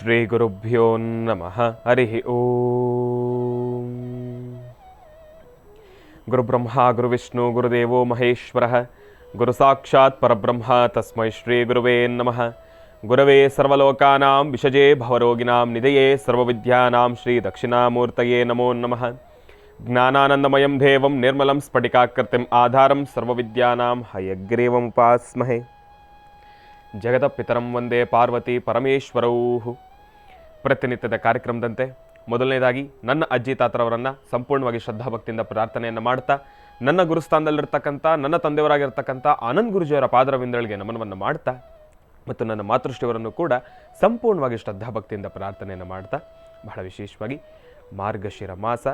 ಶ್ರೀ ಗುರುಭ್ಯೋ ನಮಃ. ಹರಿ ಓಂ. ಗುರುಬ್ರಹ್ಮ ಗುರುವಿಷ್ಣು ಗುರುದೇವೋ ಮಹೇಶ್ವರಃ ಗುರು ಸಾಕ್ಷಾತ್ ಪರಬ್ರಹ್ಮ ತಸ್ಮೈ ಶ್ರೀ ಗುರುವೇ ನಮಃ. ಗುರವೇ ಸರ್ವಲೋಕಾನಾಂ ವಿಷಜೇ ಭವರೋಗಿಣಾಂ ನಿಧಯೇ ಸರ್ವವಿದ್ಯಾನಾಂ ಶ್ರೀ ದಕ್ಷಿಣಾಮೂರ್ತಯೇ ನಮೋ ನಮಃ. ಜ್ಞಾನಾನಂದಮಯಂ ದೇವಂ ನಿರ್ಮಲಂ ಸ್ಫಟಿಕಾಕೃತಿಂ ಆಧಾರಂ ಸರ್ವವಿದ್ಯಾನಾಂ ಹಯಗ್ರೀವಮುಪಾಸ್ಮಹೇ. ಜಗದಪಿತರಂ ವಂದೇ ಪಾರ್ವತಿ ಪರಮೇಶ್ವರೌ. ಪ್ರತಿನಿತ್ಯದ ಕಾರ್ಯಕ್ರಮದಂತೆ ಮೊದಲನೇದಾಗಿ ನನ್ನ ಅಜ್ಜಿ ತಾತರವರನ್ನು ಸಂಪೂರ್ಣವಾಗಿ ಶ್ರದ್ಧಾಭಕ್ತಿಯಿಂದ ಪ್ರಾರ್ಥನೆಯನ್ನು ಮಾಡ್ತಾ, ನನ್ನ ಗುರುಸ್ಥಾನದಲ್ಲಿರ್ತಕ್ಕಂಥ ನನ್ನ ತಂದೆಯವರಾಗಿರ್ತಕ್ಕಂಥ ಆನಂದ್ ಗುರುಜಿಯವರ ಪಾದರವಿಂದಗಳಿಗೆ ನಮನವನ್ನು ಮಾಡ್ತಾ, ಮತ್ತು ನನ್ನ ಮಾತೃಶ್ರೀಯವರನ್ನು ಕೂಡ ಸಂಪೂರ್ಣವಾಗಿ ಶ್ರದ್ಧಾಭಕ್ತಿಯಿಂದ ಪ್ರಾರ್ಥನೆಯನ್ನು ಮಾಡ್ತಾ, ಬಹಳ ವಿಶೇಷವಾಗಿ ಮಾರ್ಗಶಿರ ಮಾಸ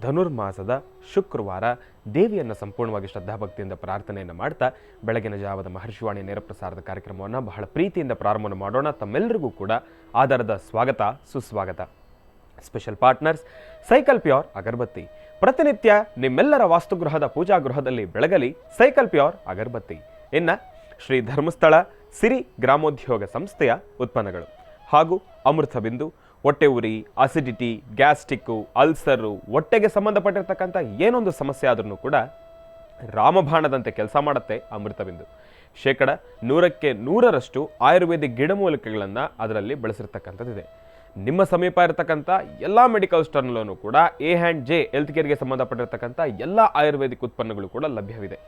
ಧನುರ್ಮಾಸದ ಶುಕ್ರವಾರ ದೇವಿಯನ್ನು ಸಂಪೂರ್ಣವಾಗಿ ಶ್ರದ್ಧಾಭಕ್ತಿಯಿಂದ ಪ್ರಾರ್ಥನೆಯನ್ನು ಮಾಡ್ತಾ ಬೆಳಗಿನ ಜಾವದ ಮಹರ್ಷಿವಾಣಿ ನೇರ ಪ್ರಸಾರದ ಕಾರ್ಯಕ್ರಮವನ್ನು ಬಹಳ ಪ್ರೀತಿಯಿಂದ ಪ್ರಾರಂಭ ಮಾಡೋಣ. ತಮ್ಮೆಲ್ಲರಿಗೂ ಕೂಡ ಆಧಾರದ ಸ್ವಾಗತ ಸುಸ್ವಾಗತ. ಸ್ಪೆಷಲ್ ಪಾರ್ಟ್ನರ್ಸ್ ಸೈಕಲ್ ಪ್ಯೂರ್ ಅಗರಬತ್ತಿ. ಪ್ರತಿನಿತ್ಯ ನಿಮ್ಮೆಲ್ಲರ ವಾಸ್ತುಗೃಹದ ಪೂಜಾಗೃಹದಲ್ಲಿ ಬೆಳಗಲಿ ಸೈಕಲ್ ಪ್ಯೂರ್ ಅಗರಬತ್ತಿ. ಇನ್ನು ಶ್ರೀ ಧರ್ಮಸ್ಥಳ ಸಿರಿ ಗ್ರಾಮೋದ್ಯೋಗ ಸಂಸ್ಥೆಯ ಉತ್ಪನ್ನಗಳು ಹಾಗೂ ಅಮೃತ ಬಿಂದು, ಹೊಟ್ಟೆ ಉರಿ, ಅಸಿಡಿಟಿ, ಗ್ಯಾಸ್ಟಿಕ್ಕು, ಅಲ್ಸರು, ಹೊಟ್ಟೆಗೆ ಸಂಬಂಧಪಟ್ಟಿರ್ತಕ್ಕಂಥ ಏನೊಂದು ಸಮಸ್ಯೆ ಆದ್ರೂ ಕೂಡ ರಾಮಬಾಣದಂತೆ ಕೆಲಸ ಮಾಡುತ್ತೆ ಅಮೃತ ಬಿಂದು. 100% ಆಯುರ್ವೇದಿಕ್ ಗಿಡಮೂಲಿಕೆಗಳನ್ನು ಅದರಲ್ಲಿ ಬಳಸಿರ್ತಕ್ಕಂಥದ್ದಿದೆ. ನಿಮ್ಮ ಸಮೀಪ ಇರತಕ್ಕಂಥ ಎಲ್ಲ ಮೆಡಿಕಲ್ ಸ್ಟೋರ್ನಲ್ಲೂ ಕೂಡ A&J ಹೆಲ್ತ್ ಕೇರ್ಗೆ ಸಂಬಂಧಪಟ್ಟಿರ್ತಕ್ಕಂಥ ಎಲ್ಲ ಆಯುರ್ವೇದಿಕ್ ಉತ್ಪನ್ನಗಳು ಕೂಡ ಲಭ್ಯವಿದೆ.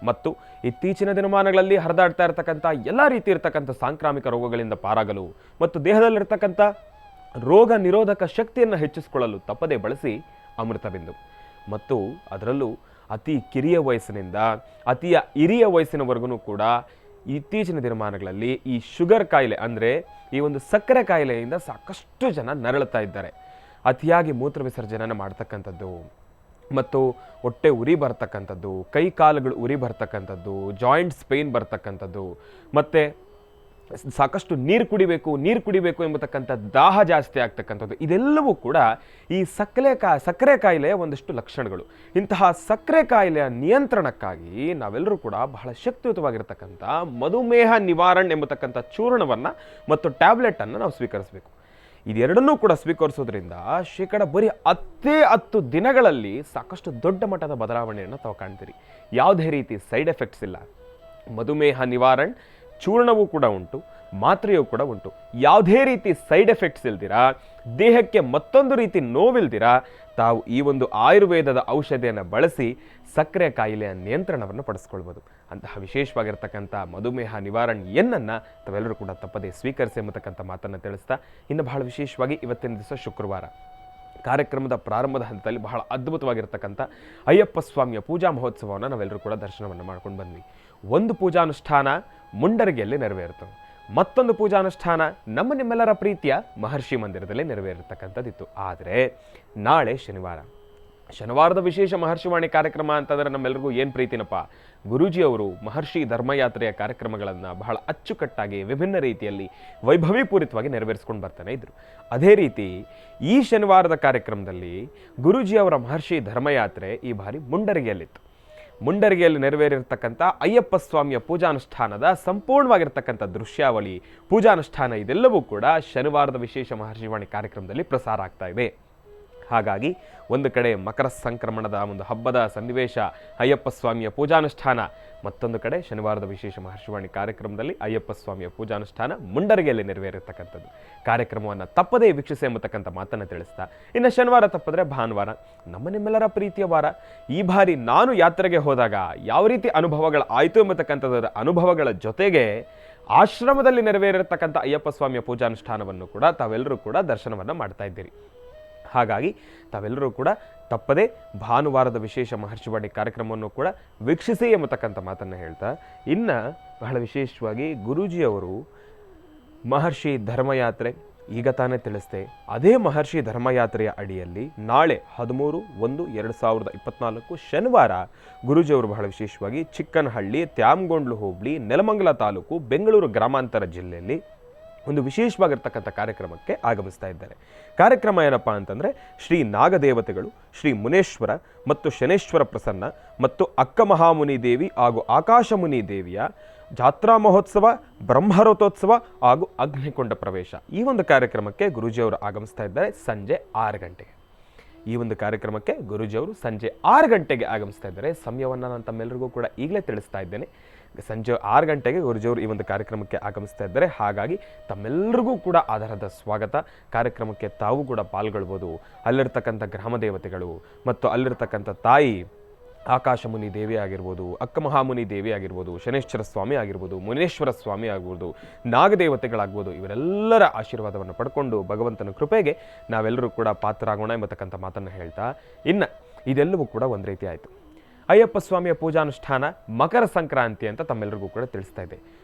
ಮತ್ತು ಇತ್ತೀಚಿನ ದಿನಮಾನಗಳಲ್ಲಿ ಹರಿದಾಡ್ತಾ ಇರತಕ್ಕಂಥ ಎಲ್ಲ ರೀತಿ ಇರತಕ್ಕಂಥ ಸಾಂಕ್ರಾಮಿಕ ರೋಗಗಳಿಂದ ಪಾರಾಗಲು ಮತ್ತು ದೇಹದಲ್ಲಿರ್ತಕ್ಕಂಥ ರೋಗ ನಿರೋಧಕ ಶಕ್ತಿಯನ್ನು ಹೆಚ್ಚಿಸಿಕೊಳ್ಳಲು ತಪ್ಪದೇ ಬಳಸಿ ಅಮೃತ ಬಿಂದು. ಮತ್ತು ಅದರಲ್ಲೂ ಅತಿ ಕಿರಿಯ ವಯಸ್ಸಿನಿಂದ ಅತಿಯ ಹಿರಿಯ ವಯಸ್ಸಿನವರೆಗೂ ಕೂಡ ಇತ್ತೀಚಿನ ದಿನಮಾನಗಳಲ್ಲಿ ಈ ಶುಗರ್ ಕಾಯಿಲೆ ಅಂದರೆ ಈ ಒಂದು ಸಕ್ಕರೆ ಕಾಯಿಲೆಯಿಂದ ಸಾಕಷ್ಟು ಜನ ನರಳುತ್ತಾ ಇದ್ದಾರೆ. ಅತಿಯಾಗಿ ಮೂತ್ರ ವಿಸರ್ಜನೆ ಮಾಡ್ತಕ್ಕಂಥದ್ದು, ಮತ್ತು ಹೊಟ್ಟೆ ಉರಿ ಬರ್ತಕ್ಕಂಥದ್ದು, ಕೈ ಕಾಲುಗಳು ಉರಿ ಬರ್ತಕ್ಕಂಥದ್ದು, ಜಾಯಿಂಟ್ಸ್ ಪೇಯ್ನ್ ಬರ್ತಕ್ಕಂಥದ್ದು, ಮತ್ತು ಸಾಕಷ್ಟು ನೀರು ಕುಡಿಬೇಕು ಎಂಬತಕ್ಕಂಥ ದಾಹ ಜಾಸ್ತಿ ಆಗ್ತಕ್ಕಂಥದ್ದು, ಇದೆಲ್ಲವೂ ಕೂಡ ಈ ಸಕ್ಕರೆ ಕಾಯಿಲೆಯ ಒಂದಷ್ಟು ಲಕ್ಷಣಗಳು. ಇಂತಹ ಸಕ್ಕರೆ ಕಾಯಿಲೆಯ ನಿಯಂತ್ರಣಕ್ಕಾಗಿ ನಾವೆಲ್ಲರೂ ಕೂಡ ಬಹಳ ಶಕ್ತಿಯುತವಾಗಿರ್ತಕ್ಕಂಥ ಮಧುಮೇಹ ನಿವಾರಣೆ ಎಂಬತಕ್ಕಂಥ ಚೂರ್ಣವನ್ನು ಮತ್ತು ಟ್ಯಾಬ್ಲೆಟನ್ನು ನಾವು ಸ್ವೀಕರಿಸಬೇಕು. ಇದೆರಡನ್ನೂ ಕೂಡ ಸ್ವೀಕರಿಸೋದ್ರಿಂದ ಬರೀ 10 ದಿನಗಳಲ್ಲಿ ಸಾಕಷ್ಟು ದೊಡ್ಡ ಮಟ್ಟದ ಬದಲಾವಣೆಯನ್ನು ತಾವು ಕಾಣ್ತೀರಿ. ಯಾವುದೇ ರೀತಿ ಸೈಡ್ ಎಫೆಕ್ಟ್ಸ್ ಇಲ್ಲ. ಮಧುಮೇಹ ನಿವಾರಣೆ ಚೂರ್ಣವೂ ಕೂಡ ಉಂಟು, ಮಾತ್ರೆಯೂ ಕೂಡ ಉಂಟು. ಯಾವುದೇ ರೀತಿ ಸೈಡ್ ಎಫೆಕ್ಟ್ಸ್ ಇಲ್ದಿರಾ, ದೇಹಕ್ಕೆ ಮತ್ತೊಂದು ರೀತಿ ನೋವಿಲ್ದಿರಾ ತಾವು ಈ ಒಂದು ಆಯುರ್ವೇದದ ಔಷಧಿಯನ್ನು ಬಳಸಿ ಸಕ್ಕರೆ ಕಾಯಿಲೆಯ ನಿಯಂತ್ರಣವನ್ನು ಪಡಿಸ್ಕೊಳ್ಬೋದು. ಅಂತಹ ವಿಶೇಷವಾಗಿರ್ತಕ್ಕಂಥ ಮಧುಮೇಹ ನಿವಾರಣೆಯನ್ನ ತಾವೆಲ್ಲರೂ ಕೂಡ ತಪ್ಪದೇ ಸ್ವೀಕರಿಸಿ ಎಂಬತಕ್ಕಂಥ ಮಾತನ್ನು ತಿಳಿಸ್ತಾ, ಇನ್ನು ಬಹಳ ವಿಶೇಷವಾಗಿ ಇವತ್ತಿನ ದಿವಸ ಶುಕ್ರವಾರ ಕಾರ್ಯಕ್ರಮದ ಪ್ರಾರಂಭದ ಹಂತದಲ್ಲಿ ಬಹಳ ಅದ್ಭುತವಾಗಿರ್ತಕ್ಕಂಥ ಅಯ್ಯಪ್ಪ ಸ್ವಾಮಿಯ ಪೂಜಾ ಮಹೋತ್ಸವವನ್ನು ನಾವೆಲ್ಲರೂ ಕೂಡ ದರ್ಶನವನ್ನು ಮಾಡ್ಕೊಂಡು ಬಂದ್ವಿ. ಒಂದು ಪೂಜಾನುಷ್ಠಾನ ಮುಂಡರಗಿಯಲ್ಲಿ ನೆರವೇರುತ್ತದೆ, ಮತ್ತೊಂದು ಪೂಜಾನುಷ್ಠಾನ ನಿಮ್ಮೆಲ್ಲರ ಪ್ರೀತಿಯ ಮಹರ್ಷಿ ಮಂದಿರದಲ್ಲಿ ನೆರವೇರಿರ್ತಕ್ಕಂಥದ್ದಿತ್ತು. ಆದರೆ ನಾಳೆ ಶನಿವಾರದ ವಿಶೇಷ ಮಹರ್ಷಿವಾಣಿ ಕಾರ್ಯಕ್ರಮ ಅಂತಂದರೆ ನಮ್ಮೆಲ್ಲರಿಗೂ ಏನು ಪ್ರೀತಿನಪ್ಪ. ಗುರೂಜಿಯವರು ಮಹರ್ಷಿ ಧರ್ಮಯಾತ್ರೆಯ ಕಾರ್ಯಕ್ರಮಗಳನ್ನು ಬಹಳ ಅಚ್ಚುಕಟ್ಟಾಗಿ ವಿಭಿನ್ನ ರೀತಿಯಲ್ಲಿ ವೈಭವೀಪೂರಿತವಾಗಿ ನೆರವೇರಿಸ್ಕೊಂಡು ಬರ್ತಾನೆ ಇದ್ರು. ಅದೇ ರೀತಿ ಈ ಶನಿವಾರದ ಕಾರ್ಯಕ್ರಮದಲ್ಲಿ ಗುರೂಜಿಯವರ ಮಹರ್ಷಿ ಧರ್ಮಯಾತ್ರೆ ಈ ಬಾರಿ ಮುಂಡರಗಿಯಲ್ಲಿತ್ತು. ಮುಂಡರಗಿಯಲ್ಲಿ ನೆರವೇರಿರ್ತಕ್ಕಂಥ ಅಯ್ಯಪ್ಪ ಸ್ವಾಮಿಯ ಪೂಜಾನುಷ್ಠಾನದ ಸಂಪೂರ್ಣವಾಗಿರ್ತಕ್ಕಂಥ ದೃಶ್ಯಾವಳಿ, ಪೂಜಾನುಷ್ಠಾನ ಇದೆಲ್ಲವೂ ಕೂಡ ಶನಿವಾರದ ವಿಶೇಷ ಮಹರ್ಷಿವಾಣಿ ಕಾರ್ಯಕ್ರಮದಲ್ಲಿ ಪ್ರಸಾರ ಆಗ್ತಾ ಇದೆ. ಹಾಗಾಗಿ ಒಂದು ಕಡೆ ಮಕರ ಸಂಕ್ರಮಣದ ಒಂದು ಹಬ್ಬದ ಸನ್ನಿವೇಶ, ಅಯ್ಯಪ್ಪ ಸ್ವಾಮಿಯ ಪೂಜಾನುಷ್ಠಾನ, ಮತ್ತೊಂದು ಕಡೆ ಶನಿವಾರದ ವಿಶೇಷ ಮಹರ್ಷಿವಾಣಿ ಕಾರ್ಯಕ್ರಮದಲ್ಲಿ ಅಯ್ಯಪ್ಪ ಸ್ವಾಮಿಯ ಪೂಜಾನುಷ್ಠಾನ ಮುಂಡರಗಿಯಲ್ಲಿ ನೆರವೇರಿರ್ತಕ್ಕಂಥದ್ದು. ಕಾರ್ಯಕ್ರಮವನ್ನು ತಪ್ಪದೇ ವೀಕ್ಷಿಸಿ ಎಂಬತಕ್ಕಂಥ ಮಾತನ್ನು ತಿಳಿಸ್ತಾ, ಇನ್ನು ಶನಿವಾರ ತಪ್ಪಿದ್ರೆ ಭಾನುವಾರ ನಿಮ್ಮೆಲ್ಲರ ಪ್ರೀತಿಯ ವಾರ. ಈ ಬಾರಿ ನಾನು ಯಾತ್ರೆಗೆ ಹೋದಾಗ ಯಾವ ರೀತಿ ಅನುಭವಗಳು ಆಯಿತು ಎಂಬತಕ್ಕಂಥದ್ದರ ಅನುಭವಗಳ ಜೊತೆಗೆ ಆಶ್ರಮದಲ್ಲಿ ನೆರವೇರಿರ್ತಕ್ಕಂಥ ಅಯ್ಯಪ್ಪ ಸ್ವಾಮಿಯ ಪೂಜಾನುಷ್ಠಾನವನ್ನು ಕೂಡ ತಾವೆಲ್ಲರೂ ಕೂಡ ದರ್ಶನವನ್ನು ಮಾಡ್ತಾ ಇದ್ದೀರಿ. ಹಾಗಾಗಿ ತಾವೆಲ್ಲರೂ ಕೂಡ ತಪ್ಪದೇ ಭಾನುವಾರದ ವಿಶೇಷ ಮಹರ್ಷಿವಾಣಿ ಕಾರ್ಯಕ್ರಮವನ್ನು ಕೂಡ ವೀಕ್ಷಿಸಿ ಎಂಬತಕ್ಕಂಥ ಮಾತನ್ನು ಹೇಳ್ತಾ, ಇನ್ನು ಬಹಳ ವಿಶೇಷವಾಗಿ ಗುರೂಜಿಯವರು ಮಹರ್ಷಿ ಧರ್ಮಯಾತ್ರೆ ಈಗ ತಾನೇ ತಿಳಿಸ್ತೆ, ಅದೇ ಮಹರ್ಷಿ ಧರ್ಮಯಾತ್ರೆಯ ಅಡಿಯಲ್ಲಿ ನಾಳೆ 13/1/2024 ಶನಿವಾರ ಗುರೂಜಿಯವರು ಬಹಳ ವಿಶೇಷವಾಗಿ ಚಿಕ್ಕನಹಳ್ಳಿ, ತ್ಯಾಮಗೊಂಡ್ಲು ಹೋಬಳಿ, ನೆಲಮಂಗಲ ತಾಲೂಕು, ಬೆಂಗಳೂರು ಗ್ರಾಮಾಂತರ ಜಿಲ್ಲೆಯಲ್ಲಿ ಒಂದು ವಿಶೇಷವಾಗಿರ್ತಕ್ಕಂಥ ಕಾರ್ಯಕ್ರಮಕ್ಕೆ ಆಗಮಿಸ್ತಾ ಇದ್ದಾರೆ. ಕಾರ್ಯಕ್ರಮ ಏನಪ್ಪ ಅಂತಂದರೆ, ಶ್ರೀ ನಾಗದೇವತೆಗಳು, ಶ್ರೀ ಮುನೇಶ್ವರ ಮತ್ತು ಶನೇಶ್ವರ ಪ್ರಸನ್ನ ಮತ್ತು ಅಕ್ಕ ಮಹಾಮುನಿ ದೇವಿ ಹಾಗೂ ಆಕಾಶಮುನಿ ದೇವಿಯ ಜಾತ್ರಾ ಮಹೋತ್ಸವ, ಬ್ರಹ್ಮರಥೋತ್ಸವ ಹಾಗೂ ಅಗ್ನಿಕೊಂಡ ಪ್ರವೇಶ. ಈ ಒಂದು ಕಾರ್ಯಕ್ರಮಕ್ಕೆ ಗುರೂಜಿಯವರು ಆಗಮಿಸ್ತಾ ಇದ್ದಾರೆ ಸಂಜೆ 6 ಗಂಟೆಗೆ. ಈ ಒಂದು ಕಾರ್ಯಕ್ರಮಕ್ಕೆ ಗುರೂಜಿಯವರು ಸಂಜೆ 6 ಗಂಟೆಗೆ ಆಗಮಿಸ್ತಾ ಇದ್ದಾರೆ. ಸಮಯವನ್ನು ನಾನು ತಮ್ಮೆಲ್ಲರಿಗೂ ಕೂಡ ಈಗಲೇ ತಿಳಿಸ್ತಾ ಇದ್ದೇನೆ. ಸಂಜೆ 6 ಗಂಟೆಗೆ ಗುರೂಜಿಯವರು ಈ ಒಂದು ಕಾರ್ಯಕ್ರಮಕ್ಕೆ ಆಗಮಿಸ್ತಾ ಇದ್ದಾರೆ. ಹಾಗಾಗಿ ತಮ್ಮೆಲ್ಲರಿಗೂ ಕೂಡ ಆಧಾರದ ಸ್ವಾಗತ. ಕಾರ್ಯಕ್ರಮಕ್ಕೆ ತಾವು ಕೂಡ ಪಾಲ್ಗೊಳ್ಬೋದು. ಅಲ್ಲಿರ್ತಕ್ಕಂಥ ಗ್ರಾಮ ದೇವತೆಗಳು ಮತ್ತು ಅಲ್ಲಿರ್ತಕ್ಕಂಥ ತಾಯಿ ಆಕಾಶಮುನಿ ದೇವಿ ಆಗಿರ್ಬೋದು, ಅಕ್ಕಮಹಾಮುನಿ ದೇವಿ ಆಗಿರ್ಬೋದು, ಶನೇಶ್ವರ ಸ್ವಾಮಿ ಆಗಿರ್ಬೋದು, ಮುನೇಶ್ವರ ಸ್ವಾಮಿ ಆಗ್ಬೋದು, ನಾಗದೇವತೆಗಳಾಗ್ಬೋದು, ಇವರೆಲ್ಲರ ಆಶೀರ್ವಾದವನ್ನು ಪಡ್ಕೊಂಡು ಭಗವಂತನ ಕೃಪೆಗೆ ನಾವೆಲ್ಲರೂ ಕೂಡ ಪಾತ್ರರಾಗೋಣ ಎಂಬತಕ್ಕಂಥ ಮಾತನ್ನು ಹೇಳ್ತಾ, ಇನ್ನು ಇದೆಲ್ಲವೂ ಕೂಡ ಒಂದು ರೀತಿ ಆಯಿತು. ಅಯ್ಯಪ್ಪ ಸ್ವಾಮಿಯ ಪೂಜಾನುಷ್ಠಾನ ಮಕರ ಸಂಕ್ರಾಂತಿ ಅಂತ ತಮ್ಮೆಲ್ಲರಿಗೂ ಕೂಡ ತಿಳಿಸ್ತಾ ಇದೆ.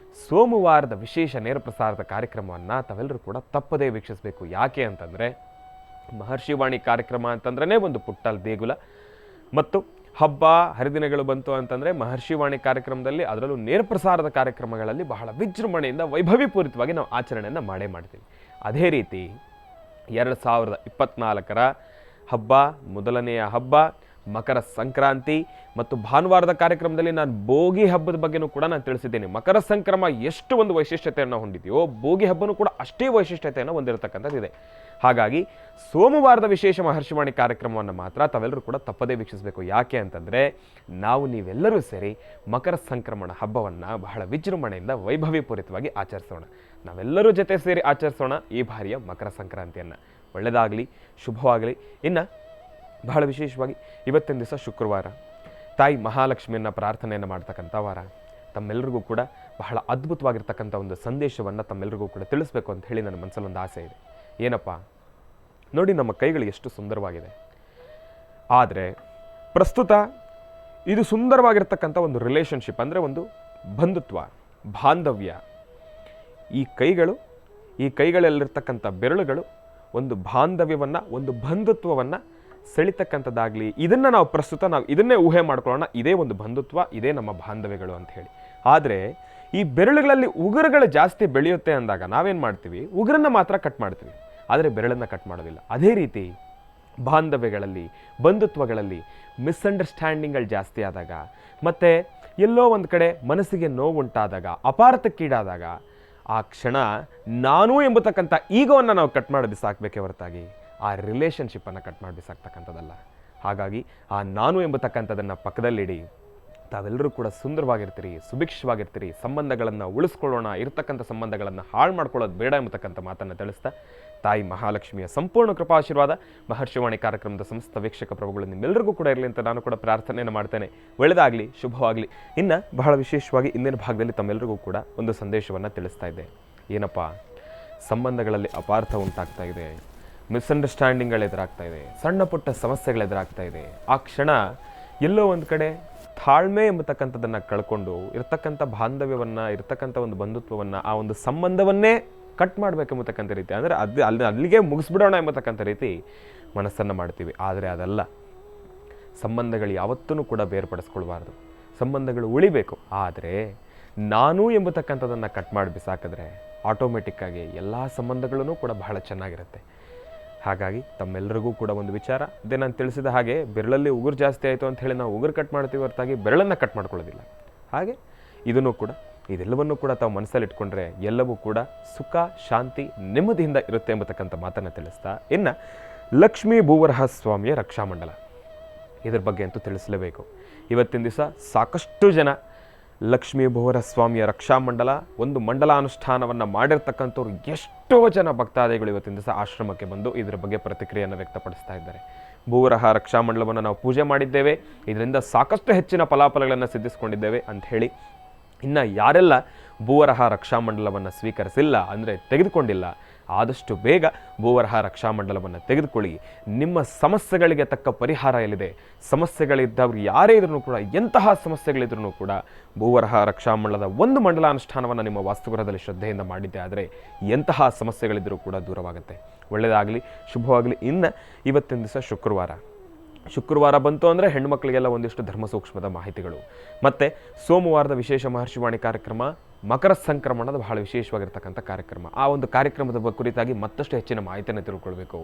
ಸೋಮವಾರದ ವಿಶೇಷ ನೇರ ಪ್ರಸಾರದ ಕಾರ್ಯಕ್ರಮವನ್ನು ತಾವೆಲ್ಲರೂ ಕೂಡ ತಪ್ಪದೇ ವೀಕ್ಷಿಸಬೇಕು. ಯಾಕೆ ಅಂತಂದರೆ ಮಹರ್ಷಿವಾಣಿ ಕಾರ್ಯಕ್ರಮ ಅಂತಂದ್ರೇ ಒಂದು ಪುಟ್ಟ ದೇಗುಲ. ಮತ್ತು ಹಬ್ಬ ಹರಿದಿನಗಳು ಬಂತು ಅಂತಂದರೆ ಮಹರ್ಷಿವಾಣಿ ಕಾರ್ಯಕ್ರಮದಲ್ಲಿ, ಅದರಲ್ಲೂ ನೇರ ಪ್ರಸಾರದ ಕಾರ್ಯಕ್ರಮಗಳಲ್ಲಿ ಬಹಳ ವಿಜೃಂಭಣೆಯಿಂದ ವೈಭವೀಪೂರಿತವಾಗಿ ನಾವು ಆಚರಣೆಯನ್ನು ಮಾಡೇ ಮಾಡ್ತೀವಿ. ಅದೇ ರೀತಿ 2024ರ ಹಬ್ಬ, ಮೊದಲನೆಯ ಹಬ್ಬ ಮಕರ ಸಂಕ್ರಾಂತಿ ಮತ್ತು ಭಾನುವಾರದ ಕಾರ್ಯಕ್ರಮದಲ್ಲಿ ನಾನು ಭೋಗಿ ಹಬ್ಬದ ಬಗ್ಗೆನೂ ಕೂಡ ನಾನು ತಿಳಿಸಿದ್ದೇನೆ. ಮಕರ ಸಂಕ್ರಮ ಎಷ್ಟು ಒಂದು ವೈಶಿಷ್ಟ್ಯತೆಯನ್ನು ಹೊಂದಿದೆಯೋ, ಭೋಗಿ ಹಬ್ಬನೂ ಕೂಡ ಅಷ್ಟೇ ವೈಶಿಷ್ಟ್ಯತೆಯನ್ನು ಹೊಂದಿರತಕ್ಕಂಥದ್ದಿದೆ. ಹಾಗಾಗಿ ಸೋಮವಾರದ ವಿಶೇಷ ಮಹರ್ಷಿವಾಣಿ ಕಾರ್ಯಕ್ರಮವನ್ನು ಮಾತ್ರ ತಾವೆಲ್ಲರೂ ಕೂಡ ತಪ್ಪದೇ ವೀಕ್ಷಿಸಬೇಕು. ಯಾಕೆ ಅಂತಂದರೆ ನೀವೆಲ್ಲರೂ ಸೇರಿ ಮಕರ ಸಂಕ್ರಮಣ ಹಬ್ಬವನ್ನು ಬಹಳ ವಿಜೃಂಭಣೆಯಿಂದ ವೈಭವೀಪೂರಿತವಾಗಿ ಆಚರಿಸೋಣ. ನಾವೆಲ್ಲರೂ ಜೊತೆ ಸೇರಿ ಆಚರಿಸೋಣ ಈ ಬಾರಿಯ ಮಕರ ಸಂಕ್ರಾಂತಿಯನ್ನು. ಒಳ್ಳೆಯದಾಗಲಿ, ಶುಭವಾಗಲಿ. ಇನ್ನು ಬಹಳ ವಿಶೇಷವಾಗಿ ಇವತ್ತಿನ ದಿವಸ ಶುಕ್ರವಾರ, ತಾಯಿ ಮಹಾಲಕ್ಷ್ಮಿಯನ್ನು ಪ್ರಾರ್ಥನೆಯನ್ನು ಮಾಡ್ತಕ್ಕಂಥ ವಾರ. ತಮ್ಮೆಲ್ಲರಿಗೂ ಕೂಡ ಬಹಳ ಅದ್ಭುತವಾಗಿರ್ತಕ್ಕಂಥ ಒಂದು ಸಂದೇಶವನ್ನು ತಮ್ಮೆಲ್ಲರಿಗೂ ಕೂಡ ತಿಳಿಸ್ಬೇಕು ಅಂತ ಹೇಳಿ ನನ್ನ ಮನಸ್ಸಲ್ಲೊಂದು ಆಸೆ ಇದೆ. ಏನಪ್ಪ ನೋಡಿ, ನಮ್ಮ ಕೈಗಳು ಎಷ್ಟು ಸುಂದರವಾಗಿದೆ. ಆದರೆ ಪ್ರಸ್ತುತ ಇದು ಸುಂದರವಾಗಿರ್ತಕ್ಕಂಥ ಒಂದು ರಿಲೇಷನ್ಶಿಪ್, ಅಂದರೆ ಒಂದು ಬಂಧುತ್ವ, ಬಾಂಧವ್ಯ. ಈ ಕೈಗಳಲ್ಲಿರ್ತಕ್ಕಂಥ ಬೆರಳುಗಳು ಒಂದು ಬಾಂಧವ್ಯವನ್ನು, ಒಂದು ಬಂಧುತ್ವವನ್ನು ಸೆಳಿತಕ್ಕಂಥದ್ದಾಗಲಿ. ಇದನ್ನು ನಾವು ಇದನ್ನೇ ಊಹೆ ಮಾಡ್ಕೊಳ್ಳೋಣ, ಇದೇ ಒಂದು ಬಂಧುತ್ವ, ಇದೇ ನಮ್ಮ ಬಾಂಧವ್ಯಗಳು ಅಂತ ಹೇಳಿ. ಆದರೆ ಈ ಬೆರಳುಗಳಲ್ಲಿ ಉಗುರುಗಳು ಜಾಸ್ತಿ ಬೆಳೆಯುತ್ತೆ ಅಂದಾಗ ನಾವೇನು ಮಾಡ್ತೀವಿ, ಉಗುರನ್ನು ಮಾತ್ರ ಕಟ್ ಮಾಡ್ತೀವಿ, ಆದರೆ ಬೆರಳನ್ನು ಕಟ್ ಮಾಡೋದಿಲ್ಲ. ಅದೇ ರೀತಿ ಬಾಂಧವ್ಯಗಳಲ್ಲಿ, ಬಂಧುತ್ವಗಳಲ್ಲಿ ಮಿಸ್ಅಂಡರ್ಸ್ಟ್ಯಾಂಡಿಂಗ್ಗಳು ಜಾಸ್ತಿ ಆದಾಗ, ಮತ್ತು ಎಲ್ಲೋ ಒಂದು ಕಡೆ ಮನಸ್ಸಿಗೆ ನೋವುಂಟಾದಾಗ, ಅಪಾರ್ಥಕ್ಕೀಡಾದಾಗ ಆ ಕ್ಷಣ ನಾನು ಎಂಬತಕ್ಕಂಥ ಈಗೋವನ್ನು ನಾವು ಕಟ್ ಮಾಡಿ ಬಿಸಾಕಬೇಕೇ ಹೊರತಾಗಿ ಆ ರಿಲೇಷನ್ಶಿಪ್ಪನ್ನು ಕಟ್ ಮಾಡಿ ಬಿಸಾಕ್ತಕ್ಕಂಥದ್ದಲ್ಲ. ಹಾಗಾಗಿ ಆ ನಾನು ಎಂಬತಕ್ಕಂಥದ್ದನ್ನು ಪಕ್ಕದಲ್ಲಿಡಿ. ತಾವೆಲ್ಲರೂ ಕೂಡ ಸುಂದರವಾಗಿರ್ತೀರಿ, ಸುಭಿಕ್ಷವಾಗಿರ್ತೀರಿ, ಸಂಬಂಧಗಳನ್ನು ಉಳಿಸ್ಕೊಳ್ಳೋಣ, ಇರ್ತಕ್ಕಂಥ ಸಂಬಂಧಗಳನ್ನು ಹಾಳು ಮಾಡ್ಕೊಳ್ಳೋದು ಬೇಡ ಎಂಬತಕ್ಕಂಥ ಮಾತನ್ನು ತಿಳಿಸ್ತಾ, ತಾಯಿ ಮಹಾಲಕ್ಷ್ಮಿಯ ಸಂಪೂರ್ಣ ಕೃಪಾಶೀರ್ವಾದ ಮಹರ್ಷಿವಾಣಿ ಕಾರ್ಯಕ್ರಮದ ಸಮಸ್ತ ವೀಕ್ಷಕ ಪ್ರಭುಗಳು ನಿಮ್ಮೆಲ್ಲರಿಗೂ ಕೂಡ ಇರಲಿ ಅಂತ ನಾನು ಕೂಡ ಪ್ರಾರ್ಥನೆಯನ್ನು ಮಾಡ್ತೇನೆ. ಒಳ್ಳೆಯದಾಗಲಿ, ಶುಭವಾಗಲಿ. ಇನ್ನು ಬಹಳ ವಿಶೇಷವಾಗಿ ಇಂದಿನ ಭಾಗದಲ್ಲಿ ತಮ್ಮೆಲ್ಲರಿಗೂ ಕೂಡ ಒಂದು ಸಂದೇಶವನ್ನು ತಿಳಿಸ್ತಾ ಇದ್ದೆ. ಏನಪ್ಪ, ಸಂಬಂಧಗಳಲ್ಲಿ ಅಪಾರ್ಥ ಉಂಟಾಗ್ತಾ ಇದೆ, ಮಿಸ್ಅಂಡರ್ಸ್ಟ್ಯಾಂಡಿಂಗ್ಗಳು ಎದುರಾಗ್ತಾ ಇದೆ, ಸಣ್ಣ ಪುಟ್ಟ ಸಮಸ್ಯೆಗಳು ಎದುರಾಗ್ತಾ ಇದೆ. ಆ ಕ್ಷಣ ಎಲ್ಲೋ ಒಂದು ಕಡೆ ತಾಳ್ಮೆ ಎಂಬತಕ್ಕಂಥದ್ದನ್ನು ಕಳ್ಕೊಂಡು ಇರ್ತಕ್ಕಂಥ ಬಾಂಧವ್ಯವನ್ನು, ಇರ್ತಕ್ಕಂಥ ಒಂದು ಬಂಧುತ್ವವನ್ನು, ಆ ಒಂದು ಸಂಬಂಧವನ್ನೇ ಕಟ್ ಮಾಡಬೇಕೆಂಬತಕ್ಕಂಥ ರೀತಿ, ಅಂದರೆ ಅಲ್ಲಿಗೆ ಮುಗಿಸ್ಬಿಡೋಣ ಎಂಬತಕ್ಕಂಥ ರೀತಿ ಮನಸ್ಸನ್ನು ಮಾಡ್ತೀವಿ. ಆದರೆ ಅದಲ್ಲ. ಸಂಬಂಧಗಳು ಯಾವತ್ತೂ ಕೂಡ ಬೇರ್ಪಡಿಸ್ಕೊಳ್ಬಾರ್ದು. ಸಂಬಂಧಗಳು ಉಳಿಬೇಕು. ಆದರೆ ನಾನು ಎಂಬತಕ್ಕಂಥದ್ದನ್ನು ಕಟ್ ಮಾಡಿ ಬಿಸಾಕಿದ್ರೆ ಆಟೋಮೆಟಿಕ್ಕಾಗಿ ಎಲ್ಲ ಸಂಬಂಧಗಳೂ ಕೂಡ ಬಹಳ ಚೆನ್ನಾಗಿರುತ್ತೆ. ಹಾಗಾಗಿ ತಮ್ಮೆಲ್ಲರಿಗೂ ಕೂಡ ಒಂದು ವಿಚಾರ, ಅದೇ ನಾನು ತಿಳಿಸಿದ ಹಾಗೆ ಬೆರಳಲ್ಲಿ ಉಗುರು ಜಾಸ್ತಿ ಆಯಿತು ಅಂತ ಹೇಳಿ ನಾವು ಉಗುರು ಕಟ್ ಮಾಡ್ತೀವಿ ಹೊರತಾಗಿ ಬೆರಳನ್ನು ಕಟ್ ಮಾಡ್ಕೊಳ್ಳೋದಿಲ್ಲ. ಹಾಗೆ ಇದನ್ನು ಕೂಡ, ಇದೆಲ್ಲವನ್ನೂ ಕೂಡ ತಾವು ಮನಸ್ಸಲ್ಲಿ ಇಟ್ಕೊಂಡ್ರೆ ಎಲ್ಲವೂ ಕೂಡ ಸುಖ, ಶಾಂತಿ, ನೆಮ್ಮದಿಯಿಂದ ಇರುತ್ತೆ ಎಂಬತಕ್ಕಂಥ ಮಾತನ್ನು ತಿಳಿಸ್ತಾ, ಇನ್ನು ಲಕ್ಷ್ಮೀ ಭೂವರಹ ಸ್ವಾಮಿಯ ರಕ್ಷಾಮಂಡಲ, ಇದ್ರ ಬಗ್ಗೆ ಅಂತೂ ತಿಳಿಸಲೇಬೇಕು. ಇವತ್ತಿನ ದಿವಸ ಸಾಕಷ್ಟು ಜನ ಲಕ್ಷ್ಮೀ ಭೂವರಹ ಸ್ವಾಮಿಯ ರಕ್ಷಾಮಂಡಲ ಒಂದು ಮಂಡಲಾನುಷ್ಠಾನವನ್ನು ಮಾಡಿರ್ತಕ್ಕಂಥವ್ರು ಎಷ್ಟೋ ಜನ ಭಕ್ತಾದಿಗಳು ಇವತ್ತಿನ ದಿವಸ ಆಶ್ರಮಕ್ಕೆ ಬಂದು ಇದರ ಬಗ್ಗೆ ಪ್ರತಿಕ್ರಿಯೆಯನ್ನು ವ್ಯಕ್ತಪಡಿಸ್ತಾ ಇದ್ದಾರೆ. ಭೂವರಹ ರಕ್ಷಾಮಂಡಲವನ್ನು ನಾವು ಪೂಜೆ ಮಾಡಿದ್ದೇವೆ, ಇದರಿಂದ ಸಾಕಷ್ಟು ಹೆಚ್ಚಿನ ಫಲಾಫಲಗಳನ್ನು ಸಿದ್ಧಿಸ್ಕೊಂಡಿದ್ದೇವೆ ಅಂತ ಹೇಳಿ. ಇನ್ನು ಯಾರೆಲ್ಲ ಭೂವರಹ ರಕ್ಷಾಮಂಡಲವನ್ನು ಸ್ವೀಕರಿಸಿಲ್ಲ, ಅಂದರೆ ತೆಗೆದುಕೊಂಡಿಲ್ಲ, ಆದಷ್ಟು ಬೇಗ ಭೂವರಹ ರಕ್ಷಾಮಂಡಲವನ್ನು ತೆಗೆದುಕೊಳ್ಳಿ. ನಿಮ್ಮ ಸಮಸ್ಯೆಗಳಿಗೆ ತಕ್ಕ ಪರಿಹಾರ ಎಲ್ಲಿದೆ. ಸಮಸ್ಯೆಗಳಿದ್ದವ್ರು ಯಾರೇ ಇದ್ರೂ ಕೂಡ, ಎಂತಹ ಸಮಸ್ಯೆಗಳಿದ್ರೂ ಕೂಡ ಭೂವರಹ ರಕ್ಷಾಮಂಡಲದ ಒಂದು ಮಂಡಲಾನುಷ್ಠಾನವನ್ನು ನಿಮ್ಮ ವಾಸ್ತುಗೃಹದಲ್ಲಿ ಶ್ರದ್ಧೆಯಿಂದ ಮಾಡಿದ್ದೆ ಆದರೆ ಎಂತಹ ಸಮಸ್ಯೆಗಳಿದ್ದರೂ ಕೂಡ ದೂರವಾಗುತ್ತೆ. ಒಳ್ಳೆಯದಾಗಲಿ, ಶುಭವಾಗಲಿ. ಇನ್ನು ಇವತ್ತಿನ ದಿವಸ ಶುಕ್ರವಾರ ಬಂತು ಅಂದರೆ ಹೆಣ್ಣುಮಕ್ಕಳಿಗೆಲ್ಲ ಒಂದಿಷ್ಟು ಧರ್ಮ ಸೂಕ್ಷ್ಮದ ಮಾಹಿತಿಗಳು, ಮತ್ತು ಸೋಮವಾರದ ವಿಶೇಷ ಮಹರ್ಷಿವಾಣಿ ಕಾರ್ಯಕ್ರಮ ಮಕರ ಸಂಕ್ರಮಣದ ಬಹಳ ವಿಶೇಷವಾಗಿರ್ತಕ್ಕಂಥ ಕಾರ್ಯಕ್ರಮ. ಆ ಒಂದು ಕಾರ್ಯಕ್ರಮದ ಕುರಿತಾಗಿ ಮತ್ತಷ್ಟು ಹೆಚ್ಚಿನ ಮಾಹಿತಿಯನ್ನು ತಿಳ್ಕೊಳ್ಬೇಕು,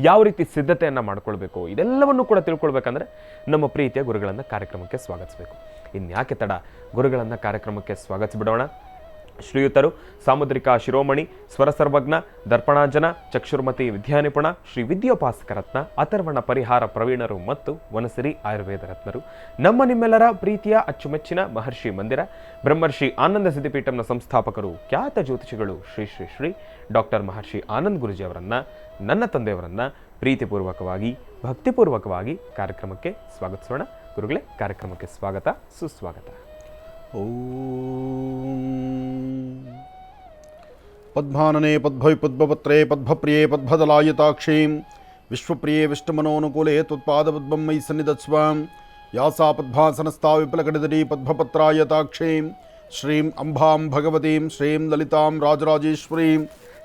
ಯಾವ ರೀತಿ ಸಿದ್ಧತೆಯನ್ನು ಮಾಡ್ಕೊಳ್ಬೇಕು, ಇದೆಲ್ಲವನ್ನು ಕೂಡ ತಿಳ್ಕೊಳ್ಬೇಕಂದ್ರೆ ನಮ್ಮ ಪ್ರೀತಿಯ ಗುರುಗಳನ್ನು ಕಾರ್ಯಕ್ರಮಕ್ಕೆ ಸ್ವಾಗತಿಸಬೇಕು. ಇನ್ಯಾಕೆ ತಡ, ಗುರುಗಳನ್ನು ಕಾರ್ಯಕ್ರಮಕ್ಕೆ ಸ್ವಾಗತಿಸಿಬಿಡೋಣ. ಶ್ರೀಯುತರು ಸಾಮುದ್ರಿಕ ಶಿರೋಮಣಿ, ಸ್ವರ ಸರ್ವಜ್ಞ, ದರ್ಪಣಾಂಜನ, ಚಕ್ಷುರ್ಮತಿ ವಿದ್ಯಾನಿಪುಣ, ಶ್ರೀ ವಿದ್ಯೋಪಾಸಕ ರತ್ನ, ಅಥರ್ವಣ ಪರಿಹಾರ ಪ್ರವೀಣರು ಮತ್ತು ವನಸಿರಿ ಆಯುರ್ವೇದ ರತ್ನರು, ನಮ್ಮ ನಿಮ್ಮೆಲ್ಲರ ಪ್ರೀತಿಯ ಅಚ್ಚುಮೆಚ್ಚಿನ ಮಹರ್ಷಿ ಮಂದಿರ ಬ್ರಹ್ಮರ್ಷಿ ಆನಂದ ಸಿದ್ಧಿಪೀಠಂನ ಸಂಸ್ಥಾಪಕರು, ಖ್ಯಾತ ಜ್ಯೋತಿಷಿಗಳು ಶ್ರೀ ಶ್ರೀ ಶ್ರೀ ಡಾಕ್ಟರ್ ಮಹರ್ಷಿ ಆನಂದ್ ಗುರುಜಿ ಅವರನ್ನ, ನನ್ನ ತಂದೆಯವರನ್ನ ಪ್ರೀತಿಪೂರ್ವಕವಾಗಿ ಭಕ್ತಿಪೂರ್ವಕವಾಗಿ ಕಾರ್ಯಕ್ರಮಕ್ಕೆ ಸ್ವಾಗತಿಸೋಣ. ಗುರುಗಳೇ, ಕಾರ್ಯಕ್ರಮಕ್ಕೆ ಸ್ವಾಗತ, ಸುಸ್ವಾಗತ. ಪದ್ಮಾನನೆ ಪದ್ಭವಿ ಪದ್ಮಪತ್ರೇ ಪದ್ಮಪ್ರಿಯೇ ಪದ್ಮದಲಾಯತಾಕ್ಷೀಂ ವಿಶ್ವಪ್ರಿಯೇ ವಿಷ್ಣುಮನೋನುಕೂಲೆ ತ್ವತ್ಪಾದಪದ್ಮಂ ಮಯಿ ಸನ್ನಿಧತ್ಸ್ವಾಂ ಯಾಸಾ ಪದ್ಮಾಸನಸ್ಥಾ ವಿಪುಲಕಡಿದರಿ ಪದ್ಮಪತ್ರಾಯತಾಕ್ಷೀಂ ಶ್ರೀಂ ಅಂಬಾಂ ಭಗವತೀಂ ಶ್ರೀಂ ಲಲಿತಾಂ ರಾಜರಾಜೇಶ್ವರೀಂ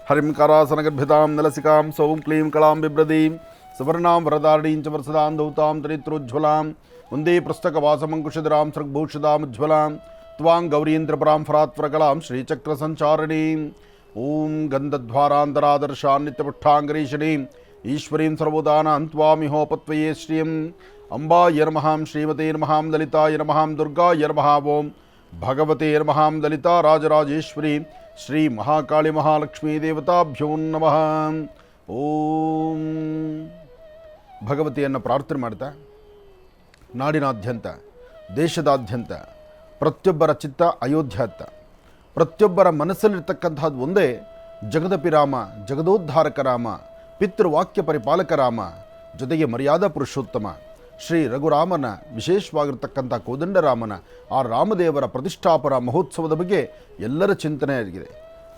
ಹರಿಂ ಕರಾಸನಗರ್ಭಿತಾಂ ನಲಸಿಕಾಂ ಸೌಂ ಕ್ಲೀಂ ಕಳಾಂ ಬಿಭ್ರದೀಂ ಸುವರ್ಣಾಂ ವರದಾರಣೀಂ ಚ ವರಸದಾಂ ದೌತಾಂ ದರಿತ್ರೋಜ್ವಲಾಂ ವಂದೇ ಪುಸ್ತಕವಾಸಮಂಕುಶಧರಾಂ ಸೃಗ್ಭೂಷಿತಾಮುಜ್ವಲಾಂ ತ್ವಾಂ ಗೌರೀಂದ್ರಪರಾಂ ಫರಾತ್ವರಕಲಾಂ ಶ್ರೀಚಕ್ರಸಂಚಾರಿಣೀಂ ಓಂ ಗಂಧದ್ವಾರಾಂತರಾದರ್ಶಾನ್ ನಿತ್ಯಪುಷ್ಟಾಂಗರೀಷಣೀಂ ಈಶ್ವರೀಂ ಸರ್ವೋದಾನಾಂ ತ್ವಾಮಿಹೋಪತ್ವಯೇ ಶ್ರಿಯಂ ಅಂಬಾಯ ನಮಃ ಶ್ರೀಮತೇ ನಮಃ ಲಲಿತಾಯ ನಮಃ ದುರ್ಗಾಯ ನಮಃ ಓಂ ಭಗವತೆ ನಮಃ ಲಲಿತಾ ರಾಜರಾಜೇಶ್ವರಿ ಶ್ರೀ ಮಹಾಕಾಳಿ ಮಹಾಲಕ್ಷ್ಮೀ ದೇವತಾಭ್ಯೋ ನಮಃ. ಓಂ ಭಗವತಿಯನ್ನು ಪ್ರಾರ್ಥನೆ ಮಾಡ್ತಾ ನಾಡಿನಾದ್ಯಂತ ದೇಶದಾದ್ಯಂತ ಪ್ರತಿಯೊಬ್ಬರ ಚಿತ್ತ ಅಯೋಧ್ಯಾತ್ತ, ಪ್ರತಿಯೊಬ್ಬರ ಮನಸ್ಸಲ್ಲಿರ್ತಕ್ಕಂಥದ್ದು ಒಂದೇ, ಜಗದಪಿ ರಾಮ, ಜಗದೋದ್ಧಾರಕ ರಾಮ, ಪಿತೃವಾಕ್ಯ ಪರಿಪಾಲಕ ರಾಮ, ಜೊತೆಗೆ ಮರ್ಯಾದಾ ಪುರುಷೋತ್ತಮ ಶ್ರೀ ರಘುರಾಮನ ವಿಶೇಷವಾಗಿರ್ತಕ್ಕಂಥ ಕೋದಂಡರಾಮನ ಆ ರಾಮದೇವರ ಪ್ರತಿಷ್ಠಾಪನಾ ಮಹೋತ್ಸವದ ಬಗ್ಗೆ ಎಲ್ಲರ ಚಿಂತನೆ ಆಗಿದೆ.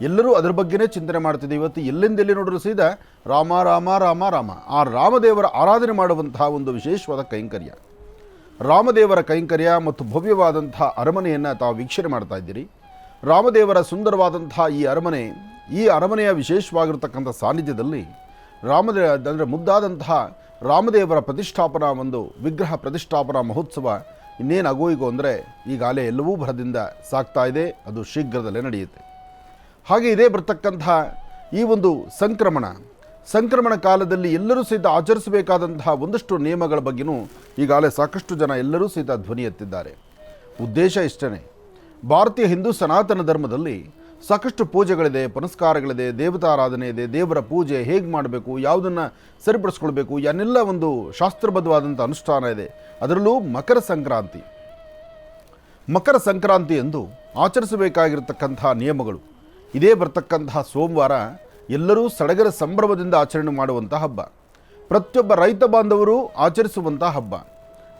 ಎಲ್ಲರೂ ಅದರ ಬಗ್ಗೆನೇ ಚಿಂತನೆ ಮಾಡ್ತಿದ್ದೀವಿ. ಇವತ್ತು ಎಲ್ಲೆಂದೆಲ್ಲಿ ನೋಡಲು ಸಹಿತ ರಾಮ ರಾಮ ರಾಮ ರಾಮ, ಆ ರಾಮದೇವರ ಆರಾಧನೆ ಮಾಡುವಂತಹ ಒಂದು ವಿಶೇಷವಾದ ಕೈಂಕರ್ಯ, ರಾಮದೇವರ ಕೈಂಕರ್ಯ ಮತ್ತು ಭವ್ಯವಾದಂಥ ಅರಮನೆಯನ್ನು ತಾವು ವೀಕ್ಷಣೆ ಮಾಡ್ತಾ ಇದ್ದೀರಿ. ರಾಮದೇವರ ಸುಂದರವಾದಂಥ ಈ ಅರಮನೆಯ ವಿಶೇಷವಾಗಿರ್ತಕ್ಕಂಥ ಸಾನ್ನಿಧ್ಯದಲ್ಲಿ ಅಂದರೆ ಮುದ್ದಾದಂತಹ ರಾಮದೇವರ ಪ್ರತಿಷ್ಠಾಪನಾ ಒಂದು ವಿಗ್ರಹ ಪ್ರತಿಷ್ಠಾಪನಾ ಮಹೋತ್ಸವ ಇನ್ನೇನು ಆಗೋಯಿಗೋ ಅಂದರೆ ಈಗಾಗಲೇ ಎಲ್ಲವೂ ಭರದಿಂದ ಸಾಗ್ತಾ ಇದೆ. ಅದು ಶೀಘ್ರದಲ್ಲೇ ನಡೆಯುತ್ತೆ. ಹಾಗೆ ಇದೇ ಬರ್ತಕ್ಕಂಥ ಈ ಒಂದು ಸಂಕ್ರಮಣ ಕಾಲದಲ್ಲಿ ಎಲ್ಲರೂ ಸಹಿತ ಆಚರಿಸಬೇಕಾದಂತಹ ಒಂದಷ್ಟು ನಿಯಮಗಳ ಬಗ್ಗೆಯೂ ಈಗಾಗಲೇ ಸಾಕಷ್ಟು ಜನ ಎಲ್ಲರೂ ಸಹಿತ ಧ್ವನಿ ಎತ್ತಿದ್ದಾರೆ. ಉದ್ದೇಶ ಇಷ್ಟೇ, ಭಾರತೀಯ ಹಿಂದೂ ಸನಾತನ ಧರ್ಮದಲ್ಲಿ ಸಾಕಷ್ಟು ಪೂಜೆಗಳಿದೆ, ಪುನಸ್ಕಾರಗಳಿದೆ, ದೇವತಾರಾಧನೆ ಇದೆ, ದೇವರ ಪೂಜೆ ಹೇಗೆ ಮಾಡಬೇಕು, ಯಾವುದನ್ನು ಸರಿಪಡಿಸ್ಕೊಳ್ಬೇಕು, ಏನೆಲ್ಲ ಒಂದು ಶಾಸ್ತ್ರಬದ್ಧವಾದಂಥ ಅನುಷ್ಠಾನ ಇದೆ. ಅದರಲ್ಲೂ ಮಕರ ಸಂಕ್ರಾಂತಿ ಎಂದು ಆಚರಿಸಬೇಕಾಗಿರ್ತಕ್ಕಂಥ ನಿಯಮಗಳು. ಇದೇ ಬರ್ತಕ್ಕಂತಹ ಸೋಮವಾರ ಎಲ್ಲರೂ ಸಡಗರ ಸಂಭ್ರಮದಿಂದ ಆಚರಣೆ ಮಾಡುವಂಥ ಹಬ್ಬ, ಪ್ರತಿಯೊಬ್ಬ ರೈತ ಬಾಂಧವರು ಆಚರಿಸುವಂಥ ಹಬ್ಬ.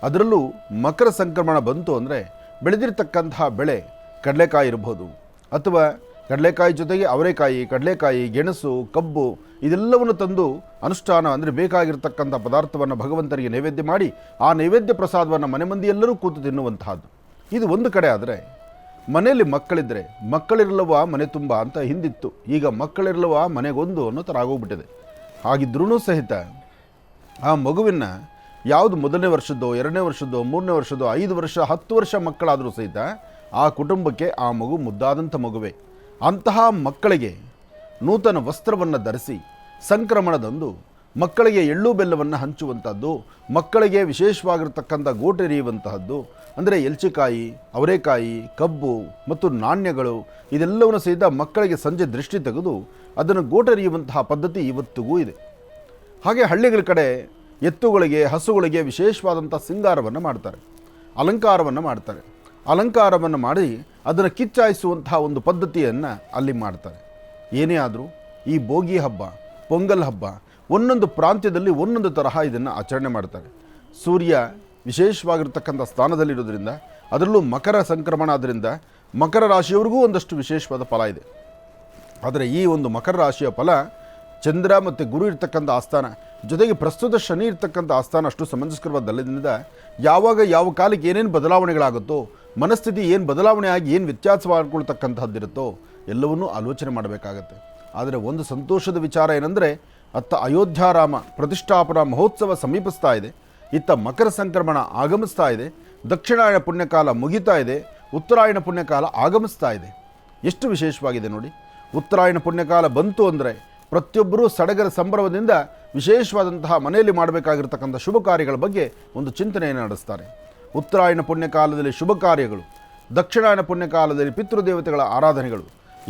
ಅದರಲ್ಲೂ ಮಕರ ಸಂಕ್ರಮಣ ಬಂತು ಅಂದರೆ ಬೆಳೆದಿರ್ತಕ್ಕಂತಹ ಬೆಳೆ, ಕಡಲೆಕಾಯಿ ಇರ್ಬೋದು, ಅಥವಾ ಕಡಲೆಕಾಯಿ ಜೊತೆಗೆ ಅವರೆಕಾಯಿ, ಕಡಲೆಕಾಯಿ, ಗೆಣಸು, ಕಬ್ಬು ಇದೆಲ್ಲವನ್ನು ತಂದು ಅನುಷ್ಠಾನ ಅಂದರೆ ಬೇಕಾಗಿರ್ತಕ್ಕಂಥ ಪದಾರ್ಥವನ್ನು ಭಗವಂತನಿಗೆ ನೈವೇದ್ಯ ಮಾಡಿ ಆ ನೈವೇದ್ಯ ಪ್ರಸಾದವನ್ನು ಮನೆ ಮಂದಿ ಎಲ್ಲರೂ ಕೂತು ತಿನ್ನುವಂತಹದ್ದು. ಇದು ಒಂದು ಕಡೆ ಆದರೆ, ಮನೆಯಲ್ಲಿ ಮಕ್ಕಳಿದ್ದರೆ ಮಕ್ಕಳಿರಲವ ಮನೆ ತುಂಬ ಅಂತ ಹಿಂದಿತ್ತು. ಈಗ ಮಕ್ಕಳಿರಲವ ಮನೆಗೊಂದು ಅನ್ನೋ ಥರ ಆಗೋಗ್ಬಿಟ್ಟಿದೆ. ಹಾಗಿದ್ರೂ ಸಹಿತ ಆ ಮಗುವಿನ ಯಾವುದು 1ನೇ ವರ್ಷದ್ದೋ 2ನೇ ವರ್ಷದ್ದೋ 3ನೇ ವರ್ಷದ್ದೋ 5 ವರ್ಷ 10 ವರ್ಷ ಮಕ್ಕಳಾದರೂ ಸಹಿತ ಆ ಕುಟುಂಬಕ್ಕೆ ಆ ಮಗು ಮುದ್ದಾದಂಥ ಮಗುವೆ. ಅಂತಹ ಮಕ್ಕಳಿಗೆ ನೂತನ ವಸ್ತ್ರವನ್ನು ಧರಿಸಿ ಸಂಕ್ರಮಣದಂದು ಮಕ್ಕಳಿಗೆ ಎಳ್ಳು ಬೆಲ್ಲವನ್ನು ಹಂಚುವಂಥದ್ದು, ಮಕ್ಕಳಿಗೆ ವಿಶೇಷವಾಗಿರ್ತಕ್ಕಂಥ ಗೋಟೆರಿಯುವಂತಹದ್ದು, ಅಂದರೆ ಎಲ್ಚಿಕಾಯಿ, ಅವರೆಕಾಯಿ, ಕಬ್ಬು ಮತ್ತು ನಾಣ್ಯಗಳು ಇದೆಲ್ಲವನ್ನು ಸಹಿತ ಮಕ್ಕಳಿಗೆ ಸಂಜೆ ದೃಷ್ಟಿ ತೆಗೆದು ಅದನ್ನು ಗೋಟೆರಿಯುವಂತಹ ಪದ್ಧತಿ ಇವತ್ತಿಗೂ ಇದೆ. ಹಾಗೆ ಹಳ್ಳಿಗಳ ಕಡೆ ಎತ್ತುಗಳಿಗೆ, ಹಸುಗಳಿಗೆ ವಿಶೇಷವಾದಂಥ ಸಿಂಗಾರವನ್ನು ಮಾಡ್ತಾರೆ, ಅಲಂಕಾರವನ್ನು ಮಾಡಿ ಅದನ್ನು ಕಿಚ್ಚಾಯಿಸುವಂತಹ ಒಂದು ಪದ್ಧತಿಯನ್ನು ಅಲ್ಲಿ ಮಾಡ್ತಾರೆ. ಏನೇ ಆದರೂ ಈ ಭೋಗಿ ಹಬ್ಬ, ಪೊಂಗಲ್ ಹಬ್ಬ ಒಂದೊಂದು ಪ್ರಾಂತ್ಯದಲ್ಲಿ ಒಂದೊಂದು ತರಹ ಇದನ್ನು ಆಚರಣೆ ಮಾಡ್ತಾರೆ. ಸೂರ್ಯ ವಿಶೇಷವಾಗಿರ್ತಕ್ಕಂಥ ಸ್ಥಾನದಲ್ಲಿರೋದ್ರಿಂದ, ಅದರಲ್ಲೂ ಮಕರ ಸಂಕ್ರಮಣ ಆದ್ದರಿಂದ ಮಕರ ರಾಶಿಯವರಿಗೂ ಒಂದಷ್ಟು ವಿಶೇಷವಾದ ಫಲ ಇದೆ. ಆದರೆ ಈ ಒಂದು ಮಕರ ರಾಶಿಯ ಫಲ ಚಂದ್ರ ಮತ್ತು ಗುರು ಇರ್ತಕ್ಕಂಥ ಆಸ್ಥಾನ, ಜೊತೆಗೆ ಪ್ರಸ್ತುತ ಶನಿ ಇರ್ತಕ್ಕಂಥ ಆಸ್ಥಾನ ಅಷ್ಟು ಸಮಂಜಸ್ಕರವಾದಲ್ಲದಿಂದ ಯಾವ ಕಾಲಕ್ಕೆ ಏನೇನು ಬದಲಾವಣೆಗಳಾಗುತ್ತೋ, ಮನಸ್ಥಿತಿ ಏನು ಬದಲಾವಣೆ ಆಗಿ ಏನು ವ್ಯತ್ಯಾಸ ಮಾಡ್ಕೊಳ್ತಕ್ಕಂಥದ್ದಿರುತ್ತೋ ಎಲ್ಲವನ್ನೂ ಆಲೋಚನೆ ಮಾಡಬೇಕಾಗತ್ತೆ. ಆದರೆ ಒಂದು ಸಂತೋಷದ ವಿಚಾರ ಏನಂದರೆ, ಅತ್ತ ಅಯೋಧ್ಯಾರಾಮ ಪ್ರತಿಷ್ಠಾಪನಾ ಮಹೋತ್ಸವ ಸಮೀಪಿಸ್ತಾ ಇದೆ, ಇತ್ತ ಮಕರ ಸಂಕ್ರಮಣ ಆಗಮಿಸ್ತಾ ಇದೆ, ದಕ್ಷಿಣಾಯನ ಪುಣ್ಯಕಾಲ ಮುಗಿತಾ ಇದೆ, ಉತ್ತರಾಯಣ ಪುಣ್ಯಕಾಲ ಆಗಮಿಸ್ತಾ ಇದೆ. ಎಷ್ಟು ವಿಶೇಷವಾಗಿದೆ ನೋಡಿ. ಉತ್ತರಾಯಣ ಪುಣ್ಯಕಾಲ ಬಂತು ಅಂದರೆ ಪ್ರತಿಯೊಬ್ಬರೂ ಸಡಗರ ಸಂಭ್ರಮದಿಂದ ವಿಶೇಷವಾದಂತಹ ಮನೆಯಲ್ಲಿ ಮಾಡಬೇಕಾಗಿರ್ತಕ್ಕಂಥ ಶುಭ ಕಾರ್ಯಗಳ ಬಗ್ಗೆ ಒಂದು ಚಿಂತನೆಯನ್ನು ನಡೆಸ್ತಾರೆ. ಉತ್ತರಾಯಣ ಪುಣ್ಯಕಾಲದಲ್ಲಿ ಶುಭ ಕಾರ್ಯಗಳು, ದಕ್ಷಿಣಾಯನ ಪುಣ್ಯಕಾಲದಲ್ಲಿ ಪಿತೃದೇವತೆಗಳ ಆರಾಧನೆಗಳು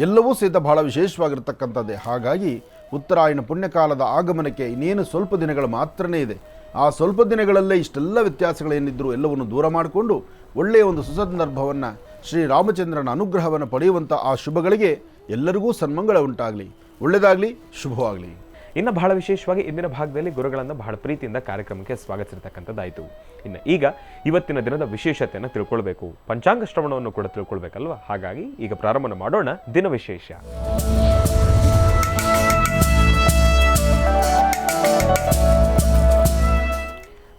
ಎಲ್ಲವೂ ಸಹಿತ ಬಹಳ ವಿಶೇಷವಾಗಿರ್ತಕ್ಕಂಥದ್ದೇ. ಹಾಗಾಗಿ ಉತ್ತರಾಯಣ ಪುಣ್ಯಕಾಲದ ಆಗಮನಕ್ಕೆ ಇನ್ನೇನು ಸ್ವಲ್ಪ ದಿನಗಳು ಮಾತ್ರನೇ ಇದೆ. ಆ ಸ್ವಲ್ಪ ದಿನಗಳಲ್ಲೇ ಇಷ್ಟೆಲ್ಲ ವ್ಯತ್ಯಾಸಗಳೇನಿದ್ದರೂ ಎಲ್ಲವನ್ನು ದೂರ ಮಾಡಿಕೊಂಡು ಒಳ್ಳೆಯ ಒಂದು ಸುಸಂದರ್ಭವನ್ನು ಶ್ರೀರಾಮಚಂದ್ರನ ಅನುಗ್ರಹವನ್ನು ಪಡೆಯುವಂಥ ಆ ಶುಭಗಳಿಗೆ ಎಲ್ಲರಿಗೂ ಸನ್ಮಂಗಳ ಉಂಟಾಗಲಿ, ಒಳ್ಳೆಯದಾಗಲಿ, ಶುಭವಾಗಲಿ. ಇನ್ನು ಬಹಳ ವಿಶೇಷವಾಗಿ ಇಂದಿನ ಭಾಗದಲ್ಲಿ ಗುರುಗಳನ್ನು ಬಹಳ ಪ್ರೀತಿಯಿಂದ ಕಾರ್ಯಕ್ರಮಕ್ಕೆ ಸ್ವಾಗತಿಸಿರ್ತಕ್ಕಂಥದ್ದಾಯಿತು. ಇನ್ನು ಈಗ ಇವತ್ತಿನ ದಿನದ ವಿಶೇಷತೆಯನ್ನು ತಿಳ್ಕೊಳ್ಬೇಕು, ಪಂಚಾಂಗ ಶ್ರವಣವನ್ನು ಕೂಡ ತಿಳ್ಕೊಳ್ಬೇಕಲ್ವ. ಹಾಗಾಗಿ ಈಗ ಪ್ರಾರಂಭ ಮಾಡೋಣ ದಿನ ವಿಶೇಷ.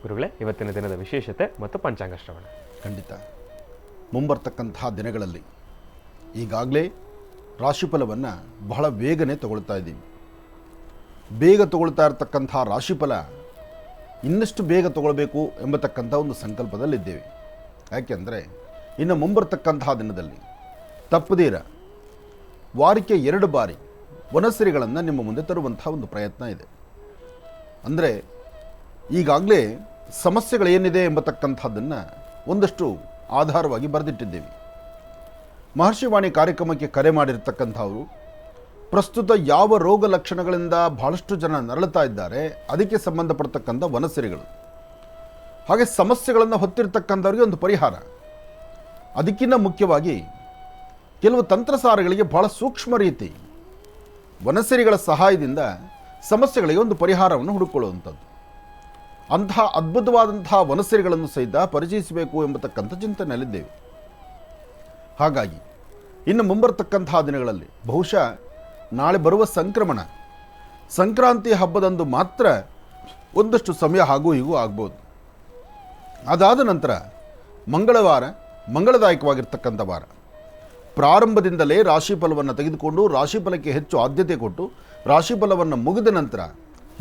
ಗುರುಗಳೇ, ಇವತ್ತಿನ ದಿನದ ವಿಶೇಷತೆ ಮತ್ತು ಪಂಚಾಂಗ ಶ್ರವಣ. ಖಂಡಿತ. ಮುಂಬರ್ತಕ್ಕಂಥ ದಿನಗಳಲ್ಲಿ ಈಗಾಗಲೇ ರಾಶಿಫಲವನ್ನು ಬಹಳ ಬೇಗನೆ ತಗೊಳ್ತಾ ಇದ್ದೀವಿ. ಬೇಗ ತಗೊಳ್ತಾ ಇರತಕ್ಕಂಥ ರಾಶಿಫಲ ಇನ್ನಷ್ಟು ಬೇಗ ತಗೊಳ್ಬೇಕು ಎಂಬತಕ್ಕಂಥ ಒಂದು ಸಂಕಲ್ಪದಲ್ಲಿದ್ದೇವೆ. ಯಾಕೆಂದರೆ ಇನ್ನು ಮುಂಬರ್ತಕ್ಕಂತಹ ದಿನದಲ್ಲಿ ತಪ್ಪದೀರ ವಾರಕ್ಕೆ 2 ಬಾರಿ ವನಸಿರಿಗಳನ್ನು ನಿಮ್ಮ ಮುಂದೆ ತರುವಂಥ ಒಂದು ಪ್ರಯತ್ನ ಇದೆ. ಅಂದರೆ ಈಗಾಗಲೇ ಸಮಸ್ಯೆಗಳೇನಿದೆ ಎಂಬತಕ್ಕಂಥದ್ದನ್ನು ಒಂದಷ್ಟು ಆಧಾರವಾಗಿ ಬರೆದಿಟ್ಟಿದ್ದೇವೆ. ಮಹರ್ಷಿವಾಣಿ ಕಾರ್ಯಕ್ರಮಕ್ಕೆ ಕರೆ ಮಾಡಿರ್ತಕ್ಕಂಥವರು ಪ್ರಸ್ತುತ ಯಾವ ರೋಗ ಲಕ್ಷಣಗಳಿಂದ ಬಹಳಷ್ಟು ಜನ ನರಳುತ್ತಾ ಇದ್ದಾರೆ, ಅದಕ್ಕೆ ಸಂಬಂಧಪಡ್ತಕ್ಕಂಥ ವನಸಿರಿಗಳು, ಹಾಗೆ ಸಮಸ್ಯೆಗಳನ್ನು ಹೊತ್ತಿರ್ತಕ್ಕಂಥವ್ರಿಗೆ ಒಂದು ಪರಿಹಾರ, ಅದಕ್ಕಿಂತ ಮುಖ್ಯವಾಗಿ ಕೆಲವು ತಂತ್ರಸಾರಗಳಿಗೆ ಬಹಳ ಸೂಕ್ಷ್ಮ ರೀತಿ ವನಸಿರಿಗಳ ಸಹಾಯದಿಂದ ಸಮಸ್ಯೆಗಳಿಗೆ ಒಂದು ಪರಿಹಾರವನ್ನು ಹುಡುಕೊಳ್ಳುವಂಥದ್ದು. ಅಂತಹ ಅದ್ಭುತವಾದಂತಹ ವನಸಿರಿಗಳನ್ನು ಸಹಿತ ಪರಿಚಯಿಸಬೇಕು ಎಂಬತಕ್ಕಂಥ ಚಿಂತನೆಯಲ್ಲಿದ್ದೇವೆ. ಹಾಗಾಗಿ ಇನ್ನು ಮುಂಬರ್ತಕ್ಕಂತಹ ದಿನಗಳಲ್ಲಿ ಬಹುಶಃ ನಾಳೆ ಬರುವ ಸಂಕ್ರಾಂತಿ ಹಬ್ಬದಂದು ಮಾತ್ರ ಒಂದಷ್ಟು ಸಮಯ ಹಾಗೂ ಹೀಗೂ ಆಗ್ಬೋದು. ಅದಾದ ನಂತರ ಮಂಗಳವಾರ ಮಂಗಳದಾಯಕವಾಗಿರ್ತಕ್ಕಂಥ ವಾರ. ಪ್ರಾರಂಭದಿಂದಲೇ ರಾಶಿಫಲವನ್ನು ತೆಗೆದುಕೊಂಡು ರಾಶಿಫಲಕ್ಕೆ ಹೆಚ್ಚು ಆದ್ಯತೆ ಕೊಟ್ಟು ರಾಶಿಫಲವನ್ನು ಮುಗಿದ ನಂತರ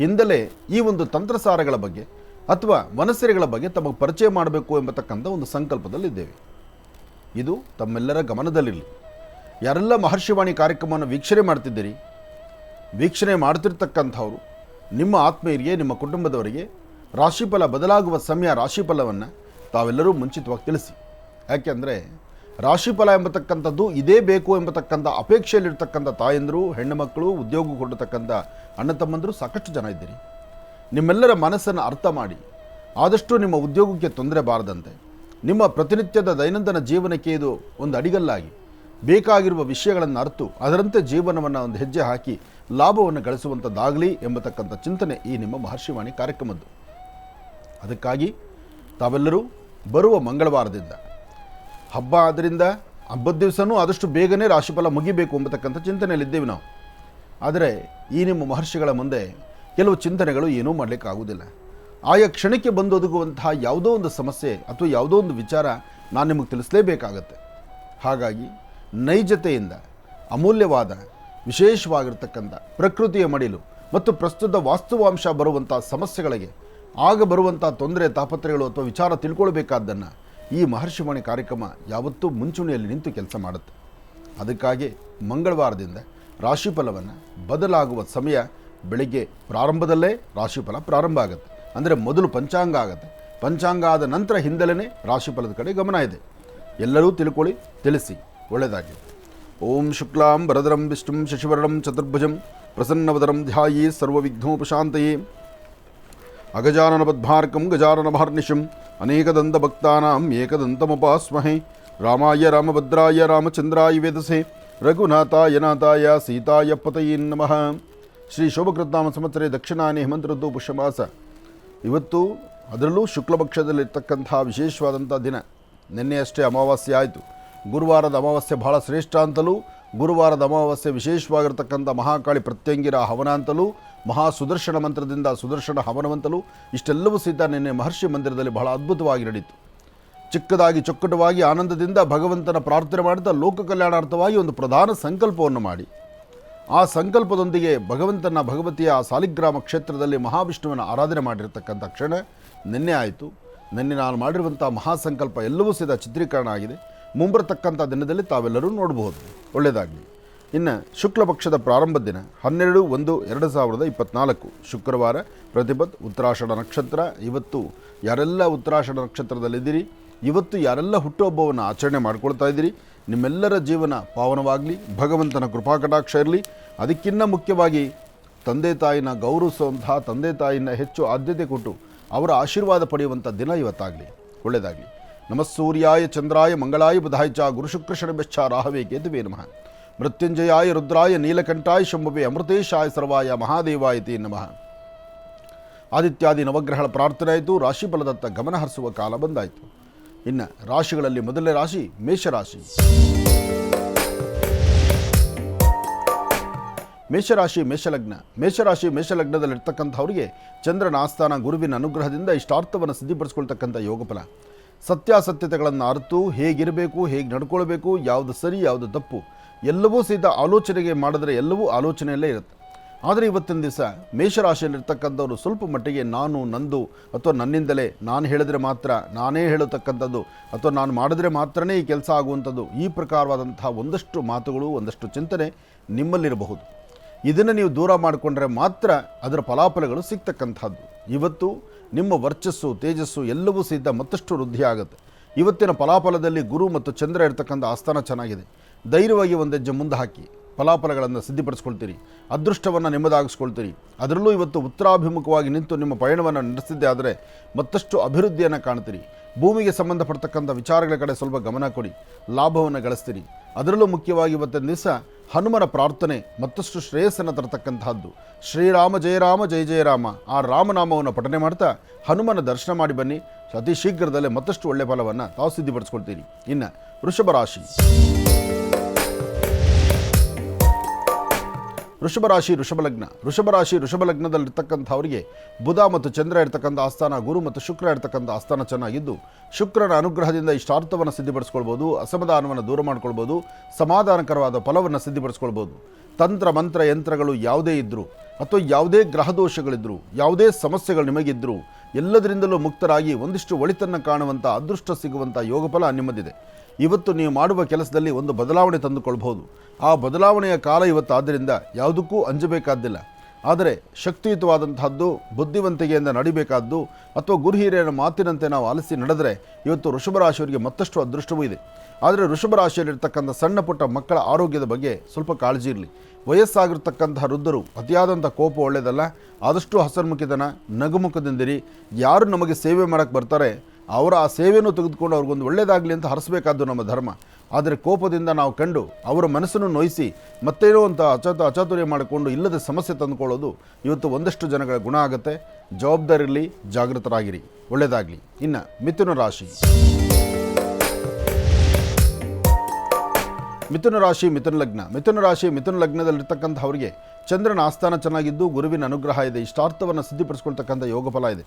ಹಿಂದಲೇ ಈ ಒಂದು ತಂತ್ರಸಾರಗಳ ಬಗ್ಗೆ ಅಥವಾ ವನಸಿರಿಗಳ ಬಗ್ಗೆ ತಮಗೆ ಪರಿಚಯ ಮಾಡಬೇಕು ಎಂಬತಕ್ಕಂಥ ಒಂದು ಸಂಕಲ್ಪದಲ್ಲಿದ್ದೇವೆ. ಇದು ತಮ್ಮೆಲ್ಲರ ಗಮನದಲ್ಲಿರಲಿ. ಯಾರೆಲ್ಲ ಮಹರ್ಷಿವಾಣಿ ಕಾರ್ಯಕ್ರಮವನ್ನು ವೀಕ್ಷಣೆ ಮಾಡ್ತಿದ್ದೀರಿ, ವೀಕ್ಷಣೆ ಮಾಡ್ತಿರ್ತಕ್ಕಂಥವ್ರು ನಿಮ್ಮ ಆತ್ಮೀಯರಿಗೆ, ನಿಮ್ಮ ಕುಟುಂಬದವರಿಗೆ ರಾಶಿಫಲ ಬದಲಾಗುವ ಸಮಯ ರಾಶಿಫಲವನ್ನು ತಾವೆಲ್ಲರೂ ಮುಂಚಿತವಾಗಿ ತಿಳಿಸಿ. ಯಾಕೆಂದರೆ ರಾಶಿಫಲ ಎಂಬತಕ್ಕಂಥದ್ದು ಇದೇ ಬೇಕು ಎಂಬತಕ್ಕಂಥ ಅಪೇಕ್ಷೆಯಲ್ಲಿರ್ತಕ್ಕಂಥ ತಾಯಂದರು, ಹೆಣ್ಣು ಮಕ್ಕಳು, ಉದ್ಯೋಗ ಕೊಡತಕ್ಕಂಥ ಅಣ್ಣ ತಮ್ಮಂದರು ಸಾಕಷ್ಟು ಜನ ಇದ್ದೀರಿ. ನಿಮ್ಮೆಲ್ಲರ ಮನಸ್ಸನ್ನು ಅರ್ಥ ಮಾಡಿ ಆದಷ್ಟು ನಿಮ್ಮ ಉದ್ಯೋಗಕ್ಕೆ ತೊಂದರೆ ಬಾರದಂತೆ, ನಿಮ್ಮ ಪ್ರತಿನಿತ್ಯದ ದೈನಂದಿನ ಜೀವನಕ್ಕೆ ಇದು ಒಂದು ಅಡಿಗಲ್ಲಾಗಿ ಬೇಕಾಗಿರುವ ವಿಷಯಗಳನ್ನು ಅರಿತು ಅದರಂತೆ ಜೀವನವನ್ನು ಒಂದು ಹೆಜ್ಜೆ ಹಾಕಿ ಲಾಭವನ್ನು ಗಳಿಸುವಂಥದ್ದಾಗಲಿ ಎಂಬತಕ್ಕಂಥ ಚಿಂತನೆ ಈ ನಿಮ್ಮ ಮಹರ್ಷಿವಾಣಿ ಕಾರ್ಯಕ್ರಮದ್ದು. ಅದಕ್ಕಾಗಿ ತಾವೆಲ್ಲರೂ ಬರುವ ಮಂಗಳವಾರದಿಂದ ಹಬ್ಬ, ಆದ್ದರಿಂದ ಹಬ್ಬದ ದಿವಸನೂ ಆದಷ್ಟು ಬೇಗನೆ ರಾಶಿಫಲ ಮುಗಿಬೇಕು ಎಂಬತಕ್ಕಂಥ ಚಿಂತನೆಯಲ್ಲಿದ್ದೇವೆ ನಾವು. ಆದರೆ ಈ ನಿಮ್ಮ ಮಹರ್ಷಿಗಳ ಮುಂದೆ ಕೆಲವು ಚಿಂತನೆಗಳು ಏನೂ ಮಾಡಲಿಕ್ಕಾಗುವುದಿಲ್ಲ. ಆಯಾ ಕ್ಷಣಕ್ಕೆ ಬಂದು ಒದಗುವಂತಹ ಯಾವುದೋ ಒಂದು ಸಮಸ್ಯೆ ಅಥವಾ ಯಾವುದೋ ಒಂದು ವಿಚಾರ ನಾನು ನಿಮಗೆ ತಿಳಿಸಲೇಬೇಕಾಗತ್ತೆ. ಹಾಗಾಗಿ ನೈಜತೆಯಿಂದ ಅಮೂಲ್ಯವಾದ ವಿಶೇಷವಾಗಿರ್ತಕ್ಕಂಥ ಪ್ರಕೃತಿಯ ಮಡಿಲು ಮತ್ತು ಪ್ರಸ್ತುತ ವಾಸ್ತವಾಂಶ ಬರುವಂಥ ಸಮಸ್ಯೆಗಳಿಗೆ ಆಗ ಬರುವಂಥ ತೊಂದರೆ ತಾಪತ್ರೆಗಳು ಅಥವಾ ವಿಚಾರ ತಿಳ್ಕೊಳ್ಬೇಕಾದ್ದನ್ನು ಈ ಮಹರ್ಷಿವಾಣಿ ಕಾರ್ಯಕ್ರಮ ಯಾವತ್ತೂ ಮುಂಚೂಣಿಯಲ್ಲಿ ನಿಂತು ಕೆಲಸ ಮಾಡುತ್ತೆ. ಅದಕ್ಕಾಗಿ ಮಂಗಳವಾರದಿಂದ ರಾಶಿಫಲವನ್ನು ಬದಲಾಗುವ ಸಮಯ ಬೆಳಗ್ಗೆ ಪ್ರಾರಂಭದಲ್ಲೇ ರಾಶಿಫಲ ಪ್ರಾರಂಭ ಆಗುತ್ತೆ. ಅಂದರೆ ಮೊದಲು ಪಂಚಾಂಗ ಆಗುತ್ತೆ, ಪಂಚಾಂಗ ಆದ ನಂತರ ಹಿಂದಲೇ ರಾಶಿಫಲದ ಕಡೆ ಗಮನ ಇದೆ. ಎಲ್ಲರೂ ತಿಳ್ಕೊಳ್ಳಿ, ತಿಳಿಸಿ, ಒಳ್ಳೆಯದಾಗಿ. ಓಂ ಶುಕ್ಲಾಂ ವರದರಂ ವಿಷ್ಣುಂ ಶಶಿವರ್ಣಂ ಚತುರ್ಭುಜಂ ಪ್ರಸನ್ನವದರಂ ಧ್ಯಾಯೇ ಸರ್ವವಿಘ್ನೋಪಶಾಂತಯೇ ಅಗಜಾನನ ಪದ್ಮಾರ್ಕಂ ಗಜಾನನ ಮಹರ್ನಿಶಂ ಅನೇಕದಂತ ಭಕ್ತಾನಾಂ ಏಕದಂತಮುಪಾಸ್ಮಹೇ ರಾಮಾಯ ರಾಮಭದ್ರಾಯ ರಾಮಚಂದ್ರಾಯ ವೇದಸೆ ರಘುನಾಥಾಯ ನಾಥಾಯ ಸೀತಾಯ ಪತಯೇ ನಮಃ. ಶ್ರೀ ಶೋಭಕೃತ್ನಾಮ ಸಂವತ್ಸರೆ ದಕ್ಷಿಣಾಯನೆ ಹೇಮಂತ ಋತು ಪುಷ್ಯಮಾಸ. ಇವತ್ತು ಅದರಲ್ಲೂ ಶುಕ್ಲಪಕ್ಷದಲ್ಲಿರ್ತಕ್ಕಂಥ ವಿಶೇಷವಾದಂಥ ದಿನ. ನಿನ್ನೆಯಷ್ಟೇ ಅಮಾವಾಸ್ಯೆ ಆಯಿತು. ಗುರುವಾರದ ಅಮಾವಾಸ್ಯೆ ಬಹಳ ಶ್ರೇಷ್ಠ ಅಂತಲೂ, ಗುರುವಾರದ ಅಮಾವಾಸ್ಯೆ ವಿಶೇಷವಾಗಿರ್ತಕ್ಕಂಥ ಮಹಾಕಾಳಿ ಪ್ರತ್ಯಂಗಿರ ಹವನ ಅಂತಲೂ, ಮಹಾ ಸುದರ್ಶನ ಮಂತ್ರದಿಂದ ಸುದರ್ಶನ ಹವನವಂತಲೂ ಇಷ್ಟೆಲ್ಲವೂ ಸಹಿತ ನಿನ್ನೆ ಮಹರ್ಷಿ ಮಂದಿರದಲ್ಲಿ ಬಹಳ ಅದ್ಭುತವಾಗಿ ನಡೀತು. ಚಿಕ್ಕದಾಗಿ ಚೊಕ್ಕಟವಾಗಿ ಆನಂದದಿಂದ ಭಗವಂತನ ಪ್ರಾರ್ಥನೆ ಮಾಡ್ತಾ ಲೋಕ ಕಲ್ಯಾಣಾರ್ಥವಾಗಿ ಒಂದು ಪ್ರಧಾನ ಸಂಕಲ್ಪವನ್ನು ಮಾಡಿ ಆ ಸಂಕಲ್ಪದೊಂದಿಗೆ ಭಗವಂತನ ಭಗವತಿಯ ಸಾಲಿಗ್ರಾಮ ಕ್ಷೇತ್ರದಲ್ಲಿ ಮಹಾವಿಷ್ಣುವಿನ ಆರಾಧನೆ ಮಾಡಿರ್ತಕ್ಕಂಥ ಕ್ಷಣ ನಿನ್ನೆ ಆಯಿತು. ನಿನ್ನೆ ನಾನು ಮಾಡಿರುವಂಥ ಮಹಾಸಂಕಲ್ಪ ಎಲ್ಲವೂ ಸಹಿತ ಚಿತ್ರೀಕರಣ ಆಗಿದೆ. ಮುಂಬರತಕ್ಕಂಥ ದಿನದಲ್ಲಿ ತಾವೆಲ್ಲರೂ ನೋಡಬಹುದು. ಒಳ್ಳೆಯದಾಗಲಿ. ಇನ್ನು ಶುಕ್ಲ ಪಕ್ಷದ ಪ್ರಾರಂಭದ ದಿನ 12/1/2024 ಶುಕ್ರವಾರ, ಪ್ರತಿಪತ್, ಉತ್ತರಾಷಾಢ ನಕ್ಷತ್ರ. ಇವತ್ತು ಯಾರೆಲ್ಲ ಉತ್ತರಾಷಾಢ ನಕ್ಷತ್ರದಲ್ಲಿದ್ದೀರಿ ಇವತ್ತು ಯಾರೆಲ್ಲ ಹುಟ್ಟುಹಬ್ಬವನ್ನು ಆಚರಣೆ ಮಾಡ್ಕೊಳ್ತಾ ಇದ್ದೀರಿ, ನಿಮ್ಮೆಲ್ಲರ ಜೀವನ ಪಾವನವಾಗಲಿ, ಭಗವಂತನ ಕೃಪಾಕಟಾಕ್ಷ ಇರಲಿ. ಅದಕ್ಕಿಂತ ಮುಖ್ಯವಾಗಿ ತಂದೆ ತಾಯಿನ ಗೌರವಿಸುವಂತಹ, ತಂದೆ ತಾಯಿನ ಹೆಚ್ಚು ಆದ್ಯತೆ ಕೊಟ್ಟು ಅವರ ಆಶೀರ್ವಾದ ಪಡೆಯುವಂಥ ದಿನ ಇವತ್ತಾಗಲಿ, ಒಳ್ಳೆಯದಾಗಲಿ. ನಮಸ್ಸೂರ್ಯಾಯ ಚಂದ್ರಾಯ ಮಂಗಳಾಯ ಬುಧಾಯ ಚ ಗುರುಶುಕ್ರಶನಭ್ಯಶ್ಚ ರಾಹವೇ ಕೇತುವೇ ನಮಃ. ಮೃತ್ಯುಂಜಯಾಯ ರುದ್ರಾಯ ನೀಲಕಂಠಾಯ ಶಂಭವೇ ಅಮೃತೇಶಾಯ ಸರ್ವಾಯ ಮಹಾದೇವಾಯತಿ ನಮಃ. ಆದಿತ್ಯಾದಿ ನವಗ್ರಹಗಳ ಪ್ರಾರ್ಥನೆ ಆಯಿತು. ರಾಶಿ ಫಲದತ್ತ ಗಮನ ಹರಿಸುವ ಕಾಲ ಬಂದಾಯಿತು. ಇನ್ನು ರಾಶಿಗಳಲ್ಲಿ ಮೊದಲನೇ ರಾಶಿ ಮೇಷರಾಶಿ. ಮೇಷರಾಶಿ ಮೇಷಲಗ್ನ. ಮೇಷಲಗ್ನದಲ್ಲಿರ್ತಕ್ಕಂಥವ್ರಿಗೆ ಚಂದ್ರನ ಆಸ್ಥಾನ ಗುರುವಿನ ಅನುಗ್ರಹದಿಂದ ಇಷ್ಟಾರ್ಥವನ್ನು ಸಿದ್ಧಿಪಡಿಸ್ಕೊಳ್ತಕ್ಕಂಥ ಯೋಗಫಲ. ಸತ್ಯಾಸತ್ಯತೆಗಳನ್ನು ಅರಿತು ಹೇಗಿರಬೇಕು, ಹೇಗೆ ನಡ್ಕೊಳ್ಬೇಕು, ಯಾವುದು ಸರಿ ಯಾವುದು ತಪ್ಪು ಎಲ್ಲವೂ ಸಹಿತ ಆಲೋಚನೆಗೆ ಮಾಡಿದ್ರೆ ಎಲ್ಲವೂ ಆಲೋಚನೆಯಲ್ಲೇ ಇರುತ್ತೆ. ಆದರೆ ಇವತ್ತಿನ ದಿವಸ ಮೇಷರಾಶಿಯಲ್ಲಿರ್ತಕ್ಕಂಥವ್ರು ಸ್ವಲ್ಪ ಮಟ್ಟಿಗೆ ನಾನು, ನಂದು ಅಥವಾ ನನ್ನಿಂದಲೇ, ನಾನು ಹೇಳಿದ್ರೆ ಮಾತ್ರ, ನಾನೇ ಹೇಳತಕ್ಕಂಥದ್ದು ಅಥವಾ ನಾನು ಮಾಡಿದ್ರೆ ಮಾತ್ರನೇ ಈ ಕೆಲಸ ಆಗುವಂಥದ್ದು, ಈ ಪ್ರಕಾರವಾದಂತಹ ಒಂದಷ್ಟು ಮಾತುಗಳು, ಒಂದಷ್ಟು ಚಿಂತನೆ ನಿಮ್ಮಲ್ಲಿರಬಹುದು. ಇದನ್ನು ನೀವು ದೂರ ಮಾಡಿಕೊಂಡ್ರೆ ಮಾತ್ರ ಅದರ ಫಲಾಫಲಗಳು ಸಿಗ್ತಕ್ಕಂಥದ್ದು. ಇವತ್ತು ನಿಮ್ಮ ವರ್ಚಸ್ಸು, ತೇಜಸ್ಸು ಎಲ್ಲವೂ ಸಹಿತ ಮತ್ತಷ್ಟು ವೃದ್ಧಿ ಆಗುತ್ತೆ. ಇವತ್ತಿನ ಫಲಾಫಲದಲ್ಲಿ ಗುರು ಮತ್ತು ಚಂದ್ರ ಇರತಕ್ಕಂಥ ಆಸ್ಥಾನ ಚೆನ್ನಾಗಿದೆ. ಧೈರ್ಯವಾಗಿ ಒಂದು ಹೆಜ್ಜೆ ಮುಂದೆ ಹಾಕಿ ಫಲಾಫಲಗಳನ್ನು ಸಿದ್ಧಿಪಡಿಸ್ಕೊಳ್ತೀರಿ, ಅದೃಷ್ಟವನ್ನು ನಿಮ್ಮದಾಗಿಸ್ಕೊಳ್ತೀರಿ. ಅದರಲ್ಲೂ ಇವತ್ತು ಉತ್ತರಾಭಿಮುಖವಾಗಿ ನಿಂತು ನಿಮ್ಮ ಪಯಣವನ್ನು ನಡೆಸಿದ್ದೆ ಆದರೆ ಮತ್ತಷ್ಟು ಅಭಿವೃದ್ಧಿಯನ್ನು ಕಾಣ್ತೀರಿ. ಭೂಮಿಗೆ ಸಂಬಂಧಪಡ್ತಕ್ಕಂಥ ವಿಚಾರಗಳ ಕಡೆ ಸ್ವಲ್ಪ ಗಮನ ಕೊಡಿ, ಲಾಭವನ್ನು ಗಳಿಸ್ತೀರಿ. ಅದರಲ್ಲೂ ಮುಖ್ಯವಾಗಿ ಇವತ್ತಿನ ದಿವಸ ಹನುಮನ ಪ್ರಾರ್ಥನೆ ಮತ್ತಷ್ಟು ಶ್ರೇಯಸ್ಸನ್ನು ತರತಕ್ಕಂತಹದ್ದು. ಶ್ರೀರಾಮ ಜಯ ರಾಮ ಜಯ ಜಯ ರಾಮ, ಆ ರಾಮನಾಮವನ್ನು ಪಠನೆ ಮಾಡ್ತಾ ಹನುಮನ ದರ್ಶನ ಮಾಡಿ ಬನ್ನಿ. ಅತಿ ಶೀಘ್ರದಲ್ಲೇ ಮತ್ತಷ್ಟು ಒಳ್ಳೆಯ ಫಲವನ್ನು ತಾವು ಸಿದ್ಧಿಪಡಿಸ್ಕೊಳ್ತೀರಿ. ಇನ್ನು ವೃಷಭ ರಾಶಿ. ವೃಷಭ ಲಗ್ನದಲ್ಲಿರ್ತಕ್ಕಂಥವರಿಗೆ ಬುಧ ಮತ್ತು ಚಂದ್ರ ಇರ್ತಕ್ಕಂಥ ಆಸ್ಥಾನ, ಗುರು ಮತ್ತು ಶುಕ್ರ ಇರ್ತಕ್ಕಂಥ ಆಸ್ಥಾನ ಚೆನ್ನಾಗಿದ್ದು ಶುಕ್ರನ ಅನುಗ್ರಹದಿಂದ ಇಷ್ಟಾರ್ಥವನ್ನು ಸಿದ್ಧಿಪಡಿಸ್ಕೊಳ್ಬೋದು, ಅಸಮಾಧಾನವನ್ನು ದೂರ ಮಾಡ್ಕೊಳ್ಬೋದು, ಸಮಾಧಾನಕರವಾದ ಫಲವನ್ನು ಸಿದ್ಧಿಪಡಿಸ್ಕೊಳ್ಬೋದು. ತಂತ್ರ ಮಂತ್ರ ಯಂತ್ರಗಳು ಯಾವುದೇ ಇದ್ದರೂ ಅಥವಾ ಯಾವುದೇ ಗ್ರಹದೋಷಗಳಿದ್ದರೂ, ಯಾವುದೇ ಸಮಸ್ಯೆಗಳು ನಿಮಗಿದ್ದರೂ ಎಲ್ಲದರಿಂದಲೂ ಮುಕ್ತರಾಗಿ ಒಂದಿಷ್ಟು ಒಳಿತನ್ನು ಕಾಣುವಂಥ ಅದೃಷ್ಟ ಸಿಗುವಂಥ ಯೋಗಫಲ ನಿಮ್ಮದಿದೆ. ಇವತ್ತು ನೀವು ಮಾಡುವ ಕೆಲಸದಲ್ಲಿ ಒಂದು ಬದಲಾವಣೆ ತಂದುಕೊಳ್ಬಹುದು. ಆ ಬದಲಾವಣೆಯ ಕಾಲ ಇವತ್ತು ಆದ್ದರಿಂದ ಯಾವುದಕ್ಕೂ ಅಂಜಬೇಕಾದ್ದಿಲ್ಲ. ಆದರೆ ಶಕ್ತಿಯುತವಾದಂತಹದ್ದು, ಬುದ್ಧಿವಂತಿಕೆಯಿಂದ ನಡಿಬೇಕಾದ್ದು ಅಥವಾ ಗುರು ಹಿರಿಯರ ಮಾತಿನಂತೆ ನಾವು ಆಲಿಸಿ ನಡೆದರೆ ಇವತ್ತು ವೃಷಭ ರಾಶಿಯವರಿಗೆ ಮತ್ತಷ್ಟು ಅದೃಷ್ಟವೂ ಇದೆ. ಆದರೆ ವೃಷಭ ರಾಶಿಯಲ್ಲಿರ್ತಕ್ಕಂಥ ಸಣ್ಣ ಪುಟ್ಟ ಮಕ್ಕಳ ಆರೋಗ್ಯದ ಬಗ್ಗೆ ಸ್ವಲ್ಪ ಕಾಳಜಿ ಇರಲಿ. ವಯಸ್ಸಾಗಿರ್ತಕ್ಕಂತಹ ವೃದ್ಧರು ಅತಿಯಾದಂಥ ಕೋಪ ಒಳ್ಳೆಯದಲ್ಲ. ಆದಷ್ಟು ಹಸನ್ಮುಖಿತನ, ನಗುಮುಖದಿಂದಿರಿ. ಯಾರು ನಮಗೆ ಸೇವೆ ಮಾಡೋಕ್ಕೆ ಬರ್ತಾರೆ ಅವರ ಆ ಸೇವೆಯನ್ನು ತೆಗೆದುಕೊಂಡು ಅವ್ರಿಗೊಂದು ಒಳ್ಳೆಯದಾಗಲಿ ಅಂತ ಹರಿಸಬೇಕಾದ್ದು ನಮ್ಮ ಧರ್ಮ. ಆದರೆ ಕೋಪದಿಂದ ನಾವು ಕಂಡು ಅವರ ಮನಸ್ಸನ್ನು ನೋಯಿಸಿ ಮತ್ತೇನೋ ಅಂತ ಅಚಾತುರ್ಯ ಮಾಡಿಕೊಂಡು ಇಲ್ಲದ ಸಮಸ್ಯೆ ತಂದುಕೊಳ್ಳೋದು ಇವತ್ತು ಒಂದಷ್ಟು ಜನಗಳ ಗುಣ ಆಗುತ್ತೆ. ಜವಾಬ್ದಾರಿ ಇರಲಿ, ಜಾಗೃತರಾಗಿರಿ, ಒಳ್ಳೆಯದಾಗಲಿ. ಇನ್ನು ಮಿಥುನ ರಾಶಿ. ಮಿಥುನ ಲಗ್ನದಲ್ಲಿರ್ತಕ್ಕಂಥವರಿಗೆ ಚಂದ್ರನ ಆಸ್ಥಾನ ಚೆನ್ನಾಗಿದ್ದು ಗುರುವಿನ ಅನುಗ್ರಹ ಇದೆ. ಇಷ್ಟಾರ್ಥವನ್ನು ಸಿದ್ಧಿಪಡಿಸ್ಕೊಳ್ತಕ್ಕಂಥ ಯೋಗಫಲ ಇದೆ.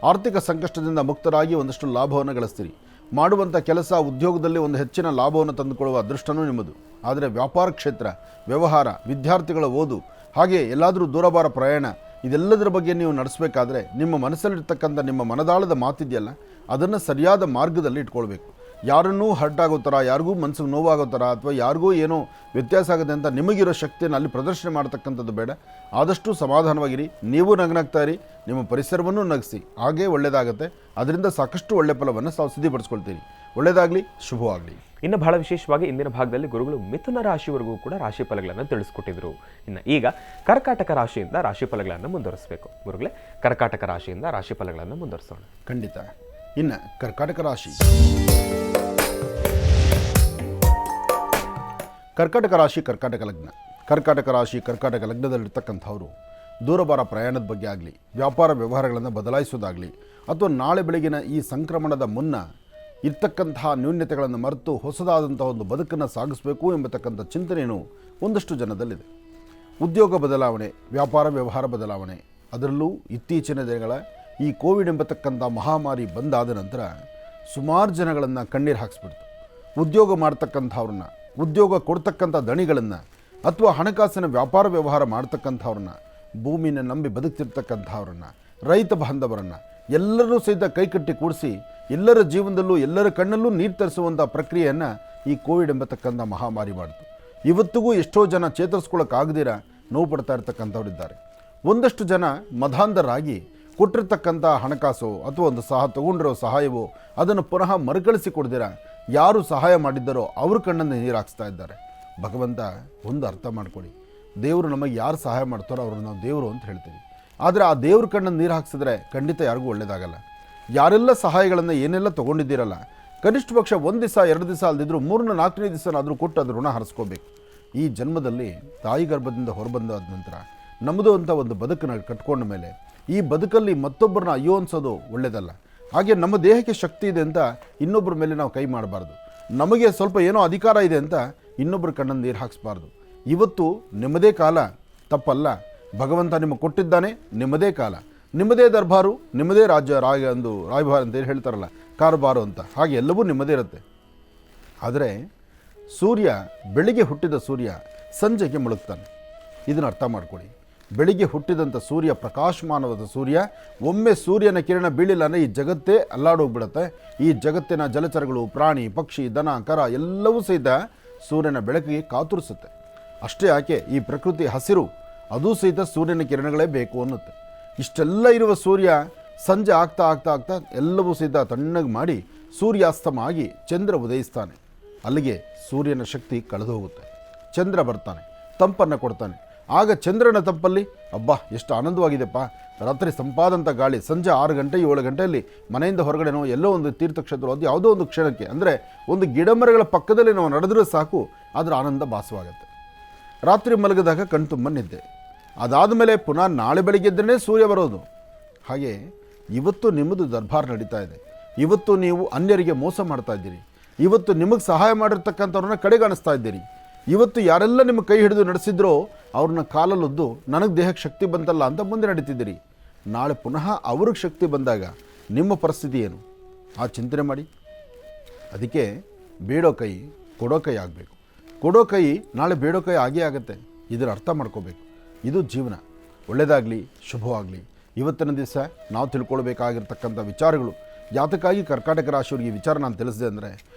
ಆರ್ಥಿಕ ಸಂಕಷ್ಟದಿಂದ ಮುಕ್ತರಾಗಿ ಒಂದಷ್ಟು ಲಾಭವನ್ನು ಗಳಿಸ್ತೀರಿ. ಮಾಡುವಂಥ ಕೆಲಸ, ಉದ್ಯೋಗದಲ್ಲಿ ಒಂದು ಹೆಚ್ಚಿನ ಲಾಭವನ್ನು ತಂದುಕೊಳ್ಳುವ ಅದೃಷ್ಟನೂ ನಿಮ್ಮದು. ಆದರೆ ವ್ಯಾಪಾರ ಕ್ಷೇತ್ರ, ವ್ಯವಹಾರ, ವಿದ್ಯಾರ್ಥಿಗಳ ಓದು, ಹಾಗೆ ಎಲ್ಲಾದರೂ ದೂರಬಾರ ಪ್ರಯಾಣ, ಇದೆಲ್ಲದರ ಬಗ್ಗೆ ನೀವು ನಡೆಸಬೇಕಾದ್ರೆ ನಿಮ್ಮ ಮನಸ್ಸಲ್ಲಿರ್ತಕ್ಕಂಥ ನಿಮ್ಮ ಮನದಾಳದ ಮಾತಿದೆಯಲ್ಲ, ಅದನ್ನು ಸರಿಯಾದ ಮಾರ್ಗದಲ್ಲಿ ಇಟ್ಕೊಳ್ಬೇಕು. ಯಾರನ್ನೂ ಹರ್ಟ್ ಆಗೋ ಥರ, ಯಾರಿಗೂ ಮನಸ್ಸಿಗೆ ನೋವಾಗೋ ಥರ ಅಥವಾ ಯಾರಿಗೂ ಏನೋ ವ್ಯತ್ಯಾಸ ಆಗುತ್ತೆ ಅಂತ ನಿಮಗಿರೋ ಶಕ್ತಿಯನ್ನು ಅಲ್ಲಿ ಪ್ರದರ್ಶನ ಮಾಡ್ತಕ್ಕಂಥದ್ದು ಬೇಡ. ಆದಷ್ಟು ಸಮಾಧಾನವಾಗಿರಿ, ನೀವು ನಗನಾಗ್ತಾ ಇರಿ, ನಿಮ್ಮ ಪರಿಸರವನ್ನು ನಗಿಸಿ, ಹಾಗೇ ಒಳ್ಳೆಯದಾಗುತ್ತೆ. ಅದರಿಂದ ಸಾಕಷ್ಟು ಒಳ್ಳೆಯ ಫಲವನ್ನು ತಾವು ಸಿದ್ಧಿಪಡಿಸ್ಕೊಳ್ತೀರಿ. ಒಳ್ಳೆಯದಾಗಲಿ, ಶುಭವಾಗಲಿ. ಇನ್ನು ಬಹಳ ವಿಶೇಷವಾಗಿ ಇಂದಿನ ಭಾಗದಲ್ಲಿ ಗುರುಗಳು ಮಿಥುನ ರಾಶಿವರೆಗೂ ಕೂಡ ರಾಶಿ ಫಲಗಳನ್ನು ತಿಳಿಸ್ಕೊಟ್ಟಿದ್ರು. ಇನ್ನು ಈಗ ಕರ್ಕಾಟಕ ರಾಶಿಯಿಂದ ರಾಶಿ ಫಲಗಳನ್ನು ಮುಂದುವರಿಸಬೇಕು. ಗುರುಗಳೇ, ಕರ್ಕಾಟಕ ರಾಶಿಯಿಂದ ರಾಶಿ ಫಲಗಳನ್ನು ಮುಂದುವರಿಸೋಣ. ಖಂಡಿತ. ಇನ್ನು ಕರ್ಕಾಟಕ ರಾಶಿ. ಕರ್ಕಾಟಕ ಲಗ್ನದಲ್ಲಿರ್ತಕ್ಕಂಥವರು ದೂರಬಾರ ಪ್ರಯಾಣದ ಬಗ್ಗೆ ಆಗಲಿ, ವ್ಯಾಪಾರ ವ್ಯವಹಾರಗಳನ್ನು ಬದಲಾಯಿಸೋದಾಗಲಿ, ಅಥವಾ ನಾಳೆ ಬೆಳಗಿನ ಈ ಸಂಕ್ರಮಣದ ಮುನ್ನ ಇರ್ತಕ್ಕಂತಹ ನ್ಯೂನ್ಯತೆಗಳನ್ನು ಮರೆತು ಹೊಸದಾದಂಥ ಒಂದು ಬದುಕನ್ನು ಸಾಗಿಸಬೇಕು ಎಂಬತಕ್ಕಂಥ ಚಿಂತನೆಯೂ ಒಂದಷ್ಟು ಜನದಲ್ಲಿದೆ. ಉದ್ಯೋಗ ಬದಲಾವಣೆ, ವ್ಯಾಪಾರ ವ್ಯವಹಾರ ಬದಲಾವಣೆ, ಅದರಲ್ಲೂ ಇತ್ತೀಚಿನ ದಿನಗಳ ಈ ಕೋವಿಡ್ ಎಂಬತಕ್ಕಂಥ ಮಹಾಮಾರಿ ಬಂದಾದ ನಂತರ ಸುಮಾರು ಜನಗಳನ್ನು ಕಣ್ಣೀರು ಹಾಕಿಸ್ಬಿಡ್ತು. ಉದ್ಯೋಗ ಮಾಡ್ತಕ್ಕಂಥವ್ರನ್ನ, ಉದ್ಯೋಗ ಕೊಡ್ತಕ್ಕಂಥ ದಣಿಗಳನ್ನು ಅಥವಾ ಹಣಕಾಸಿನ ವ್ಯಾಪಾರ ವ್ಯವಹಾರ ಮಾಡ್ತಕ್ಕಂಥವ್ರನ್ನ, ಭೂಮಿನ ನಂಬಿ ಬದುಕ್ತಿರ್ತಕ್ಕಂಥವ್ರನ್ನ, ರೈತ ಬಾಂಧವರನ್ನು ಎಲ್ಲರೂ ಸಹಿತ ಕೈಕಟ್ಟಿ ಕೂಡಿಸಿ ಎಲ್ಲರ ಜೀವನದಲ್ಲೂ ಎಲ್ಲರ ಕಣ್ಣಲ್ಲೂ ನೀರು ತರಿಸುವಂಥ ಪ್ರಕ್ರಿಯೆಯನ್ನು ಈ ಕೋವಿಡ್ ಎಂಬತಕ್ಕಂಥ ಮಹಾಮಾರಿ ಮಾಡಿತು. ಇವತ್ತಿಗೂ ಎಷ್ಟೋ ಜನ ಚೇತರಿಸ್ಕೊಳ್ಳೋಕ್ಕಾಗದಿರ ನೋವು ಪಡ್ತಾ ಇರ್ತಕ್ಕಂಥವ್ರಿದ್ದಾರೆ. ಒಂದಷ್ಟು ಜನ ಮಧಾಂಧರಾಗಿ ಕೊಟ್ಟಿರ್ತಕ್ಕಂಥ ಹಣಕಾಸು ಅಥವಾ ಒಂದು ತೊಗೊಂಡಿರೋ ಸಹಾಯವೋ ಅದನ್ನು ಪುನಃ ಮರುಕಳಿಸಿ ಕೊಡ್ದಿರ ಯಾರು ಸಹಾಯ ಮಾಡಿದ್ದಾರೋ ಅವ್ರ ಕಣ್ಣನ್ನು ನೀರು ಹಾಕ್ಸ್ತಾ ಇದ್ದಾರೆ. ಭಗವಂತ ಒಂದು ಅರ್ಥ ಮಾಡ್ಕೊಳ್ಳಿ, ದೇವರು ನಮಗೆ ಯಾರು ಸಹಾಯ ಮಾಡ್ತಾರೋ ಅವ್ರನ್ನ ನಾವು ದೇವರು ಅಂತ ಹೇಳ್ತೀವಿ. ಆದರೆ ಆ ದೇವ್ರ ಕಣ್ಣನ್ನು ನೀರು ಹಾಕ್ಸಿದ್ರೆ ಖಂಡಿತ ಯಾರಿಗೂ ಒಳ್ಳೆಯದಾಗಲ್ಲ. ಯಾರೆಲ್ಲ ಸಹಾಯಗಳನ್ನು ಏನೆಲ್ಲ ತೊಗೊಂಡಿದ್ದೀರಲ್ಲ, ಕನಿಷ್ಠ ಪಕ್ಷ 1 ದಿವಸ 2 ದಿವಸ ಅಲ್ದಿದ್ರು 3ನೇ 4ನೇ ದಿವಸನಾದರೂ ಕೊಟ್ಟು ಅದು ಋಣ ಹರಿಸ್ಕೋಬೇಕು. ಈ ಜನ್ಮದಲ್ಲಿ ತಾಯಿ ಗರ್ಭದಿಂದ ಹೊರಬಂದಾದ ನಂತರ ನಮ್ಮದು ಅಂತ ಒಂದು ಬದುಕನ್ನು ಕಟ್ಕೊಂಡ ಮೇಲೆ ಈ ಬದುಕಲ್ಲಿ ಮತ್ತೊಬ್ಬರನ್ನ ಅಯ್ಯೋ ಅನ್ಸೋದು ಒಳ್ಳೆಯದಲ್ಲ. ಹಾಗೆ ನಮ್ಮ ದೇಹಕ್ಕೆ ಶಕ್ತಿ ಇದೆ ಅಂತ ಇನ್ನೊಬ್ಬರ ಮೇಲೆ ನಾವು ಕೈ ಮಾಡಬಾರ್ದು. ನಮಗೆ ಸ್ವಲ್ಪ ಏನೋ ಅಧಿಕಾರ ಇದೆ ಅಂತ ಇನ್ನೊಬ್ಬರ ಕಣ್ಣನ್ನು ನೀರು ಹಾಕಿಸ್ಬಾರ್ದು. ಇವತ್ತು ನಿಮ್ಮದೇ ಕಾಲ, ತಪ್ಪಲ್ಲ. ಭಗವಂತ ನಿಮಗೆ ಕೊಟ್ಟಿದ್ದಾನೆ, ನಿಮ್ಮದೇ ಕಾಲ, ನಿಮ್ಮದೇ ದರ್ಬಾರು, ನಿಮ್ಮದೇ ರಾಯಭಾರ ಅಂತ ಹೇಳ್ತಾರಲ್ಲ, ಕಾರಬಾರು ಅಂತ. ಹಾಗೆ ಎಲ್ಲವೂ ನಿಮ್ಮದೇ ಇರುತ್ತೆ. ಆದರೆ ಸೂರ್ಯ, ಬೆಳಿಗ್ಗೆ ಹುಟ್ಟಿದ ಸೂರ್ಯ ಸಂಜೆಗೆ ಮುಳುಗ್ತಾನೆ. ಇದನ್ನು ಅರ್ಥ ಮಾಡ್ಕೊಳ್ಳಿ. ಬೆಳಿಗ್ಗೆ ಹುಟ್ಟಿದಂಥ ಸೂರ್ಯ, ಪ್ರಕಾಶಮಾನವಾದ ಸೂರ್ಯ, ಒಮ್ಮೆ ಸೂರ್ಯನ ಕಿರಣ ಬೀಳಿಲ್ಲ ಅಂದರೆ ಈ ಜಗತ್ತೇ ಅಲ್ಲಾಡೋಗ್ಬಿಡುತ್ತೆ. ಈ ಜಗತ್ತಿನ ಜಲಚರಗಳು, ಪ್ರಾಣಿ, ಪಕ್ಷಿ, ದನ, ಕರ ಎಲ್ಲವೂ ಸಹಿತ ಸೂರ್ಯನ ಬೆಳಕಿಗೆ ಕಾತುರಿಸುತ್ತೆ. ಅಷ್ಟೇ ಯಾಕೆ, ಈ ಪ್ರಕೃತಿ ಹಸಿರು ಅದೂ ಸಹಿತ ಸೂರ್ಯನ ಕಿರಣಗಳೇ ಬೇಕು ಅನ್ನುತ್ತೆ. ಇಷ್ಟೆಲ್ಲ ಇರುವ ಸೂರ್ಯ ಸಂಜೆ ಆಗ್ತಾ ಆಗ್ತಾ ಆಗ್ತಾ ಎಲ್ಲವೂ ಸಹಿತ ತಣ್ಣಗೆ ಮಾಡಿ ಸೂರ್ಯಾಸ್ತಮ ಆಗಿ ಚಂದ್ರ ಉದಯಿಸ್ತಾನೆ. ಅಲ್ಲಿಗೆ ಸೂರ್ಯನ ಶಕ್ತಿ ಕಳೆದು ಹೋಗುತ್ತೆ. ಚಂದ್ರ ಬರ್ತಾನೆ, ತಂಪನ್ನು ಕೊಡ್ತಾನೆ. ಆಗ ಚಂದ್ರನ ತಂಪಲ್ಲಿ ಅಬ್ಬಾ ಎಷ್ಟು ಆನಂದವಾಗಿದೆಪ್ಪ. ರಾತ್ರಿ ಸಂಪಾದಂಥ ಗಾಳಿ ಸಂಜೆ 6 ಗಂಟೆ 7 ಗಂಟೆಯಲ್ಲಿ ಮನೆಯಿಂದ ಹೊರಗಡೆನೋ ಎಲ್ಲೋ ಒಂದು ತೀರ್ಥಕ್ಷೇತ್ರ, ಅದು ಯಾವುದೋ ಒಂದು ಕ್ಷಣಕ್ಕೆ, ಅಂದರೆ ಒಂದು ಗಿಡಮರಗಳ ಪಕ್ಕದಲ್ಲಿ ನಾವು ನಡೆದ್ರೆ ಸಾಕು ಅದರ ಆನಂದ ಭಾಸವಾಗುತ್ತೆ. ರಾತ್ರಿ ಮಲಗಿದಾಗ ಕಣ್ತುಂಬ ನಿದ್ದೆ. ಅದಾದ ಮೇಲೆ ಪುನಃ ನಾಳೆ ಬೆಳಿಗ್ಗೆ ಎದ್ದರೇ ಸೂರ್ಯ ಬರೋದು. ಹಾಗೆ ಇವತ್ತು ನಿಮ್ಮದು ದರ್ಬಾರ್ ನಡೀತಾ ಇದೆ. ಇವತ್ತು ನೀವು ಅನ್ಯರಿಗೆ ಮೋಸ ಮಾಡ್ತಾ ಇದ್ದೀರಿ. ಇವತ್ತು ನಿಮಗೆ ಸಹಾಯ ಮಾಡಿರ್ತಕ್ಕಂಥವ್ರನ್ನ ಕಡೆಗಾಣಿಸ್ತಾ ಇದ್ದೀರಿ. ಇವತ್ತು ಯಾರೆಲ್ಲ ನಿಮ್ಮ ಕೈ ಹಿಡಿದು ನಡೆಸಿದ್ರೋ ಅವ್ರನ್ನ ಕಾಲಲ್ಲೊದ್ದು ನನಗೆ ದೇಹಕ್ಕೆ ಶಕ್ತಿ ಬಂತಲ್ಲ ಅಂತ ಮುಂದೆ ನಡೀತಿದ್ದೀರಿ. ನಾಳೆ ಪುನಃ ಅವ್ರಿಗೆ ಶಕ್ತಿ ಬಂದಾಗ ನಿಮ್ಮ ಪರಿಸ್ಥಿತಿ ಏನು ಆ ಚಿಂತನೆ ಮಾಡಿ. ಅದಕ್ಕೆ ಬೇಡೋ ಕೈ ಕೊಡೋ ಕೈ ಆಗಬೇಕು. ಕೊಡೋ ಕೈ ನಾಳೆ ಬೇಡೋ ಕೈ ಆಗೇ ಆಗುತ್ತೆ. ಇದರ ಅರ್ಥ ಮಾಡ್ಕೋಬೇಕು. ಇದು ಜೀವನ. ಒಳ್ಳೆಯದಾಗಲಿ, ಶುಭವಾಗಲಿ. ಇವತ್ತಿನ ದಿವಸ ನಾವು ತಿಳ್ಕೊಳ್ಬೇಕಾಗಿರ್ತಕ್ಕಂಥ ವಿಚಾರಗಳು. ಯಾತಕ್ಕಾಗಿ ಕರ್ಕಾಟಕ ರಾಶಿಯವರಿಗೆ ಈ ವಿಚಾರ ನಾನು ತಿಳಿಸಿದೆ ಅಂದರೆ,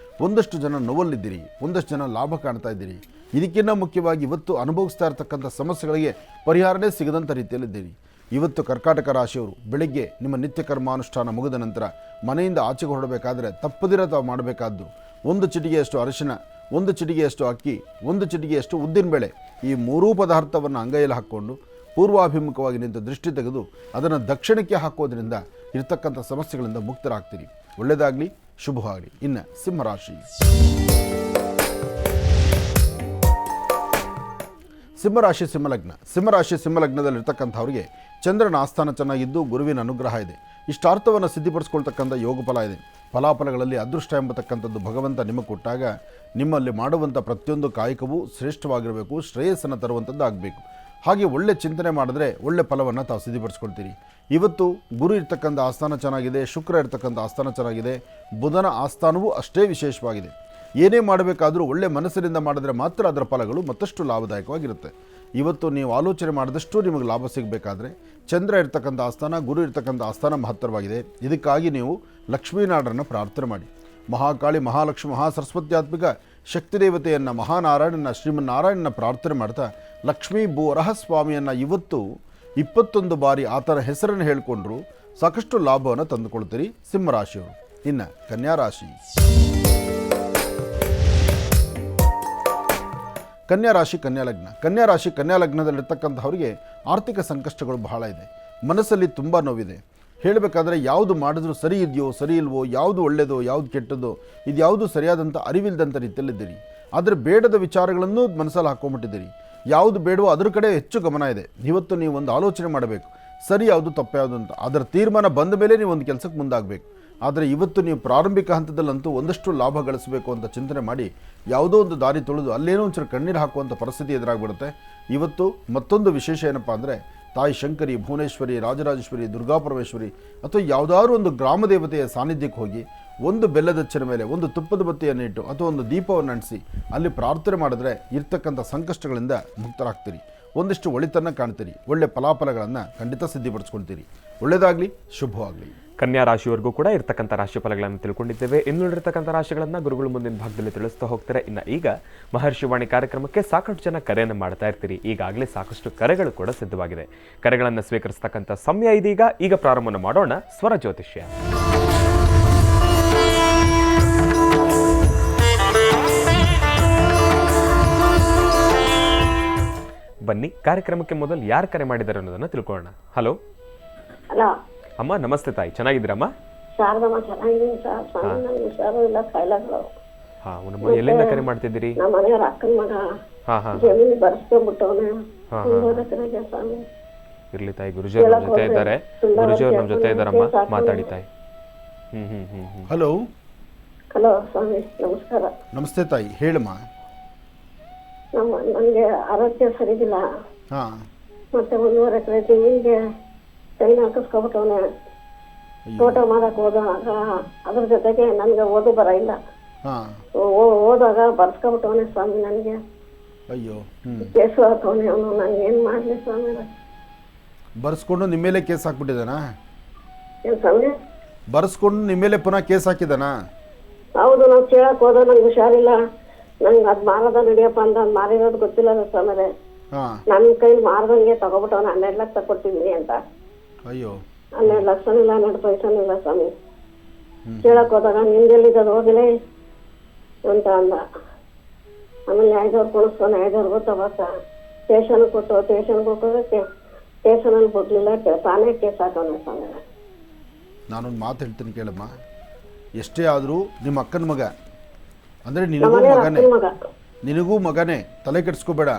ಒಂದಷ್ಟು ಜನ ನೋವಲ್ಲಿದ್ದೀರಿ, ಒಂದಷ್ಟು ಜನ ಲಾಭ ಕಾಣ್ತಾ ಇದ್ದೀರಿ. ಇದಕ್ಕಿಂತ ಮುಖ್ಯವಾಗಿ ಇವತ್ತು ಅನುಭವಿಸ್ತಾ ಇರತಕ್ಕಂಥ ಸಮಸ್ಯೆಗಳಿಗೆ ಪರಿಹಾರನೇ ಸಿಗದಂಥ ರೀತಿಯಲ್ಲಿದ್ದೀರಿ. ಇವತ್ತು ಕರ್ಕಾಟಕ ರಾಶಿಯವರು ಬೆಳಿಗ್ಗೆ ನಿಮ್ಮ ನಿತ್ಯ ಕರ್ಮಾನುಷ್ಠಾನ ಮುಗಿದ ನಂತರ ಮನೆಯಿಂದ ಆಚೆಗೆ ಹೊರಡಬೇಕಾದ್ರೆ ತಪ್ಪದಿರ ತಾವು ಮಾಡಬೇಕಾದ್ದು 1 ಚಿಟಿಗೆಯಷ್ಟು ಅರಿಶಿನ, 1 ಚಿಟಿಗೆಯಷ್ಟು ಅಕ್ಕಿ, 1 ಚಿಟಿಗೆಯಷ್ಟು ಉದ್ದಿನಬೇಳೆ, ಈ 3 ಪದಾರ್ಥವನ್ನು ಅಂಗೈಯಲ್ಲಿ ಹಾಕ್ಕೊಂಡು ಪೂರ್ವಾಭಿಮುಖವಾಗಿ ನಿಂತು ದೃಷ್ಟಿ ತೆಗೆದು ಅದನ್ನು ದಕ್ಷಿಣಕ್ಕೆ ಹಾಕೋದ್ರಿಂದ ಇರ್ತಕ್ಕಂಥ ಸಮಸ್ಯೆಗಳಿಂದ ಮುಕ್ತರಾಗ್ತೀರಿ. ಒಳ್ಳೆಯದಾಗಲಿ, ಶುಭವಾಗಲಿ. ಇನ್ನು ಸಿಂಹರಾಶಿ. ಸಿಂಹರಾಶಿ ಸಿಂಹಲಗ್ನ. ಸಿಂಹರಾಶಿ ಸಿಂಹಲಗ್ನದಲ್ಲಿರ್ತಕ್ಕಂಥವ್ರಿಗೆ ಚಂದ್ರನ ಆಸ್ಥಾನ ಚೆನ್ನಾಗಿದ್ದು ಗುರುವಿನ ಅನುಗ್ರಹ ಇದೆ. ಇಷ್ಟಾರ್ಥವನ್ನು ಸಿದ್ಧಿಪಡಿಸ್ಕೊಳ್ತಕ್ಕಂಥ ಯೋಗ ಫಲ ಇದೆ. ಫಲಾಫಲಗಳಲ್ಲಿ ಅದೃಷ್ಟ ಎಂಬತಕ್ಕಂಥದ್ದು ಭಗವಂತ ನಿಮಗೆ ಕೊಟ್ಟಾಗ ನಿಮ್ಮಲ್ಲಿ ಮಾಡುವಂಥ ಪ್ರತಿಯೊಂದು ಕಾಯಕವೂ ಶ್ರೇಷ್ಠವಾಗಿರಬೇಕು, ಶ್ರೇಯಸ್ಸನ್ನು ತರುವಂಥದ್ದು ಆಗಬೇಕು. ಹಾಗೆ ಒಳ್ಳೆ ಚಿಂತನೆ ಮಾಡಿದ್ರೆ ಒಳ್ಳೆ ಫಲವನ್ನು ತಾವು ಸಿದ್ಧಿಪಡಿಸ್ಕೊಳ್ತೀರಿ. ಇವತ್ತು ಗುರು ಇರ್ತಕ್ಕಂಥ ಆಸ್ಥಾನ ಚೆನ್ನಾಗಿದೆ, ಶುಕ್ರ ಇರ್ತಕ್ಕಂಥ ಆಸ್ಥಾನ ಚೆನ್ನಾಗಿದೆ, ಬುಧನ ಆಸ್ಥಾನವೂ ಅಷ್ಟೇ ವಿಶೇಷವಾಗಿದೆ. ಏನೇ ಮಾಡಬೇಕಾದರೂ ಒಳ್ಳೆ ಮನಸ್ಸಿನಿಂದ ಮಾಡಿದ್ರೆ ಮಾತ್ರ ಅದರ ಫಲಗಳು ಮತ್ತಷ್ಟು ಲಾಭದಾಯಕವಾಗಿರುತ್ತೆ. ಇವತ್ತು ನೀವು ಆಲೋಚನೆ ಮಾಡಿದಷ್ಟು ನಿಮಗೆ ಲಾಭ ಸಿಗಬೇಕಾದ್ರೆ ಚಂದ್ರ ಇರ್ತಕ್ಕಂಥ ಆಸ್ಥಾನ, ಗುರು ಇರ್ತಕ್ಕಂಥ ಆಸ್ಥಾನ ಮಹತ್ತರವಾಗಿದೆ. ಇದಕ್ಕಾಗಿ ನೀವು ಲಕ್ಷ್ಮೀನಾರಾಯಣನ ಪ್ರಾರ್ಥನೆ ಮಾಡಿ. ಮಹಾಕಾಳಿ, ಮಹಾಲಕ್ಷ್ಮಿ, ಮಹಾಸರಸ್ವತ್ಯಾತ್ಮಿಕ ಶಕ್ತಿ ದೇವತೆಯನ್ನು, ಮಹಾನಾರಾಯಣನ, ಶ್ರೀಮನ್ನಾರಾಯಣನ ಪ್ರಾರ್ಥನೆ ಮಾಡ್ತಾ ಲಕ್ಷ್ಮೀ ಭೂವರಹಸ್ವಾಮಿಯನ್ನು ಇವತ್ತು 21 ಬಾರಿ ಆತನ ಹೆಸರನ್ನು ಹೇಳಿಕೊಂಡ್ರು ಸಾಕಷ್ಟು ಲಾಭವನ್ನು ತಂದುಕೊಳ್ತೀರಿ ಸಿಂಹರಾಶಿಯವರು. ಇನ್ನು ಕನ್ಯಾರಾಶಿ. ಕನ್ಯಾರಾಶಿ ಕನ್ಯಾಲಗ್ನ. ಕನ್ಯಾರಾಶಿ ಕನ್ಯಾಲಗ್ನದಲ್ಲಿರ್ತಕ್ಕಂಥವ್ರಿಗೆ ಆರ್ಥಿಕ ಸಂಕಷ್ಟಗಳು ಬಹಳ ಇದೆ. ಮನಸ್ಸಲ್ಲಿ ತುಂಬ ನೋವಿದೆ. ಹೇಳಬೇಕಾದ್ರೆ ಯಾವುದು ಮಾಡಿದ್ರೂ ಸರಿ ಇದೆಯೋ ಸರಿ ಇಲ್ವೋ, ಯಾವುದು ಒಳ್ಳೆಯದೋ ಯಾವುದು ಕೆಟ್ಟದೋ, ಇದು ಯಾವುದು ಸರಿಯಾದಂಥ ಅರಿವಿಲ್ಲದಂಥ ರೀತಿಯಲ್ಲಿದ್ದೀರಿ. ಆದರೆ ಬೇಡದ ವಿಚಾರಗಳನ್ನು ಮನಸ್ಸಲ್ಲಿ ಹಾಕ್ಕೊಂಬಿಟ್ಟಿದ್ದೀರಿ. ಯಾವುದು ಬೇಡವೋ ಅದ್ರ ಕಡೆ ಹೆಚ್ಚು ಗಮನ ಇದೆ. ಇವತ್ತು ನೀವು ಒಂದು ಆಲೋಚನೆ ಮಾಡಬೇಕು, ಸರಿ ಯಾವುದು ತಪ್ಪು ಯಾವುದು ಅಂತ. ಅದರ ತೀರ್ಮಾನ ಬಂದ ಮೇಲೆ ನೀವು ಒಂದು ಕೆಲಸಕ್ಕೆ ಮುಂದಾಗಬೇಕು. ಆದರೆ ಇವತ್ತು ನೀವು ಪ್ರಾರಂಭಿಕ ಹಂತದಲ್ಲಂತೂ ಒಂದಷ್ಟು ಲಾಭ ಗಳಿಸಬೇಕು ಅಂತ ಚಿಂತನೆ ಮಾಡಿ ಯಾವುದೋ ಒಂದು ದಾರಿ ತುಳಿದು ಅಲ್ಲೇನೋ ಒಂಚೂರು ಕಣ್ಣೀರು ಹಾಕುವಂಥ ಪರಿಸ್ಥಿತಿ ಎದುರಾಗ್ಬಿಡುತ್ತೆ. ಇವತ್ತು ಮತ್ತೊಂದು ವಿಶೇಷ ಏನಪ್ಪ ಅಂದರೆ, ತಾಯಿ ಶಂಕರಿ, ಭುವನೇಶ್ವರಿ, ರಾಜರಾಜೇಶ್ವರಿ, ದುರ್ಗಾಪರಮೇಶ್ವರಿ ಅಥವಾ ಯಾವುದಾದ್ರೂ ಒಂದು ಗ್ರಾಮ ದೇವತೆಯ ಸಾನ್ನಿಧ್ಯಕ್ಕೆ ಹೋಗಿ ಒಂದು ಬೆಲ್ಲದಚ್ಚಿನ ಮೇಲೆ ಒಂದು ತುಪ್ಪದ ಬತ್ತಿಯನ್ನು ಇಟ್ಟು ಅಥವಾ ಒಂದು ದೀಪವನ್ನು ಅಂಟಿಸಿ ಅಲ್ಲಿ ಪ್ರಾರ್ಥನೆ ಮಾಡಿದ್ರೆ ಇರ್ತಕ್ಕಂಥ ಸಂಕಷ್ಟಗಳಿಂದ ಮುಕ್ತರಾಗ್ತೀರಿ. ಒಂದಿಷ್ಟು ಒಳಿತನ್ನು ಕಾಣ್ತೀರಿ. ಒಳ್ಳೆ ಫಲಾಫಲಗಳನ್ನು ಖಂಡಿತ ಸಿದ್ಧಿಪಡಿಸ್ಕೊಳ್ತೀರಿ. ಒಳ್ಳೆಯದಾಗಲಿ, ಶುಭವಾಗಲಿ. ಕನ್ಯಾ ರಾಶಿಯವರೆಗೂ ಕೂಡ ಇರ್ತಕ್ಕಂಥ ರಾಶಿ ಫಲಗಳನ್ನು ತಿಳ್ಕೊಂಡಿದ್ದೇವೆ. ಇನ್ನುಳಿರ್ತಕ್ಕಂಥ ರಾಶಿಗಳನ್ನು ಗುರುಗಳು ಮುಂದಿನ ಭಾಗದಲ್ಲಿ ತಿಳಿಸ್ತಾ ಹೋಗ್ತಾರೆ. ಇನ್ನು ಈಗ ಮಹರ್ಷಿವಾಣಿ ಕಾರ್ಯಕ್ರಮಕ್ಕೆ ಸಾಕಷ್ಟು ಜನ ಕರೆಯನ್ನು ಮಾಡ್ತಾ ಇರ್ತೀರಿ. ಈಗಾಗಲೇ ಸಾಕಷ್ಟು ಕರೆಗಳು ಕೂಡ ಸಿದ್ಧವಾಗಿದೆ. ಕರೆಗಳನ್ನು ಸ್ವೀಕರಿಸ್ತಕ್ಕಂಥ ಸಮಯ ಇದೀಗ. ಈಗ ಪ್ರಾರಂಭವನ್ನು ಮಾಡೋಣ ಸ್ವರ ಜ್ಯೋತಿಷ್ಯ. ಬನ್ನಿ, ಕಾರ್ಯಕ್ರಮಕ್ಕೆ ಮೊದಲು ಯಾರು ಕರೆ ಮಾಡಿದ್ದಾರೆ ಅನ್ನೋದನ್ನ ತಿಳ್ಕೊಳ್ಳೋಣ. ಹಲೋ ಹಲೋ ಅಮ್ಮ, ನಮಸ್ತೆ ತಾಯಿ, ಚೆನ್ನಾಗಿದ್ದೀರಮ್ಮ? ಶಾರದಮ್ಮ ಚೆನ್ನಾಗಿದ್ದೀನಿ ಸರ್. ಸ್ವಾಮಿ ನನಗೆ ಹುಷಾರು ಇಲ್ಲ, ಕಾಯಿಲೆಗಳು. ಹಾ, ನಮ್ಮ ಎಲ್ಲಿಂದ ಕರೆ ಮಾಡ್ತಿದ್ದೀರಿ? ನಮ್ಮ ಮನೆಯವ್ರ ಅಕ್ಕನ ಮಗ ಹಾ ಹಾ ಜಮೀನು ಬರ್ಸ್ಕೊಂಡ್ಬಿಟ್ಟವನೆ. ಹಾ, ಸ್ವಾಮಿ ಇರ್ಲಿ ತಾಯಿ, ಗುರುಜಿಯವರು ನಮ್ಮ ಜೊತೆ ಇದ್ದಾರೆ. ಗುರುಜಿಯವರು ನಮ್ಮ ಜೊತೆ ಇದ್ದಾರಮ್ಮ, ಮಾತಾಡಿ ತಾಯಿ. ಹಲೋ. ಹಲೋ ಸ್ವಾಮಿ, ನಮಸ್ಕಾರ. ನಮಸ್ತೆ ತಾಯಿ, ಹೇಳಮ್ಮ. ನನಗೆ ಆರೋಗ್ಯ ಸರಿಗಿಲ್ಲ. ಹಾಂ. ಮತ್ತೆ 1.5 ಎಕರೆ ಜಮೀನಿಗೆ ಸೈನ್ ಹಾಕಿಸ್ಕೊಬಿಟ್ಟವನೆ. ತೋಟ ಮಾಡಕ್ ಹೋದಾಗ ಅದ್ರ ಜೊತೆಗೆ ನನಗೆ ಓದು ಬರ ಇಲ್ಲ. ಹಾಂ. ಓದಾಗ ಬರ್ಸ್ಕೊಬಿಟ್ಟವನೆ ಸ್ವಾಮಿ. ನನಗೆ ಅಯ್ಯೋ. ಕೇಸು ಹಾಕವನೆ ಅವನು. ನಾನು ಏನು ಮಾಡಲಿ ಸ್ವಾಮಿ? ಬರ್ಸ್ಕೊಂಡು ನಿಮ್ಮ ಮೇಲೆ ಕೇಸ್ ಹಾಕ್ಬಿಟ್ಟಿದ್ದಾನಾ? ಏನು ಸ್ವಾಮಿ? ಬರ್ಸ್ಕೊಂಡು ನಿಮ್ಮ ಮೇಲೆ ಪುನಃ ಕೇಸ್ ಹಾಕಿದಾನಾ? ಹೌದು. ನಾವು ಕೇಳಕ್ ಹೋದ ನಂಗೆ ಹುಷಾರಿಲ್ಲ, ನಂಗೆ ಅದು ಮಾರದ ನಡಿಯಪ್ಪ ಅಂತ ಮಾರಿರೋದು ಗೊತ್ತಿಲ್ಲ ಸ್ವಾಮಿ. ಹಾಂ. ನನ್ನ ಕೈಲಿ ಮಾರ್ದಂಗೆ ತಗೊಬಿಟ್ಟವನ. 12 ಲಕ್ಷ ಕೊಟ್ಟಿದ್ದೀನಿ ಅಂತ. ಅಯ್ಯೋ. 12 ಲಕ್ಷನಿಲ್ಲ, 12 ಪೈಸನಿಲ್ಲ ಸ್ವಾಮಿ. ಕೇಳಕ್ ಹೋದಾಗ ನಿಂದೆಲ್ಲಿದ್ದದು ಹೋಗಿಲ್ಲ ಅಂತ ಅಂದ. ಆಮೇಲೆ 5,000 ಕೊಡಿಸ್ಕೊಂಡು 5,000 ತಗೋತ ಸ್ಟೇಷನ್ ಕೊಟ್ಟು ಸ್ಟೇಷನ್ಗೆ ಹೋಗೋದಕ್ಕೆ ಸ್ಟೇಷನಲ್ಲಿ ಬಿಡ್ಲಿಲ್ಲ. ತಾನೇ ಕೇಸ್ ಹಾಕೋಣ ಸ್ವಾಮಿ. ನಾನೊಂದು ಮಾತು ಹೇಳ್ತೀನಿ ಕೇಳಮ್ಮ. ಎಷ್ಟೇ ಆದರೂ ನಿಮ್ಮ ಅಕ್ಕನ ಮಗ ಅಂದರೆ ನಿನಗೂ ಮಗನೇ, ನಿನಗೂ ಮಗನೇ, ತಲೆ ಕೆಡಿಸ್ಕೋಬೇಡ.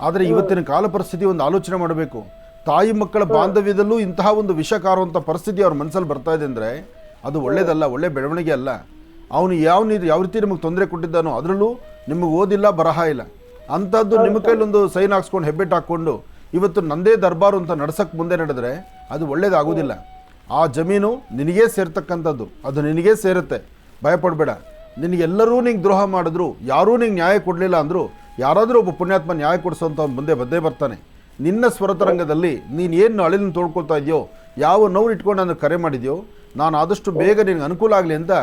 ಆದರೆ ಇವತ್ತಿನ ಕಾಲ ಪರಿಸ್ಥಿತಿ ಒಂದು ಆಲೋಚನೆ ಮಾಡಬೇಕು. ತಾಯಿ ಮಕ್ಕಳ ಬಾಂಧವ್ಯದಲ್ಲೂ ಇಂತಹ ಒಂದು ವಿಷ ಕಾರುವಂಥ ಪರಿಸ್ಥಿತಿ ಅವ್ರ ಮನಸ್ಸಲ್ಲಿ ಬರ್ತಾ ಇದೆ ಅಂದರೆ ಅದು ಒಳ್ಳೇದಲ್ಲ, ಒಳ್ಳೆ ಬೆಳವಣಿಗೆ ಅಲ್ಲ. ಅವನು ಯಾವ ರೀತಿ ನಿಮಗೆ ತೊಂದರೆ ಕೊಟ್ಟಿದ್ದಾನೋ ಅದರಲ್ಲೂ ನಿಮಗೆ ಓದಿಲ್ಲ, ಬರಹ ಇಲ್ಲ, ಅಂಥದ್ದು ನಿಮ್ಮ ಕೈಲೊಂದು ಸೈನ್ ಹಾಕ್ಸ್ಕೊಂಡು ಹೆಬ್ಬೆಟ್ಟು ಹಾಕ್ಕೊಂಡು ಇವತ್ತು ನಂದೇ ದರ್ಬಾರು ಅಂತ ನಡ್ಸಕ್ಕೆ ಮುಂದೆ ನಡೆದ್ರೆ ಅದು ಒಳ್ಳೇದಾಗೋದಿಲ್ಲ. ಆ ಜಮೀನು ನಿನಗೇ ಸೇರ್ತಕ್ಕಂಥದ್ದು, ಅದು ನಿನಗೇ ಸೇರುತ್ತೆ, ಭಯಪಡಬೇಡ. ನಿನಗೆಲ್ಲರೂ ನಿಂಗೆ ದ್ರೋಹ ಮಾಡಿದ್ರು, ಯಾರೂ ನಿಂಗೆ ನ್ಯಾಯ ಕೊಡಲಿಲ್ಲ ಅಂದರು, ಯಾರಾದರೂ ಒಬ್ಬ ಪುಣ್ಯಾತ್ಮ ನ್ಯಾಯ ಕೊಡಿಸೋಂಥವ್ನು ಮುಂದೆ ಬಂದೇ ಬರ್ತಾನೆ. ನಿನ್ನ ಸ್ವರತರಂಗದಲ್ಲಿ ನೀನು ಏನು ಅಳಿನ ತೋಳ್ಕೊಳ್ತಾ ಇದೆಯೋ, ಯಾವ ನೋವು ಇಟ್ಕೊಂಡು ನಾನು ಕರೆ ಮಾಡಿದೆಯೋ, ನಾನು ಆದಷ್ಟು ಬೇಗ ನಿನಗೆ ಅನುಕೂಲ ಆಗಲಿ ಅಂತ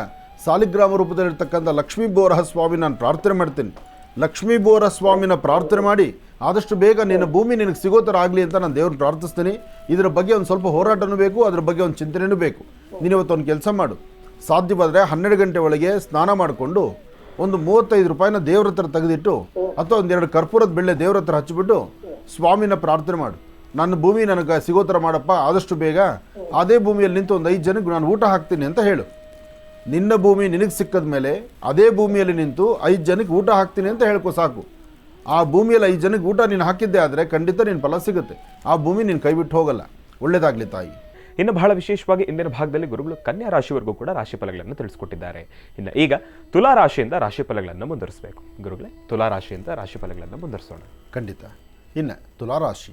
ಸಾಲಿಗ್ರಾಮ ರೂಪದಲ್ಲಿರ್ತಕ್ಕಂಥ ಲಕ್ಷ್ಮೀ ಬೋರಹ ಸ್ವಾಮಿ ನಾನು ಪ್ರಾರ್ಥನೆ ಮಾಡ್ತೀನಿ. ಲಕ್ಷ್ಮೀ ಬೋರ ಸ್ವಾಮಿನ ಪ್ರಾರ್ಥನೆ ಮಾಡಿ ಆದಷ್ಟು ಬೇಗ ನಿನ್ನ ಭೂಮಿ ನಿನಗೆ ಸಿಗೋ ಥರ ಆಗಲಿ ಅಂತ ನಾನು ದೇವ್ರನ್ನ ಪ್ರಾರ್ಥಿಸ್ತೀನಿ. ಇದರ ಬಗ್ಗೆ ಒಂದು ಸ್ವಲ್ಪ ಹೋರಾಟನೂ ಬೇಕು, ಅದ್ರ ಬಗ್ಗೆ ಒಂದು ಚಿಂತನೆಯೂ ಬೇಕು. ನೀನು ಇವತ್ತು ಒಂದು ಕೆಲಸ ಮಾಡು, ಸಾಧ್ಯವಾದರೆ 12 ಗಂಟೆ ಒಳಗೆ ಸ್ನಾನ ಮಾಡಿಕೊಂಡು ಒಂದು 35 ರೂಪಾಯಿನ ದೇವ್ರ ಹತ್ರ ತೆಗೆದಿಟ್ಟು ಅಥವಾ 1-2 ಕರ್ಪೂರದ ಬೆಳ್ಳೆ ದೇವ್ರ ಹತ್ರ ಹಚ್ಚಿಬಿಟ್ಟು ಸ್ವಾಮಿನ ಪ್ರಾರ್ಥನೆ ಮಾಡು. ನನ್ನ ಭೂಮಿ ನನಗೆ ಸಿಗೋ ಥರ ಮಾಡಪ್ಪ, ಆದಷ್ಟು ಬೇಗ ಅದೇ ಭೂಮಿಯಲ್ಲಿ ನಿಂತು ಒಂದು 5 ಜನಕ್ಕೆ ನಾನು ಊಟ ಹಾಕ್ತೀನಿ ಅಂತ ಹೇಳು. ನಿನ್ನ ಭೂಮಿ ನಿನಗೆ ಸಿಕ್ಕದ ಮೇಲೆ ಅದೇ ಭೂಮಿಯಲ್ಲಿ ನಿಂತು 5 ಜನಕ್ಕೆ ಊಟ ಹಾಕ್ತೀನಿ ಅಂತ ಹೇಳ್ಕೊ ಸಾಕು. ಆ ಭೂಮಿಯಲ್ಲಿ 5 ಜನಕ್ಕೆ ಊಟ ನೀನು ಹಾಕಿದ್ದೆ ಆದರೆ ಖಂಡಿತ ನಿನ್ನ ಫಲ ಸಿಗುತ್ತೆ. ಆ ಭೂಮಿ ನೀನು ಕೈ ಬಿಟ್ಟು ಹೋಗಲ್ಲ. ಒಳ್ಳೇದಾಗಲಿ ತಾಯಿ. ಇನ್ನು ಬಹಳ ವಿಶೇಷವಾಗಿ ಇಂದಿನ ಭಾಗದಲ್ಲಿ ಗುರುಗಳು ಕನ್ಯಾ ರಾಶಿವರೆಗೂ ಕೂಡ ರಾಶಿ ಫಲಗಳನ್ನು ತಿಳಿಸ್ಕೊಟ್ಟಿದ್ದಾರೆ. ಇನ್ನು ಈಗ ತುಲಾ ರಾಶಿಯಿಂದ ರಾಶಿ ಫಲಗಳನ್ನು ಮುಂದುವರಿಸಬೇಕು. ಗುರುಗಳೇ, ತುಲಾ ರಾಶಿಯಿಂದ ರಾಶಿ ಫಲಗಳನ್ನು ಮುಂದುವರಿಸೋಣ. ಖಂಡಿತ. ಇನ್ನು ತುಲಾರಾಶಿ,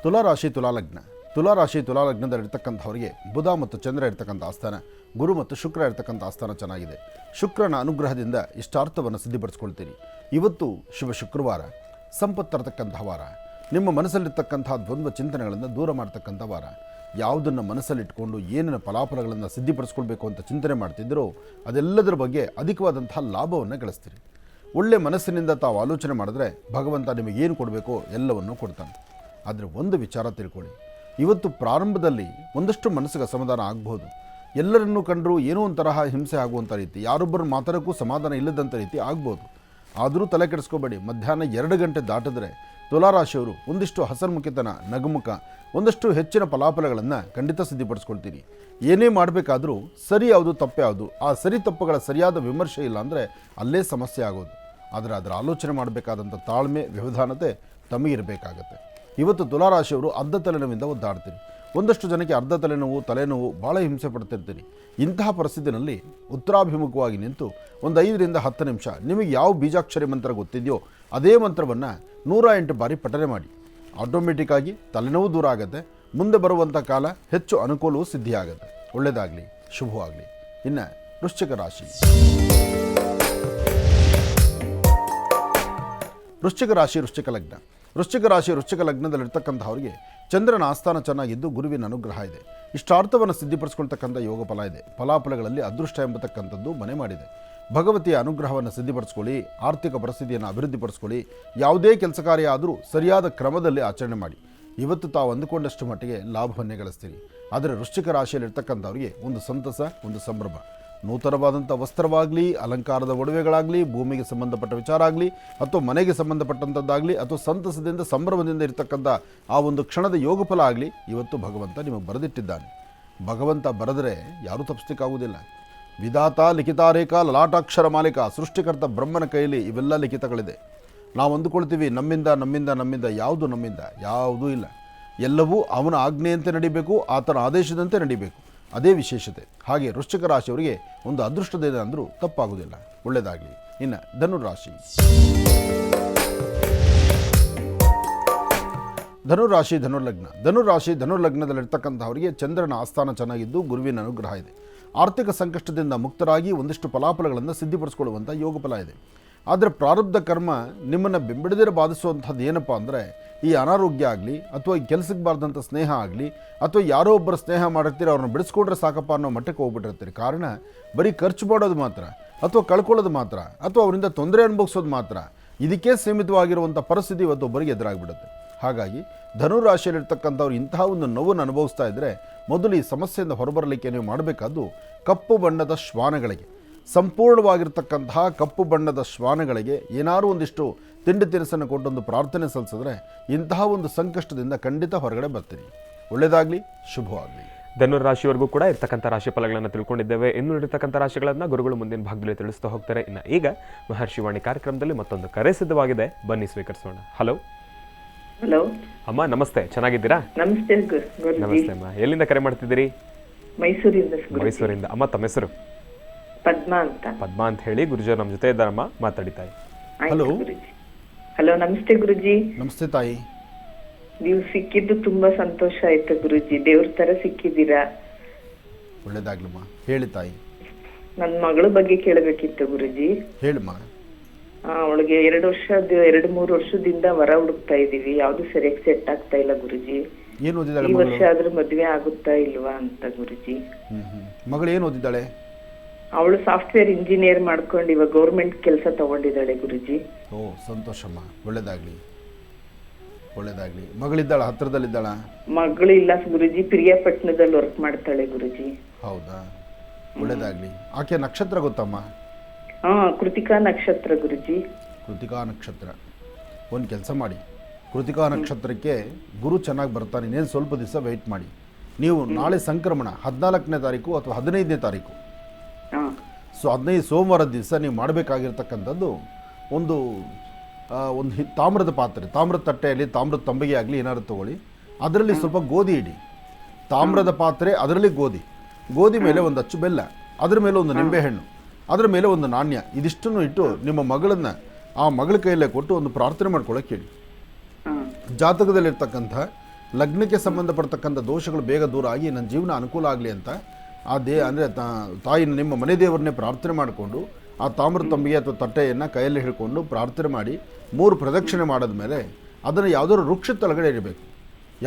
ತುಲಾರಾಶಿ ತುಲಾಲಗ್ನ. ತುಲಾರಾಶಿ ತುಲಾಲಗ್ನದಲ್ಲಿರ್ತಕ್ಕಂಥವರಿಗೆ ಬುಧ ಮತ್ತು ಚಂದ್ರ ಇರ್ತಕ್ಕಂಥ ಆಸ್ಥಾನ, ಗುರು ಮತ್ತು ಶುಕ್ರ ಇರ್ತಕ್ಕಂಥ ಆಸ್ಥಾನ ಚೆನ್ನಾಗಿದೆ. ಶುಕ್ರನ ಅನುಗ್ರಹದಿಂದ ಇಷ್ಟಾರ್ಥವನ್ನು ಸಿದ್ಧಿಪಡಿಸ್ಕೊಳ್ತೀರಿ. ಇವತ್ತು ಶುಭ ಶುಕ್ರವಾರ, ಸಂಪತ್ತು ತರತಕ್ಕಂಥ ವಾರ. ನಿಮ್ಮ ಮನಸ್ಸಲ್ಲಿರ್ತಕ್ಕಂಥ ದ್ವಂದ್ವ ಚಿಂತನೆಗಳನ್ನು ದೂರ ಮಾಡ್ತಕ್ಕಂಥ ವಾರ. ಯಾವುದನ್ನು ಮನಸ್ಸಲ್ಲಿಟ್ಕೊಂಡು ಏನೇನು ಫಲಾಫಲಗಳನ್ನು ಸಿದ್ಧಿಪಡಿಸ್ಕೊಳ್ಬೇಕು ಅಂತ ಚಿಂತನೆ ಮಾಡ್ತಿದ್ದರೋ ಅದೆಲ್ಲದರ ಬಗ್ಗೆ ಅಧಿಕವಾದಂತಹ ಲಾಭವನ್ನು ಗಳಿಸ್ತೀರಿ. ಒಳ್ಳೆ ಮನಸ್ಸಿನಿಂದ ತಾವು ಆಲೋಚನೆ ಮಾಡಿದ್ರೆ ಭಗವಂತ ನಿಮಗೇನು ಕೊಡಬೇಕೋ ಎಲ್ಲವನ್ನೂ ಕೊಡ್ತಾನೆ. ಆದರೆ ಒಂದು ವಿಚಾರ ತಿಳ್ಕೊಳ್ಳಿ, ಇವತ್ತು ಪ್ರಾರಂಭದಲ್ಲಿ ಒಂದಷ್ಟು ಮನಸ್ಸಿಗೆ ಅಸಮಾಧಾನ ಆಗ್ಬೋದು. ಎಲ್ಲರನ್ನೂ ಕಂಡರೂ ಏನೋ ಒಂಥರ ಹಿಂಸೆ ಆಗುವಂಥ ರೀತಿ, ಯಾರೊಬ್ಬರು ಮಾತಾಡೋಕ್ಕೂ ಸಮಾಧಾನ ಇಲ್ಲದಂಥ ರೀತಿ ಆಗ್ಬೋದು. ಆದರೂ ತಲೆ ಕೆಡಿಸ್ಕೋಬೇಡಿ. ಮಧ್ಯಾಹ್ನ 2 ಗಂಟೆ ದಾಟಿದ್ರೆ ತುಲಾರಾಶಿಯವರು ಒಂದಿಷ್ಟು ಹಸನ್ಮುಖಿತನ, ನಗುಮುಖ, ಒಂದಷ್ಟು ಹೆಚ್ಚಿನ ಫಲಾಫಲಗಳನ್ನು ಖಂಡಿತ ಸಿದ್ಧಿಪಡಿಸ್ಕೊಳ್ತೀರಿ. ಏನೇ ಮಾಡಬೇಕಾದ್ರೂ ಸರಿ ಯಾವುದು ತಪ್ಪು ಯಾವುದು, ಆ ಸರಿ ತಪ್ಪುಗಳ ಸರಿಯಾದ ವಿಮರ್ಶೆ ಇಲ್ಲ ಅಂದರೆ ಅಲ್ಲೇ ಸಮಸ್ಯೆ ಆಗೋದು. ಆದರೆ ಅದರ ಆಲೋಚನೆ ಮಾಡಬೇಕಾದಂಥ ತಾಳ್ಮೆ, ವ್ಯವಧಾನತೆ ತಮಗಿರಬೇಕಾಗತ್ತೆ. ಇವತ್ತು ತುಲಾರಾಶಿಯವರು ಅರ್ಧ ತಲೆನೋವಿಂದ ಒದ್ದಾಡ್ತೀರಿ. ಒಂದಷ್ಟು ಜನಕ್ಕೆ ಅರ್ಧ ತಲೆನೋವು ಭಾಳ ಹಿಂಸೆ ಪಡ್ತಿರ್ತೀರಿ. ಇಂತಹ ಪರಿಸ್ಥಿತಿನಲ್ಲಿ ಉತ್ತರಾಭಿಮುಖವಾಗಿ ನಿಂತು ಒಂದು 5ರಿಂದ 10 ನಿಮಿಷ ನಿಮಗೆ ಯಾವ ಬೀಜಾಕ್ಷರಿ ಮಂತ್ರ ಗೊತ್ತಿದೆಯೋ ಅದೇ ಮಂತ್ರವನ್ನು 108 ಬಾರಿ ಪಠನೆ ಮಾಡಿ. ಆಟೋಮೆಟಿಕ್ಕಾಗಿ ತಲೆನೋವು ದೂರ ಆಗುತ್ತೆ. ಮುಂದೆ ಬರುವಂಥ ಕಾಲ ಹೆಚ್ಚು ಅನುಕೂಲವೂ ಸಿದ್ಧಿಯಾಗುತ್ತೆ. ಒಳ್ಳೆಯದಾಗಲಿ, ಶುಭವಾಗಲಿ. ಇನ್ನು ವೃಶ್ಚಿಕ ರಾಶಿ. ವೃಶ್ಚಿಕ ರಾಶಿ, ವೃಶ್ಚಿಕ ಲಗ್ನ. ವೃಶ್ಚಿಕ ರಾಶಿ ವೃಶ್ಚಿಕ ಲಗ್ನದಲ್ಲಿರ್ತಕ್ಕಂಥವ್ರಿಗೆ ಚಂದ್ರನ ಆಸ್ಥಾನ ಚೆನ್ನಾಗಿದ್ದು ಗುರುವಿನ ಅನುಗ್ರಹ ಇದೆ. ಇಷ್ಟಾರ್ಥವನ್ನು ಸಿದ್ಧಿಪಡಿಸ್ಕೊಳ್ತಕ್ಕಂಥ ಯೋಗ ಫಲ ಇದೆ. ಫಲಾಫಲಗಳಲ್ಲಿ ಅದೃಷ್ಟ ಎಂಬತಕ್ಕಂಥದ್ದು ಮನೆ ಮಾಡಿದೆ. ಭಗವತಿಯ ಅನುಗ್ರಹವನ್ನು ಸಿದ್ಧಿಪಡಿಸ್ಕೊಳ್ಳಿ, ಆರ್ಥಿಕ ಪರಿಸ್ಥಿತಿಯನ್ನು ಅಭಿವೃದ್ಧಿಪಡಿಸ್ಕೊಳ್ಳಿ. ಯಾವುದೇ ಕೆಲಸ ಕಾರ್ಯ ಆದರೂ ಸರಿಯಾದ ಕ್ರಮದಲ್ಲಿ ಆಚರಣೆ ಮಾಡಿ. ಇವತ್ತು ತಾವು ಅಂದುಕೊಂಡಷ್ಟು ಮಟ್ಟಿಗೆ ಲಾಭವನ್ನೇ ಗಳಿಸ್ತೀರಿ. ಆದರೆ ವೃಶ್ಚಿಕ ರಾಶಿಯಲ್ಲಿರ್ತಕ್ಕಂಥವ್ರಿಗೆ ಒಂದು ಸಂತಸ, ಒಂದು ಸಂಭ್ರಮ. ನೂತನವಾದಂಥ ವಸ್ತ್ರವಾಗಲಿ, ಅಲಂಕಾರದ ಒಡವೆಗಳಾಗಲಿ, ಭೂಮಿಗೆ ಸಂಬಂಧಪಟ್ಟ ವಿಚಾರ ಆಗಲಿ, ಅಥವಾ ಮನೆಗೆ ಸಂಬಂಧಪಟ್ಟಂಥದ್ದಾಗಲಿ, ಅಥವಾ ಸಂತಸದಿಂದ ಸಂಭ್ರಮದಿಂದ ಇರತಕ್ಕಂಥ ಆ ಒಂದು ಕ್ಷಣದ ಯೋಗ ಫಲ ಆಗಲಿ ಇವತ್ತು ಭಗವಂತ ನಿಮಗೆ ಬರೆದಿಟ್ಟಿದ್ದಾನೆ. ಭಗವಂತ ಬರೆದರೆ ಯಾರೂ ತಪ್ಪಿಸ್ಲಿಕ್ಕಾಗುವುದಿಲ್ಲ. ವಿಧಾತ ಲಿಖಿತಾರೇಖ ಲಲಾಟಾಕ್ಷರ ಮಾಲಿಕ, ಸೃಷ್ಟಿಕರ್ತ ಬ್ರಹ್ಮನ ಕೈಯಲ್ಲಿ ಇವೆಲ್ಲ ಲಿಖಿತಗಳಿದೆ. ನಾವು ಅಂದುಕೊಳ್ತೀವಿ ನಮ್ಮಿಂದ ಯಾವುದು ನಮ್ಮಿಂದ ಯಾವುದೂ ಇಲ್ಲ. ಎಲ್ಲವೂ ಅವನ ಆಜ್ಞೆಯಂತೆ ನಡಿಬೇಕು, ಆತನ ಆದೇಶದಂತೆ ನಡಿಬೇಕು. ಅದೇ ವಿಶೇಷತೆ. ಹಾಗೆ ವೃಶ್ಚಿಕ ರಾಶಿಯವರಿಗೆ ಒಂದು ಅದೃಷ್ಟದಿದೆ ಅಂದರೂ ತಪ್ಪಾಗುವುದಿಲ್ಲ. ಒಳ್ಳೆಯದಾಗಲಿ. ಇನ್ನು ಧನುರಾಶಿ. ಧನುರ್ಲಗ್ನದಲ್ಲಿರ್ತಕ್ಕಂಥವರಿಗೆ ಚಂದ್ರನ ಆಸ್ಥಾನ ಚೆನ್ನಾಗಿದ್ದು ಗುರುವಿನ ಅನುಗ್ರಹ ಇದೆ. ಆರ್ಥಿಕ ಸಂಕಷ್ಟದಿಂದ ಮುಕ್ತರಾಗಿ ಒಂದಿಷ್ಟು ಫಲಾಫಲಗಳನ್ನು ಸಿದ್ಧಿಪಡಿಸ್ಕೊಳ್ಳುವಂಥ ಯೋಗ ಫಲ ಇದೆ. ಆದರೆ ಪ್ರಾರಬ್ಧ ಕರ್ಮ ನಿಮ್ಮನ್ನು ಬೆಂಬಿಡದಿರ ಬಾಧಿಸುವಂಥದ್ದು ಏನಪ್ಪ ಅಂದರೆ, ಈ ಅನಾರೋಗ್ಯ ಆಗಲಿ, ಅಥವಾ ಈ ಕೆಲಸಕ್ಕೆ ಬಾರ್ದಂಥ ಸ್ನೇಹ ಆಗಲಿ, ಅಥವಾ ಯಾರೋ ಒಬ್ಬರು ಸ್ನೇಹ ಮಾಡಿರ್ತೀರಿ, ಅವ್ರನ್ನ ಬಿಡಿಸ್ಕೊಂಡ್ರೆ ಸಾಕಪ್ಪ ಅನ್ನೋ ಮಟ್ಟಕ್ಕೆ ಹೋಗ್ಬಿಟ್ಟಿರ್ತೀರಿ. ಕಾರಣ ಬರೀ ಖರ್ಚು ಮಾಡೋದು ಮಾತ್ರ, ಅಥವಾ ಕಳ್ಕೊಳ್ಳೋದು ಮಾತ್ರ, ಅಥವಾ ಅವರಿಂದ ತೊಂದರೆ ಅನುಭವಿಸೋದು ಮಾತ್ರ, ಇದಕ್ಕೆ ಸೀಮಿತವಾಗಿರುವಂಥ ಪರಿಸ್ಥಿತಿ ಇವತ್ತೊಬ್ಬರಿಗೆ ಎದುರಾಗಿಬಿಡುತ್ತೆ. ಹಾಗಾಗಿ ಧನುರಾಶಿಯಲ್ಲಿರ್ತಕ್ಕಂಥವ್ರು ಇಂತಹ ಒಂದು ನೋವನ್ನು ಅನುಭವಿಸ್ತಾ ಇದ್ದರೆ ಮೊದಲು ಈ ಸಮಸ್ಯೆಯಿಂದ ಹೊರಬರಲಿಕ್ಕೆ ನೀವು ಮಾಡಬೇಕಾದ್ದು ಕಪ್ಪು ಬಣ್ಣದ ಶ್ವಾನಗಳಿಗೆ, ಸಂಪೂರ್ಣವಾಗಿರ್ತಕ್ಕಂತಹ ಕಪ್ಪು ಬಣ್ಣದ ಶ್ವಾನಗಳಿಗೆ ಏನಾದರೂ ಒಂದಿಷ್ಟು ತಿಂಡಿ ತಿನಿಸನ್ನು ಕೊಟ್ಟೊಂದು ಪ್ರಾರ್ಥನೆ ಸಲ್ಲಿಸಿದ್ರೆ ಇಂತಹ ಒಂದು ಸಂಕಷ್ಟದಿಂದ ಖಂಡಿತ ಹೊರಗಡೆ ಬರ್ತೀರಿ. ಒಳ್ಳೆಯದಾಗಲಿ, ಶುಭವಾಗಲಿ. ಧನುರಾಶಿವರೆಗೂ ಕೂಡ ಇರ್ತಕ್ಕಂಥ ರಾಶಿ ಫಲಗಳನ್ನು ತಿಳ್ಕೊಂಡಿದ್ದೇವೆ. ಇನ್ನು ಇರತಕ್ಕಂಥ ರಾಶಿಗಳನ್ನು ಗುರುಗಳು ಮುಂದಿನ ಭಾಗದಲ್ಲಿ ತಿಳಿಸ್ತಾ ಹೋಗ್ತಾರೆ. ಇನ್ನು ಈಗ ಮಹರ್ಷಿವಾಣಿ ಕಾರ್ಯಕ್ರಮದಲ್ಲಿ ಮತ್ತೊಂದು ಕರೆ ಸಿದ್ಧವಾಗಿದೆ, ಬನ್ನಿ ಸ್ವೀಕರಿಸೋಣ. ಹಲೋ ಹಲೋ ಅಮ್ಮ, ನಮಸ್ತೆ. ಚೆನ್ನಾಗಿದ್ದೀರಾ? ನಮಸ್ತೆ ನಮಸ್ತೆ ಅಮ್ಮ. ಎಲ್ಲಿಂದ ಕರೆ ಮಾಡ್ತಿದ್ದೀರಿ? ಮೈಸೂರಿಂದ. ಅಮ್ಮ ತಮ್ಮ ಹೆಸರು? ಪದ್ಮಾ ಅಂತ. ಪದ್ಮಾ ಅಂತ ಹೇಳಿ. ಗುರುಜಿಯವರು ನಮ್ಮ ಜೊತೆ ಇದ್ದಾರಮ್ಮ, ಮಾತಾಡಿತಾಯಿ. ಹಲೋ. ಹಲೋ, ನಮಸ್ತೆ ಗುರುಜಿ. ನಮಸ್ತೆ ತಾಯಿ. ನೀವು ಸಿಕ್ಕಿದ್ದು ತುಂಬಾ ಸಂತೋಷ ಆಯ್ತು ಗುರುಜಿ. ದೇವ್ರ ತರ ಸಿಕ್ಕಿದ್ದೀರಾ. ಒಳ್ಳೇದಾಗ್ಲಮ್ಮ. ಹೇಳಿ ತಾಯಿ. ನನ್ನ ಮಗಳ ಬಗ್ಗೆ ಕೇಳಬೇಕಿತ್ತು ಗುರುಜಿ. ಹೇಳಮ್ಮ. ಅವಳಿಗೆ 2-3 ವರ್ಷದಿಂದ ವರ ಹುಡುಕ್ತಾ ಇದೀವಿ. ಯಾವ್ದು ಸರಿಯಾಗಿ ಸೆಟ್ ಆಗ್ತಾ ಇಲ್ಲ ಗುರುಜಿ. ಏನು ಓದಿದ್ದಾಳೆ ಈ ಮಗಳು? ವರ್ಷ ಆದ್ರೂ ಮದ್ವೆ ಆಗುತ್ತಾ ಇಲ್ವಾ ಅಂತ ಗುರುಜಿ. ಮಗಳು ಏನು ಓದಿದ್ದಾಳೆ? ಅವಳು ಸಾಫ್ಟ್ವೇರ್ ಇಂಜಿನಿಯರ್ ಮಾಡ್ಕೊಂಡು ಇವಾಗ ಗೌರ್ಮೆಂಟ್ ಕೆಲಸ ತಗೊಂಡಿದ್ದಾಳೆ ಗುರುಜಿ. ಓ, ಸಂತೋಷಮ್ಮ. ಒಳ್ಳೇದಾಗ್ಲಿ, ಒಳ್ಳೇದಾಗ್ಲಿ. ಮಗಳಿದ್ದಾಳ? ಹತ್ರದಲ್ಲಿದ್ದಾಳ? ಮಗಳು ಇಲ್ಲ ಗುರುಜಿ, ಪ್ರಿಯಾಪಟ್ಟಣದಲ್ಲಿ ವರ್ಕ್ ಮಾಡ್ತಾಳೆ ಗುರುಜಿ. ಹೌದಾ? ಒಳ್ಳೇದಾಗ್ಲಿ. ಆಕೆ ನಕ್ಷತ್ರ ಗೊತ್ತಮ್ಮ? ಕೃತಿಕಾ ನಕ್ಷತ್ರ ಗುರುಜಿ. ಕೃತಿಕಾ ನಕ್ಷತ್ರ. ಒಂದು ಕೆಲಸ ಮಾಡಿ, ಕೃತಿಕಾ ನಕ್ಷತ್ರಕ್ಕೆ ಗುರು ಚೆನ್ನಾಗಿ ಬರ್ತಾನೆ. ಇನ್ನೇನು ಸ್ವಲ್ಪ ದಿವಸ ವೆಯ್ಟ್ ಮಾಡಿ. ನೀವು ನಾಳೆ ಸಂಕ್ರಮಣ 14ನೇ ತಾರೀಕು ಅಥವಾ 15ನೇ ತಾರೀಕು, ಸೊ 15 ಸೋಮವಾರದ ದಿವಸ ನೀವು ಮಾಡಬೇಕಾಗಿರ್ತಕ್ಕಂಥದ್ದು ಒಂದು ತಾಮ್ರದ ಪಾತ್ರೆ, ತಾಮ್ರದ ತಟ್ಟೆಯಲ್ಲಿ, ತಾಮ್ರದ ತಂಬಿಗೆ ಆಗಲಿ ಏನಾದ್ರು ತೊಗೊಳ್ಳಿ. ಅದರಲ್ಲಿ ಸ್ವಲ್ಪ ಗೋಧಿ ಇಡಿ. ತಾಮ್ರದ ಪಾತ್ರೆ, ಅದರಲ್ಲಿ ಗೋಧಿ ಮೇಲೆ ಒಂದು ಅಚ್ಚು ಬೆಲ್ಲ, ಅದರ ಮೇಲೆ ಒಂದು ನಿಂಬೆಹಣ್ಣು, ಅದರ ಮೇಲೆ ಒಂದು ನಾಣ್ಯ, ಇದಿಷ್ಟನ್ನು ಇಟ್ಟು ನಿಮ್ಮ ಮಗಳನ್ನು ಆ ಮಗಳ ಕೈಯಲ್ಲೇ ಕೊಟ್ಟು ಒಂದು ಪ್ರಾರ್ಥನೆ ಮಾಡ್ಕೊಳ್ಳೋಕೆ ಹೇಳಿ. ಜಾತಕದಲ್ಲಿರ್ತಕ್ಕಂಥ ಲಗ್ನಕ್ಕೆ ಸಂಬಂಧಪಡ್ತಕ್ಕಂಥ ದೋಷಗಳು ಬೇಗ ದೂರ ಆಗಿ ನನ್ನ ಜೀವನ ಅನುಕೂಲ ಆಗಲಿ ಅಂತ ಅಂದರೆ ತಾಯಿ ನಿಮ್ಮ ಮನೆ ದೇವರನ್ನೇ ಪ್ರಾರ್ಥನೆ ಮಾಡಿಕೊಂಡು ಆ ತಾಮ್ರ ತಂಬಿಗೆ ಅಥವಾ ತಟ್ಟೆಯನ್ನು ಕೈಯಲ್ಲಿ ಹಿಡ್ಕೊಂಡು ಪ್ರಾರ್ಥನೆ ಮಾಡಿ 3 ಪ್ರದಕ್ಷಿಣೆ ಮಾಡಿದ್ಮೇಲೆ ಅದನ್ನು ಯಾವುದಾದ್ರು ವೃಕ್ಷದ ತಳಗಡೆ ಇಡಬೇಕು.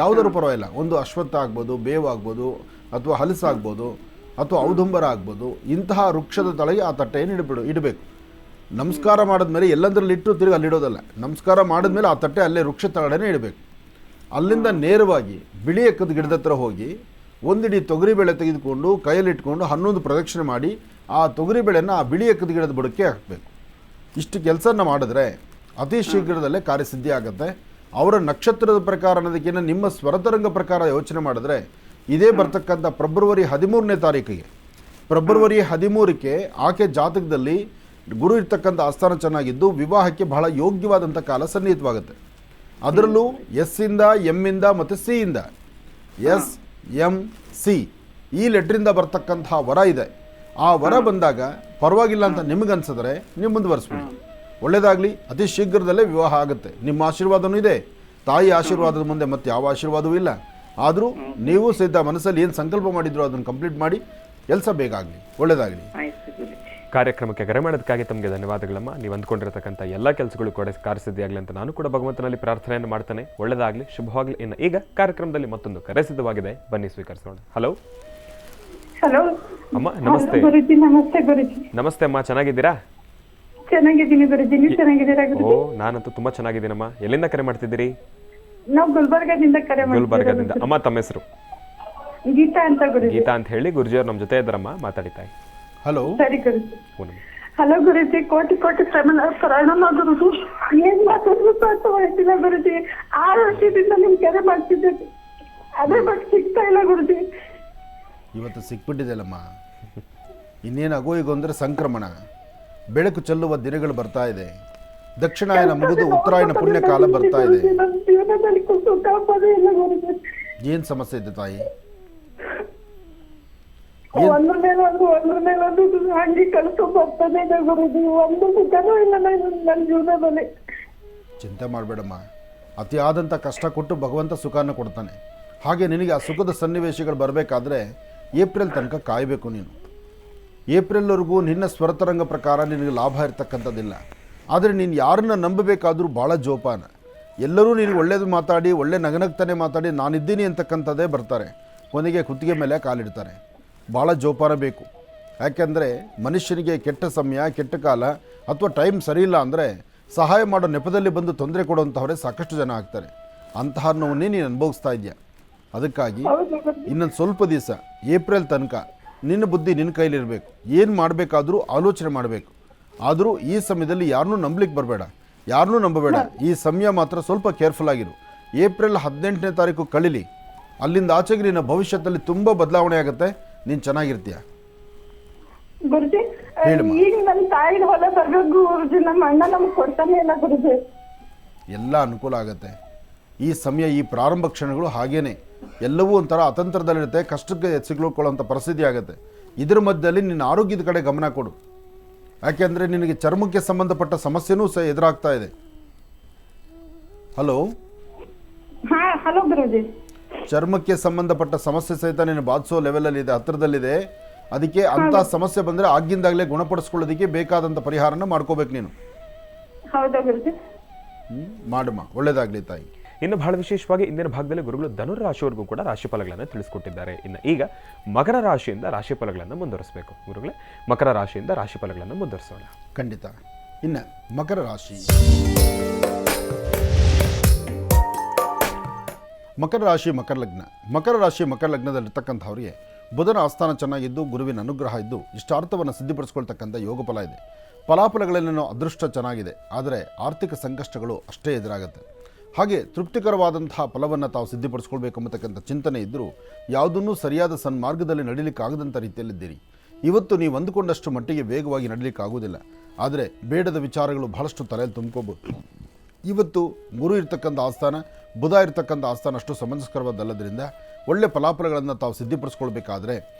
ಯಾವುದಾದ್ರು ಪರವಾಗಿಲ್ಲ, ಒಂದು ಅಶ್ವತ್ಥ ಆಗ್ಬೋದು, ಬೇವು ಆಗ್ಬೋದು, ಅಥವಾ ಹಲಸಾಗ್ಬೋದು, ಅಥವಾ ಔದುಂಬರ ಆಗ್ಬೋದು. ಇಂತಹ ವೃಕ್ಷದ ತಳಗೆ ಆ ತಟ್ಟೆಯನ್ನು ಇಡಬೇಕು. ನಮಸ್ಕಾರ ಮಾಡಿದ್ಮೇಲೆ ಎಲ್ಲಂದ್ರಲ್ಲಿ ಇಟ್ಟು ತಿರುಗಿ ಅಲ್ಲಿಡೋದಲ್ಲ. ನಮಸ್ಕಾರ ಮಾಡಿದ್ಮೇಲೆ ಆ ತಟ್ಟೆ ಅಲ್ಲೇ ವೃಕ್ಷ ತಳಗಡೆ ಇಡಬೇಕು. ಅಲ್ಲಿಂದ ನೇರವಾಗಿ ಬಿಳಿ ಎಕ್ಕದ ಗಿಡದ ಹತ್ರ ಹೋಗಿ ಒಂದಿಡಿ ತೊಗರಿಬೇಳೆ ತೆಗೆದುಕೊಂಡು ಕೈಯಲ್ಲಿಟ್ಕೊಂಡು 11 ಪ್ರದಕ್ಷಿಣೆ ಮಾಡಿ ಆ ತೊಗರಿಬೇಳೆಯನ್ನು ಆ ಬಿಳಿ ಎಕ್ಕದ ಗಿಡದ ಬುಡಕ್ಕೆ ಹಾಕಬೇಕು. ಇಷ್ಟು ಕೆಲಸನ ಮಾಡಿದ್ರೆ ಅತಿ ಶೀಘ್ರದಲ್ಲೇ ಕಾರ್ಯಸಿದ್ಧಿ ಆಗುತ್ತೆ. ಅವರ ನಕ್ಷತ್ರದ ಪ್ರಕಾರ ಅನ್ನೋದಕ್ಕಿಂತ ನಿಮ್ಮ ಸ್ವರತರಂಗ ಪ್ರಕಾರ ಯೋಚನೆ ಮಾಡಿದ್ರೆ ಇದೇ ಬರ್ತಕ್ಕಂಥ ಫೆಬ್ರವರಿ 13ನೇ ತಾರೀಕಿಗೆ, ಫೆಬ್ರವರಿ 13ಕ್ಕೆ ಆಕೆ ಜಾತಕದಲ್ಲಿ ಗುರು ಇರ್ತಕ್ಕಂಥ ಆಸ್ಥಾನ ಚೆನ್ನಾಗಿದ್ದು ವಿವಾಹಕ್ಕೆ ಬಹಳ ಯೋಗ್ಯವಾದಂಥ ಕಾಲ ಸನ್ನಿಹಿತವಾಗುತ್ತೆ. ಅದರಲ್ಲೂ ಎಸ್ ಇಂದ, ಎಮ್ ಇಂದ ಮತ್ತು ಸಿ ಇಂದ, SMC ಈ ಲೆಟ್ರಿಂದ ಬರ್ತಕ್ಕಂತಹ ವರ ಇದೆ. ಆ ವರ ಬಂದಾಗ ಪರವಾಗಿಲ್ಲ ಅಂತ ನಿಮಗನ್ಸಿದ್ರೆ ನೀವು ಮುಂದುವರಿಸ್ಬಿಡಿ. ಒಳ್ಳೆಯದಾಗಲಿ. ಅತಿ ಶೀಘ್ರದಲ್ಲೇ ವಿವಾಹ ಆಗುತ್ತೆ. ನಿಮ್ಮ ಆಶೀರ್ವಾದನೂ ಇದೆ. ತಾಯಿ ಆಶೀರ್ವಾದದ ಮುಂದೆ ಮತ್ತೆ ಯಾವ ಆಶೀರ್ವಾದವೂ ಇಲ್ಲ. ಆದರೂ ನೀವು ಸಹಿತ ಮನಸ್ಸಲ್ಲಿ ಏನು ಸಂಕಲ್ಪ ಮಾಡಿದ್ರು ಅದನ್ನು ಕಂಪ್ಲೀಟ್ ಮಾಡಿ. ಕೆಲಸ ಬೇಗ ಆಗಲಿ. ಒಳ್ಳೆಯದಾಗಲಿ. ಕಾರ್ಯಕ್ರಮಕ್ಕೆ ಕರೆ ಮಾಡೋದಕ್ಕಾಗಿ ತಮಗೆ ಧನ್ಯವಾದಗಳಮ್ಮ. ನೀವು ಅಂದ್ಕೊಂಡಿರತಕ್ಕಂಥ ಎಲ್ಲ ಕೆಲಸಗಳು ಕೂಡ ಕಾರ್ಯಸಿದ್ಧಿಯಾಗಲಿ ಅಂತ ನಾನು ಕೂಡ ಭಗವಂತನಲ್ಲಿ ಪ್ರಾರ್ಥನೆಯನ್ನು ಮಾಡ್ತಾನೆ. ಒಳ್ಳೆಯದಾಗಲಿ, ಶುಭವಾಗಲಿ. ಇನ್ನು ಈಗ ಕಾರ್ಯಕ್ರಮದಲ್ಲಿ ಮತ್ತೊಂದು ಕರೆ ಸಿದ್ಧವಾಗಿದೆ, ಬನ್ನಿ ಸ್ವೀಕರಿಸೋಣ. ಹಲೋ ಹಲೋ ಅಮ್ಮ, ನಮಸ್ತೆ. ಗುರುಜಿ. ನಮಸ್ತೆ ಗುರುಜಿ. ನಮಸ್ತೆ ಅಮ್ಮ, ಚೆನ್ನಾಗಿದ್ದೀರಾ? ಚೆನ್ನಾಗಿದ್ದೀನಿ ಗುರುಜಿ, ನೀವು ಚೆನ್ನಾಗಿದ್ದೀರಾ ಓ, ಗುರುಜಿ? ನಾನಂತೂ ತುಂಬಾ ಚೆನ್ನಾಗಿದ್ದೀನಮ್ಮ. ಎಲ್ಲಿಂದ ಕರೆ ಮಾಡ್ತಿದ್ದೀರಿ? ನಾವು ಗುಲ್ಬರ್ಗದಿಂದ ಕರೆ ಗುಲ್ಬರ್ಗದಿಂದ. ಅಮ್ಮ, ತಮ್ಮ ಹೆಸರು? ಗೀತಾ ಅಂತ ಗುರುಜಿ. ಗೀತಾ ಅಂತ ಹೇಳಿ. ಗುರುಜಿಯವ್ರು ನಮ್ಮ ಜೊತೆ ಇದ್ದಾರಮ್ಮ, ಮಾತಾಡಿತಾಯಿ. ಹಲೋ. ಸರಿ ಗುರುಜಿ. ಪೂನಮ್. ಹಲೋ ಗುರುಜಿ, ಕೋಟಿ ಕೋಟಿ ಪ್ರಣಾಮ ಗುರುಜಿ. ಏನ್ ಮಾತಾಡ್ಬೇಕು ಅಂತ ಹೇಳ್ತಿಲ್ಲ ಗುರುಜಿ. 6 ವರ್ಷದಿಂದ ನಿಮ್ ಕರೆ ಮಾಡ್ತಿದ್ದೆ, ಅದೇ ಬಟ್ ಸಿಗ್ತಾ ಇಲ್ಲ ಗುರುಜಿ. ಇವತ್ತು ಸಿಕ್ಬಿಟ್ಟಿದೆಯಲ್ಲಮ್ಮ. ಇನ್ನೇನಾಗೋ ಈಗ ಅಂದರೆ ಸಂಕ್ರಮಣ, ಬೆಳಕು ಚೆಲ್ಲುವ ದಿನಗಳು ಬರ್ತಾ ಇದೆ. ದಕ್ಷಿಣಾಯನ ಮುಗಿದು ಉತ್ತರಾಯಣ ಪುಣ್ಯ ಕಾಲ ಬರ್ತಾ ಇದೆ. ನನ್ನ ಜೀವನದಲ್ಲಿ ಸುಖ ಪದೇ ಇಲ್ಲ ಗುರುಜಿ. ಏನು ಸಮಸ್ಯೆ ಇದೆ ತಾಯಿ? ಒಂದ್ರ ಮೇಲೊಂದು ಹಂಗೆ ಕಳ್ಕೊಂಡ್ ಬರ್ತಾನೆ ಇದೆ ಗುರುಜಿ. ಒಂದು ಸುಖನೂ ಇಲ್ಲ ನನ್ನ ಜೀವನದಲ್ಲಿ. ಚಿಂತೆ ಮಾಡಬೇಡಮ್ಮ. ಅತಿಯಾದಂಥ ಕಷ್ಟ ಕೊಟ್ಟು ಭಗವಂತ ಸುಖನ ಕೊಡ್ತಾನೆ. ಹಾಗೆ ನಿನಗೆ ಆ ಸುಖದ ಸನ್ನಿವೇಶಗಳು ಬರಬೇಕಾದ್ರೆ ಏಪ್ರಿಲ್ ತನಕ ಕಾಯಬೇಕು ನೀನು. ಏಪ್ರಿಲ್ವರೆಗೂ ನಿನ್ನ ಸ್ವರತರಂಗ ಪ್ರಕಾರ ನಿನಗೆ ಲಾಭ ಇರ್ತಕ್ಕಂಥದ್ದಿಲ್ಲ. ಆದರೆ ನೀನು ಯಾರನ್ನ ನಂಬಬೇಕಾದ್ರೂ ಭಾಳ ಜೋಪಾನ. ಎಲ್ಲರೂ ನಿನಗೆ ಒಳ್ಳೇದು ಮಾತಾಡಿ, ಒಳ್ಳೆ ನಗನಗ್ತಾನೆ ಮಾತಾಡಿ ನಾನಿದ್ದೀನಿ ಅಂತಕ್ಕಂಥದ್ದೇ ಬರ್ತಾರೆ. ಕೊನೆಗೆ ಕುತ್ತಿಗೆ ಮೇಲೆ ಕಾಲಿಡ್ತಾರೆ. ಭಾಳ ಜೋಪಾನ ಬೇಕು. ಯಾಕೆಂದರೆ ಮನುಷ್ಯನಿಗೆ ಕೆಟ್ಟ ಸಮಯ, ಕೆಟ್ಟ ಕಾಲ ಅಥವಾ ಟೈಮ್ ಸರಿಯಿಲ್ಲ ಅಂದರೆ ಸಹಾಯ ಮಾಡೋ ನೆಪದಲ್ಲಿ ಬಂದು ತೊಂದರೆ ಕೊಡುವಂಥವರೇ ಸಾಕಷ್ಟು ಜನ ಆಗ್ತಾರೆ. ಅಂತಹ ನೋವನ್ನೇ ನೀನು ಅನುಭವಿಸ್ತಾ ಇದೆಯಾ. ಅದಕ್ಕಾಗಿ ಇನ್ನೊಂದು ಸ್ವಲ್ಪ ದಿವಸ ಏಪ್ರಿಲ್ ತನಕ ನಿನ್ನ ಬುದ್ಧಿ ನಿನ್ನ ಕೈಲಿರಬೇಕು. ಏನು ಮಾಡಬೇಕಾದ್ರೂ ಆಲೋಚನೆ ಮಾಡಬೇಕು. ಆದರೂ ಈ ಸಮಯದಲ್ಲಿ ಯಾರನ್ನೂ ನಂಬಲಿಕ್ಕೆ ಬರಬೇಡ, ಯಾರನ್ನೂ ನಂಬಬೇಡ. ಈ ಸಮಯ ಮಾತ್ರ ಸ್ವಲ್ಪ ಕೇರ್ಫುಲ್ ಆಗಿರು. ಏಪ್ರಿಲ್ 18ನೇ ತಾರೀಕು ಕಳೀಲಿ. ಅಲ್ಲಿಂದ ಆಚೆಗೆ ನಿನ್ನ ಭವಿಷ್ಯದಲ್ಲಿ ತುಂಬ ಬದಲಾವಣೆ ಆಗುತ್ತೆ. ನೀನು ಚೆನ್ನಾಗಿರ್ತೀಯ. ಗುರುಜಿ, ಹೇಳಮ್ಮ. ಈಗ ನನ್ನ ತಾಯಿನ ಹೊಲ ಬರ್ಬೇಕು ಗುರುಜಿ. ನಮ್ಮ ಅಣ್ಣ ನಮ್ಗೆ ಕೊಡ್ತಾನೆ ಇಲ್ಲ ಗುರುಜಿ. ಎಲ್ಲ ಅನುಕೂಲ ಆಗುತ್ತೆ. ಈ ಸಮಯ, ಈ ಪ್ರಾರಂಭ ಕ್ಷಣಗಳು ಹಾಗೇನೆ ಎಲ್ಲವೂ ಒಂಥರ ಅತಂತ್ರದಲ್ಲಿರುತ್ತೆ. ಕಷ್ಟಕ್ಕೆ ಸಿಗ್ಲುಕೊಳ್ಳುವಂಥ ಪರಿಸ್ಥಿತಿ ಆಗುತ್ತೆ. ಇದರ ಮಧ್ಯದಲ್ಲಿ ನಿನ್ನ ಆರೋಗ್ಯದ ಕಡೆ ಗಮನ ಕೊಡು. ಯಾಕೆಂದರೆ ನಿನಗೆ ಚರ್ಮಕ್ಕೆ ಸಂಬಂಧಪಟ್ಟ ಸಮಸ್ಯೆನೂ ಸಹ ಎದುರಾಗ್ತಾ ಇದೆ. ಹಲೋ. ಹಾ ಹಲೋ ಗುರುಜಿ. ಚರ್ಮಕ್ಕೆ ಸಂಬಂಧಪಟ್ಟ ಸಮಸ್ಯೆ ಸಹಿತ ನೀನು ಬಾಧಿಸೋ ಲೆವೆಲಲ್ಲಿದೆ, ಹತ್ತಿರದಲ್ಲಿದೆ. ಅದಕ್ಕೆ ಅಂಥ ಸಮಸ್ಯೆ ಬಂದರೆ ಆಗಿಂದಾಗಲೇ ಗುಣಪಡಿಸ್ಕೊಳ್ಳೋದಕ್ಕೆ ಬೇಕಾದಂಥ ಪರಿಹಾರನ ಮಾಡ್ಕೋಬೇಕು ನೀನು. ಹೌದಾ ಗುರುಜಿ? ಮಾಡಮ್ಮ, ಒಳ್ಳೇದಾಗಲಿ ತಾಯಿ. ಇನ್ನು ಬಹಳ ವಿಶೇಷವಾಗಿ ಇಂದಿನ ಭಾಗದಲ್ಲಿ ಗುರುಗಳು ಧನುರ್ ರಾಶಿಯವರೆಗೂ ಕೂಡ ರಾಶಿಫಲಗಳನ್ನು ತಿಳಿಸ್ಕೊಟ್ಟಿದ್ದಾರೆ. ಇನ್ನು ಈಗ ಮಕರ ರಾಶಿಯಿಂದ ರಾಶಿಫಲಗಳನ್ನು ಮುಂದುವರಿಸಬೇಕು. ಗುರುಗಳೇ, ಮಕರ ರಾಶಿಯಿಂದ ರಾಶಿಫಲಗಳನ್ನು ಮುಂದುವರಿಸೋಣ. ಖಂಡಿತ. ಇನ್ನು ಮಕರ ರಾಶಿ. ಮಕರ ರಾಶಿ, ಮಕರ ಲಗ್ನ. ಮಕರ ರಾಶಿ, ಮಕರ ಲಗ್ನದಲ್ಲಿರ್ತಕ್ಕಂಥವ್ರಿಗೆ ಬುಧನ ಆಸ್ಥಾನ ಚೆನ್ನಾಗಿದ್ದು, ಗುರುವಿನ ಅನುಗ್ರಹ ಇದ್ದು, ಇಷ್ಟಾರ್ಥವನ್ನು ಸಿದ್ಧಿಪಡಿಸ್ಕೊಳ್ತಕ್ಕಂಥ ಯೋಗ ಫಲ ಇದೆ. ಫಲಾಫಲಗಳಲ್ಲೇನೋ ಅದೃಷ್ಟ ಚೆನ್ನಾಗಿದೆ. ಆದರೆ ಆರ್ಥಿಕ ಸಂಕಷ್ಟಗಳು ಅಷ್ಟೇ ಎದುರಾಗುತ್ತೆ. ಹಾಗೆ ತೃಪ್ತಿಕರವಾದಂತಹ ಫಲವನ್ನು ತಾವು ಸಿದ್ಧಿಪಡಿಸ್ಕೊಳ್ಬೇಕು ಎಂಬತಕ್ಕಂಥ ಚಿಂತನೆ ಇದ್ದರೂ ಯಾವುದನ್ನೂ ಸರಿಯಾದ ಸನ್ಮಾರ್ಗದಲ್ಲಿ ನಡೀಲಿಕ್ಕಾಗದಂಥ ರೀತಿಯಲ್ಲಿದ್ದೀರಿ. ಇವತ್ತು ನೀವು ಅಂದುಕೊಂಡಷ್ಟು ಮಟ್ಟಿಗೆ ವೇಗವಾಗಿ ನಡೀಲಿಕ್ಕಾಗೋದಿಲ್ಲ. ಆದರೆ ಬೇಡದ ವಿಚಾರಗಳು ಬಹಳಷ್ಟು ತಲೆಯಲ್ಲಿ ತುಂಬ್ಕೋಬೋದು. ಇವತ್ತು ಗುರು ಇರ್ತಕ್ಕಂಥ ಆಸ್ಥಾನ, ಬುಧ ಇರ್ತಕ್ಕಂಥ ಆಸ್ಥಾನ ಅಷ್ಟು ಸಮಂಜಸ್ಕರವಾದಲ್ಲದ್ರಿಂದ ಒಳ್ಳೆ ಫಲಾಫಲಗಳನ್ನು ತಾವು ಸಿದ್ಧಿಪಡಿಸ್ಕೊಳ್ಬೇಕಾದ್ರೆ,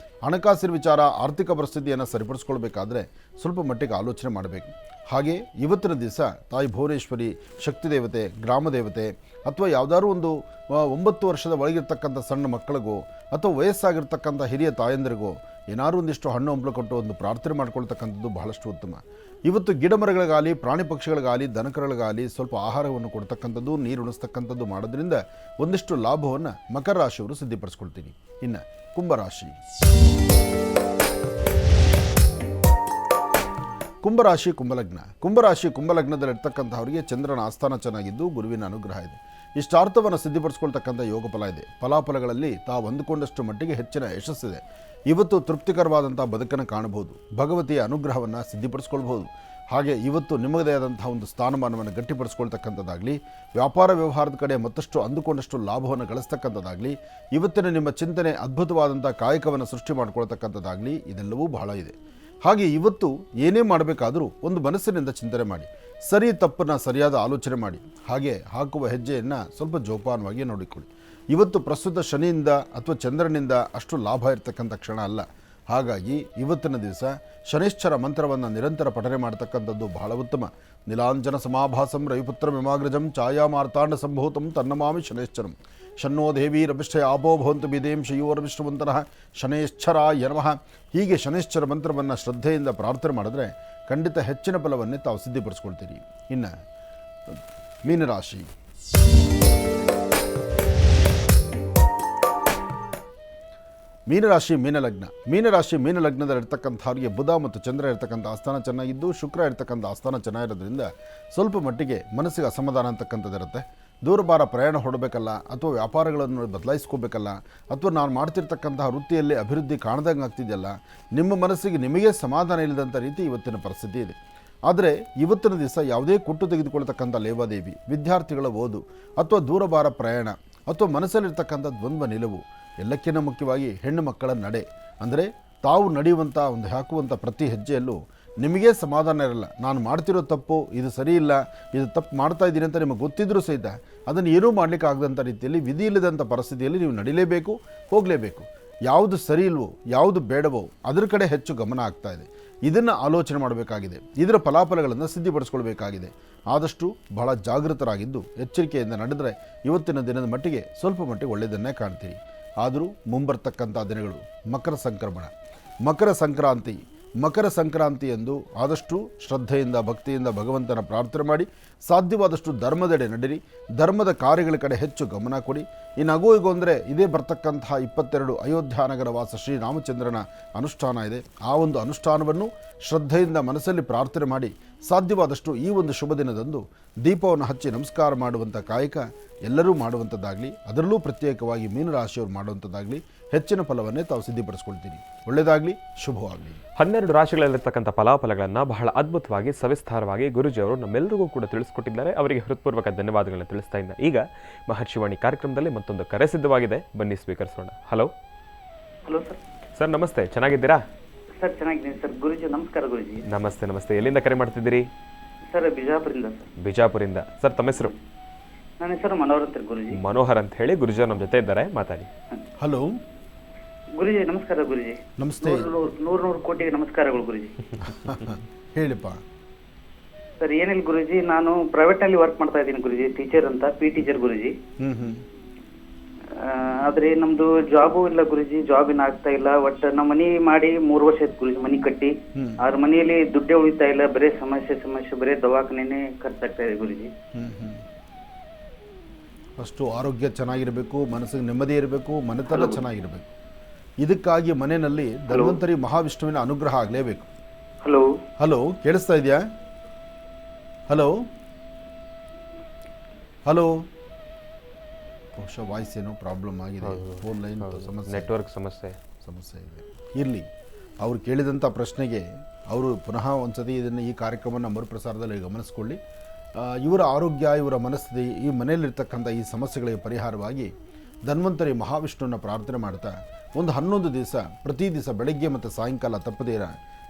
ಹಣಕಾಸಿನ ವಿಚಾರ, ಆರ್ಥಿಕ ಪರಿಸ್ಥಿತಿಯನ್ನು ಸರಿಪಡಿಸ್ಕೊಳ್ಬೇಕಾದ್ರೆ ಸ್ವಲ್ಪ ಮಟ್ಟಿಗೆ ಆಲೋಚನೆ ಮಾಡಬೇಕು. ಹಾಗೆ ಇವತ್ತಿನ ದಿವಸ ತಾಯಿ ಭುವನೇಶ್ವರಿ, ಶಕ್ತಿ ದೇವತೆ, ಗ್ರಾಮ ದೇವತೆ ಅಥವಾ ಯಾವುದಾದ್ರೂ ಒಂದು 9 ವರ್ಷದ ಒಳಗಿರ್ತಕ್ಕಂಥ ಸಣ್ಣ ಮಕ್ಕಳಿಗೋ ಅಥವಾ ವಯಸ್ಸಾಗಿರ್ತಕ್ಕಂಥ ಹಿರಿಯ ತಾಯಂದಿರಿಗೋ ಏನಾದರೂ ಒಂದಿಷ್ಟು ಹಣ್ಣು ಹಂಪಲು ಕೊಟ್ಟು ಒಂದು ಪ್ರಾರ್ಥನೆ ಮಾಡ್ಕೊಳ್ತಕ್ಕಂಥದ್ದು ಬಹಳಷ್ಟು ಉತ್ತಮ. ಇವತ್ತು ಗಿಡ ಮರಗಳಿಗಾಗಲಿ, ಪ್ರಾಣಿ ಪಕ್ಷಿಗಳಿಗಾಗಲಿ, ದನಕರುಗಳಿಗಾಗಲಿ ಸ್ವಲ್ಪ ಆಹಾರವನ್ನು ಕೊಡ್ತಕ್ಕಂಥದ್ದು, ನೀರು ಉಣಿಸ್ತಕ್ಕಂಥದ್ದು ಮಾಡೋದ್ರಿಂದ ಒಂದಿಷ್ಟು ಲಾಭವನ್ನು ಮಕರ ರಾಶಿಯವರು ಸಿದ್ಧಿಪಡಿಸ್ಕೊಳ್ತೀನಿ. ಇನ್ನು ಕುಂಭರಾಶಿ. ಕುಂಭರಾಶಿ, ಕುಂಭಲಗ್ನ. ಕುಂಭರಾಶಿ, ಕುಂಭಲಗ್ನದಲ್ಲಿರ್ತಕ್ಕಂಥವರಿಗೆ ಚಂದ್ರನ ಆಸ್ಥಾನ ಚೆನ್ನಾಗಿದ್ದು, ಗುರುವಿನ ಅನುಗ್ರಹ ಇದೆ. ಇಷ್ಟಾರ್ಥವನ್ನು ಸಿದ್ಧಿಪಡಿಸ್ಕೊಳ್ತಕ್ಕಂಥ ಯೋಗ ಫಲ ಇದೆ. ಫಲಾಫಲಗಳಲ್ಲಿ ತಾವು ಅಂದುಕೊಂಡಷ್ಟು ಮಟ್ಟಿಗೆ ಹೆಚ್ಚಿನ ಯಶಸ್ಸಿದೆ. ಇವತ್ತು ತೃಪ್ತಿಕರವಾದಂಥ ಬದುಕನ್ನು ಕಾಣಬಹುದು. ಭಗವತಿಯ ಅನುಗ್ರಹವನ್ನು ಸಿದ್ಧಿಪಡಿಸ್ಕೊಳ್ಬಹುದು. ಹಾಗೆ ಇವತ್ತು ನಿಮ್ಮದೇ ಆದಂತಹ ಒಂದು ಸ್ಥಾನಮಾನವನ್ನು ಗಟ್ಟಿಪಡಿಸ್ಕೊಳ್ತಕ್ಕಂಥದ್ದಾಗಲಿ, ವ್ಯಾಪಾರ ವ್ಯವಹಾರದ ಕಡೆ ಮತ್ತಷ್ಟು ಅಂದುಕೊಂಡಷ್ಟು ಲಾಭವನ್ನು ಗಳಿಸ್ತಕ್ಕಂಥದ್ದಾಗಲಿ, ಇವತ್ತಿನ ನಿಮ್ಮ ಚಿಂತನೆ ಅದ್ಭುತವಾದಂಥ ಕಾಯಕವನ್ನು ಸೃಷ್ಟಿ ಮಾಡ್ಕೊಳ್ತಕ್ಕಂಥದ್ದಾಗಲಿ, ಇದೆಲ್ಲವೂ ಬಹಳ ಇದೆ. ಹಾಗೆ ಇವತ್ತು ಏನೇ ಮಾಡಬೇಕಾದರೂ ಒಂದು ಮನಸ್ಸಿನಿಂದ ಚಿಂತನೆ ಮಾಡಿ, ಸರಿ ತಪ್ಪನ್ನು ಸರಿಯಾದ ಆಲೋಚನೆ ಮಾಡಿ. ಹಾಗೆ ಹಾಕುವ ಹೆಜ್ಜೆಯನ್ನು ಸ್ವಲ್ಪ ಜೋಪಾನವಾಗಿ ನೋಡಿಕೊಳ್ಳಿ. ಇವತ್ತು ಪ್ರಸ್ತುತ ಶನಿಯಿಂದ ಅಥವಾ ಚಂದ್ರನಿಂದ ಅಷ್ಟು ಲಾಭ ಇರತಕ್ಕಂಥ ಕ್ಷಣ ಅಲ್ಲ. ಹಾಗಾಗಿ ಇವತ್ತಿನ ದಿವಸ ಶನೈಶ್ಚರ ಮಂತ್ರವನ್ನು ನಿರಂತರ ಪಠನೆ ಮಾಡ್ತಕ್ಕಂಥದ್ದು ಬಹಳ ಉತ್ತಮ. ನೀಲಾಂಜನ ಸಮಾಭಾಸಂ ರವಿಪುತ್ರ ವಿಮಾಗ್ರಜಂ ಛಾಯಾಮಾರ್ತಾಂಡ ಸಂಭೂತಂ ತನ್ನಮಾಮಿ ಶನೈಶ್ಚರಂ. ಶನ್ನೋ ದೇವೀರಭಿಷ್ಠ ಆಪೋ ಭವಂತು ಬಿದೇಂ ಶಯೂರಭಿಷ್ಠವಂತನಃ ಶನೈಶ್ಚರಾಯ ನಮಃ. ಹೀಗೆ ಶನೈಶ್ಚರ ಮಂತ್ರವನ್ನು ಶ್ರದ್ಧೆಯಿಂದ ಪ್ರಾರ್ಥನೆ ಮಾಡಿದ್ರೆ ಖಂಡಿತ ಹೆಚ್ಚಿನ ಫಲವನ್ನೇ ತಾವು ಸಿದ್ಧಿಪಡಿಸ್ಕೊಳ್ತೀರಿ. ಇನ್ನು ಮೀನರಾಶಿ. ಮೀನರಾಶಿ ಮೀನಲಗ್ನದಲ್ಲಿರ್ತಕ್ಕಂಥವ್ರಿಗೆ ಬುಧ ಮತ್ತು ಚಂದ್ರ ಇರ್ತಕ್ಕಂಥ ಆಸ್ಥಾನ ಚೆನ್ನಾಗಿದ್ದು, ಶುಕ್ರ ಇರ್ತಕ್ಕಂಥ ಆಸ್ಥಾನ ಚೆನ್ನಾಗಿರೋದ್ರಿಂದ ಸ್ವಲ್ಪ ಮಟ್ಟಿಗೆ ಮನಸ್ಸಿಗೆ ಅಸಮಾಧಾನ ಅಂತಕ್ಕಂಥದ್ದಿರುತ್ತೆ. ದೂರಭಾರ ಪ್ರಯಾಣ ಹೊಡಬೇಕಲ್ಲ, ಅಥವಾ ವ್ಯಾಪಾರಗಳನ್ನು ಬದಲಾಯಿಸ್ಕೋಬೇಕಲ್ಲ, ಅಥವಾ ನಾನು ಮಾಡ್ತಿರ್ತಕ್ಕಂತಹ ವೃತ್ತಿಯಲ್ಲಿ ಅಭಿವೃದ್ಧಿ ಕಾಣ್ದಂಗೆ ಆಗ್ತಿದೆಯಲ್ಲ, ನಿಮ್ಮ ಮನಸ್ಸಿಗೆ ನಿಮಗೆ ಸಮಾಧಾನ ಇಲ್ಲದಂಥ ರೀತಿ ಇವತ್ತಿನ ಪರಿಸ್ಥಿತಿ ಇದೆ. ಆದರೆ ಇವತ್ತಿನ ದಿವಸ ಯಾವುದೇ ಕೊಟ್ಟು ತೆಗೆದುಕೊಳ್ತಕ್ಕಂಥ ಲೇವಾದೇವಿ, ವಿದ್ಯಾರ್ಥಿಗಳ ಓದು ಅಥವಾ ದೂರಭಾರ ಪ್ರಯಾಣ ಅಥವಾ ಮನಸ್ಸಲ್ಲಿರ್ತಕ್ಕಂಥ ದ್ವಂದ್ವ ನಿಲುವು, ಎಲ್ಲಕ್ಕಿಂತ ಮುಖ್ಯವಾಗಿ ಹೆಣ್ಣು ಮಕ್ಕಳ ನಡೆ, ಅಂದರೆ ತಾವು ನಡೆಯುವಂಥ ಒಂದು ಹಾಕುವಂಥ ಪ್ರತಿ ಹೆಜ್ಜೆಯಲ್ಲೂ ನಿಮಗೇ ಸಮಾಧಾನ ಇರಲ್ಲ. ನಾನು ಮಾಡ್ತಿರೋ ತಪ್ಪು, ಇದು ಸರಿ ಇಲ್ಲ, ಇದು ತಪ್ಪು ಮಾಡ್ತಾ ಇದ್ದೀನಿ ಅಂತ ನಿಮಗೆ ಗೊತ್ತಿದ್ರೂ ಸಹಿತ ಅದನ್ನು ಏನೂ ಮಾಡಲಿಕ್ಕೆ ಆಗದಂಥ ರೀತಿಯಲ್ಲಿ, ವಿಧಿ ಇಲ್ಲದಂಥ ಪರಿಸ್ಥಿತಿಯಲ್ಲಿ ನೀವು ನಡಿಲೇಬೇಕು, ಹೋಗಲೇಬೇಕು. ಯಾವುದು ಸರಿ ಇಲ್ವೋ, ಯಾವುದು ಬೇಡವೋ ಅದರ ಕಡೆ ಹೆಚ್ಚು ಗಮನ ಆಗ್ತಾ ಇದೆ. ಇದನ್ನು ಆಲೋಚನೆ ಮಾಡಬೇಕಾಗಿದೆ. ಇದರ ಫಲಾಫಲಗಳನ್ನು ಸಿದ್ಧಿಪಡಿಸ್ಕೊಳ್ಬೇಕಾಗಿದೆ. ಆದಷ್ಟು ಬಹಳ ಜಾಗೃತರಾಗಿದ್ದು ಎಚ್ಚರಿಕೆಯಿಂದ ನಡೆದರೆ ಇವತ್ತಿನ ದಿನದ ಮಟ್ಟಿಗೆ ಸ್ವಲ್ಪ ಮಟ್ಟಿಗೆ ಒಳ್ಳೆಯದನ್ನೇ ಕಾಣ್ತೀರಿ. ಆದರೂ ಮುಂಬರ್ತಕ್ಕಂಥ ದಿನಗಳು ಮಕರ ಸಂಕ್ರಾಂತಿಯಂದು ಆದಷ್ಟು ಶ್ರದ್ಧೆಯಿಂದ ಭಕ್ತಿಯಿಂದ ಭಗವಂತನ ಪ್ರಾರ್ಥನೆ ಮಾಡಿ ಸಾಧ್ಯವಾದಷ್ಟು ಧರ್ಮದೆಡೆ ನಡೆರಿ. ಧರ್ಮದ ಕಾರ್ಯಗಳ ಕಡೆ ಹೆಚ್ಚು ಗಮನ ಕೊಡಿ. ಇನ್ನು ಅಗೋ ಅಂದರೆ ಇದೇ ಬರ್ತಕ್ಕಂತಹ 22 ಅಯೋಧ್ಯ ನಗರ ವಾಸ ಶ್ರೀರಾಮಚಂದ್ರನ ಅನುಷ್ಠಾನ ಇದೆ. ಆ ಒಂದು ಅನುಷ್ಠಾನವನ್ನು ಶ್ರದ್ಧೆಯಿಂದ ಮನಸ್ಸಲ್ಲಿ ಪ್ರಾರ್ಥನೆ ಮಾಡಿ ಸಾಧ್ಯವಾದಷ್ಟು ಈ ಒಂದು ಶುಭ ದಿನದಂದು ದೀಪವನ್ನು ಹಚ್ಚಿ ನಮಸ್ಕಾರ ಮಾಡುವಂಥ ಕಾಯಕ ಎಲ್ಲರೂ ಮಾಡುವಂಥದ್ದಾಗಲಿ, ಅದರಲ್ಲೂ ಪ್ರತ್ಯೇಕವಾಗಿ ಮೀನರಾಶಿಯವರು ಮಾಡುವಂಥದ್ದಾಗಲಿ ಹೆಚ್ಚಿನ ಫಲವನ್ನೇ ತಾವು ಸಿದ್ಧಿಪಡಿಸ್ಕೊಳ್ತೀರಿ. ಒಳ್ಳೆಯದಾಗಲಿ, ಶುಭವಾಗಲಿ. 12 ರಾಶಿಗಳಲ್ಲಿರ್ತಕ್ಕಂಥ ಫಲಾಫಲಗಳನ್ನು ಬಹಳ ಅದ್ಭುತವಾಗಿ ಸವಿಸ್ತಾರವಾಗಿ ಗುರುಜಿಯವರು ನಮ್ಮೆಲ್ಲರಿಗೂ ಕೂಡ ತಿಳಿಸ್ಕೊಟ್ಟಿದ್ದಾರೆ. ಅವರಿಗೆ ಹೃತ್ಪೂರ್ವಕ ಧನ್ಯವಾದಗಳನ್ನು ತಿಳಿಸ್ತಾ ಇದ್ದ ಈಗ ಮಹರ್ಷಿವಾಣಿ ಕಾರ್ಯಕ್ರಮದಲ್ಲಿ ಮತ್ತೊಂದು ಕರೆ ಸಿದ್ಧವಾಗಿದೆ, ಬನ್ನಿ ಸ್ವೀಕರಿಸೋಣ. ಹಲೋ ಸರ್, ನಮಸ್ತೆ, ಚೆನ್ನಾಗಿದ್ದೀರಾ? ಸರ್ ಚೆನ್ನಾಗಿದ್ದೀನಿ ಸರ್. ಗುರುಜಿ ನಮಸ್ಕಾರ. ಗುರುಜಿ ನಮಸ್ತೆ. ಎಲ್ಲಿಂದ ಕರೆ ಮಾಡ್ತಿದ್ದೀರಿ? ಸರ್ ಬಿಜಾಪುರಿಂದ. ಬಿಜಾಪುರಿಂದ. ಸರ್ ತಮ್ಮ ಹೆಸರು? ನನ್ನ ಹೆಸರು ಮನೋಹರ್ ಅಂತ ಗುರುಜಿ. ಮನೋಹರ್ ಅಂತ ಹೇಳಿ ಗುರುಜಿ ನಮ್ಮ ಜೊತೆ ಇದ್ದಾರೆ, ಮಾತಾಡಿ. ಹಲೋ ಗುರುಜಿ ನಮಸ್ಕಾರ. ಗುರುಜಿ ನಮಸ್ತೆ. ನೂರು ಕೋಟಿಗೆ ನಮಸ್ಕಾರಗಳು ಗುರುಜಿ. ಹೇಳಿಪ್ಪ. ಸರ್ ಏನಿಲ್ಲ ಗುರುಜಿ, ನಾನು ಪ್ರೈವೇಟ್ ನಲ್ಲಿ ವರ್ಕ್ ಮಾಡ್ತಾ ಇದ್ದೀನಿ ಗುರುಜಿ, ಟೀಚರ್ ಅಂತ, ಟೀಚರ್ ಗುರುಜಿ. ಆದ್ರೆ ನಮ್ದು ಜಾಬು ಇಲ್ಲ ಗುರುಜಿ, ಜಾಬ್ ಏನ್ ಆಗ್ತಾ ಇಲ್ಲ. ಒಟ್ಟು ನಮ್ಮ ಮನಿ ಮಾಡಿ 3 ವರ್ಷ ಆಯ್ತು ಗುರುಜಿ, ಮನಿ ಕಟ್ಟಿ. ಆದ್ರ ಮನೆಯಲ್ಲಿ ದುಡ್ಡೇ ಉಳಿತಾ ಇಲ್ಲ, ಬರೇ ಸಮಸ್ಯೆ, ಬರೇ ದವಾಖಾನೆ ಖರ್ಚಾಗ್ತಾ ಇದೆ ಗುರುಜಿ. ಅಷ್ಟು ಆರೋಗ್ಯ ಚೆನ್ನಾಗಿರಬೇಕು, ಮನಸ್ಸಿಗೆ ನೆಮ್ಮದಿ ಇರಬೇಕು, ಮನೆತನ ಚೆನ್ನಾಗಿರಬೇಕು. ಇದಕ್ಕಾಗಿ ಮನೆಯಲ್ಲಿ ಧನ್ವಂತರಿ ಮಹಾವಿಷ್ಣುವಿನ ಅನುಗ್ರಹ ಆಗಲೇಬೇಕು. ಹಲೋ ಕೇಳಿಸ್ತಾ ಇದೆಯಾ? ಹಲೋ ಬಹುಶಃ ವಾಯ್ಸ್ ಏನೋ ಪ್ರಾಬ್ಲಮ್ ಆಗಿದೆ, ಫೋನ್ ಲೈನ್ ಸಮಸ್ಯೆ, ನೆಟ್ವರ್ಕ್ ಸಮಸ್ಯೆ ಇದೆ. ಇರಲಿ, ಅವ್ರು ಕೇಳಿದಂಥ ಪ್ರಶ್ನೆಗೆ ಅವರು ಪುನಃ ಒಂದ್ಸತಿ ಈ ಕಾರ್ಯಕ್ರಮವನ್ನು ಮರುಪ್ರಸಾರದಲ್ಲಿ ಗಮನಿಸ್ಕೊಳ್ಳಿ. ಇವರ ಆರೋಗ್ಯ, ಇವರ ಮನಸ್ಥಿತಿ, ಈ ಮನೆಯಲ್ಲಿರ್ತಕ್ಕಂಥ ಈ ಸಮಸ್ಯೆಗಳಿಗೆ ಪರಿಹಾರವಾಗಿ ಧನ್ವಂತರಿ ಮಹಾವಿಷ್ಣುವನ್ನ ಪ್ರಾರ್ಥನೆ ಮಾಡ್ತಾ ಒಂದು 11 ದಿವಸ ಪ್ರತಿ ದಿವಸ ಬೆಳಗ್ಗೆ ಮತ್ತು ಸಾಯಂಕಾಲ ತಪ್ಪದೇರ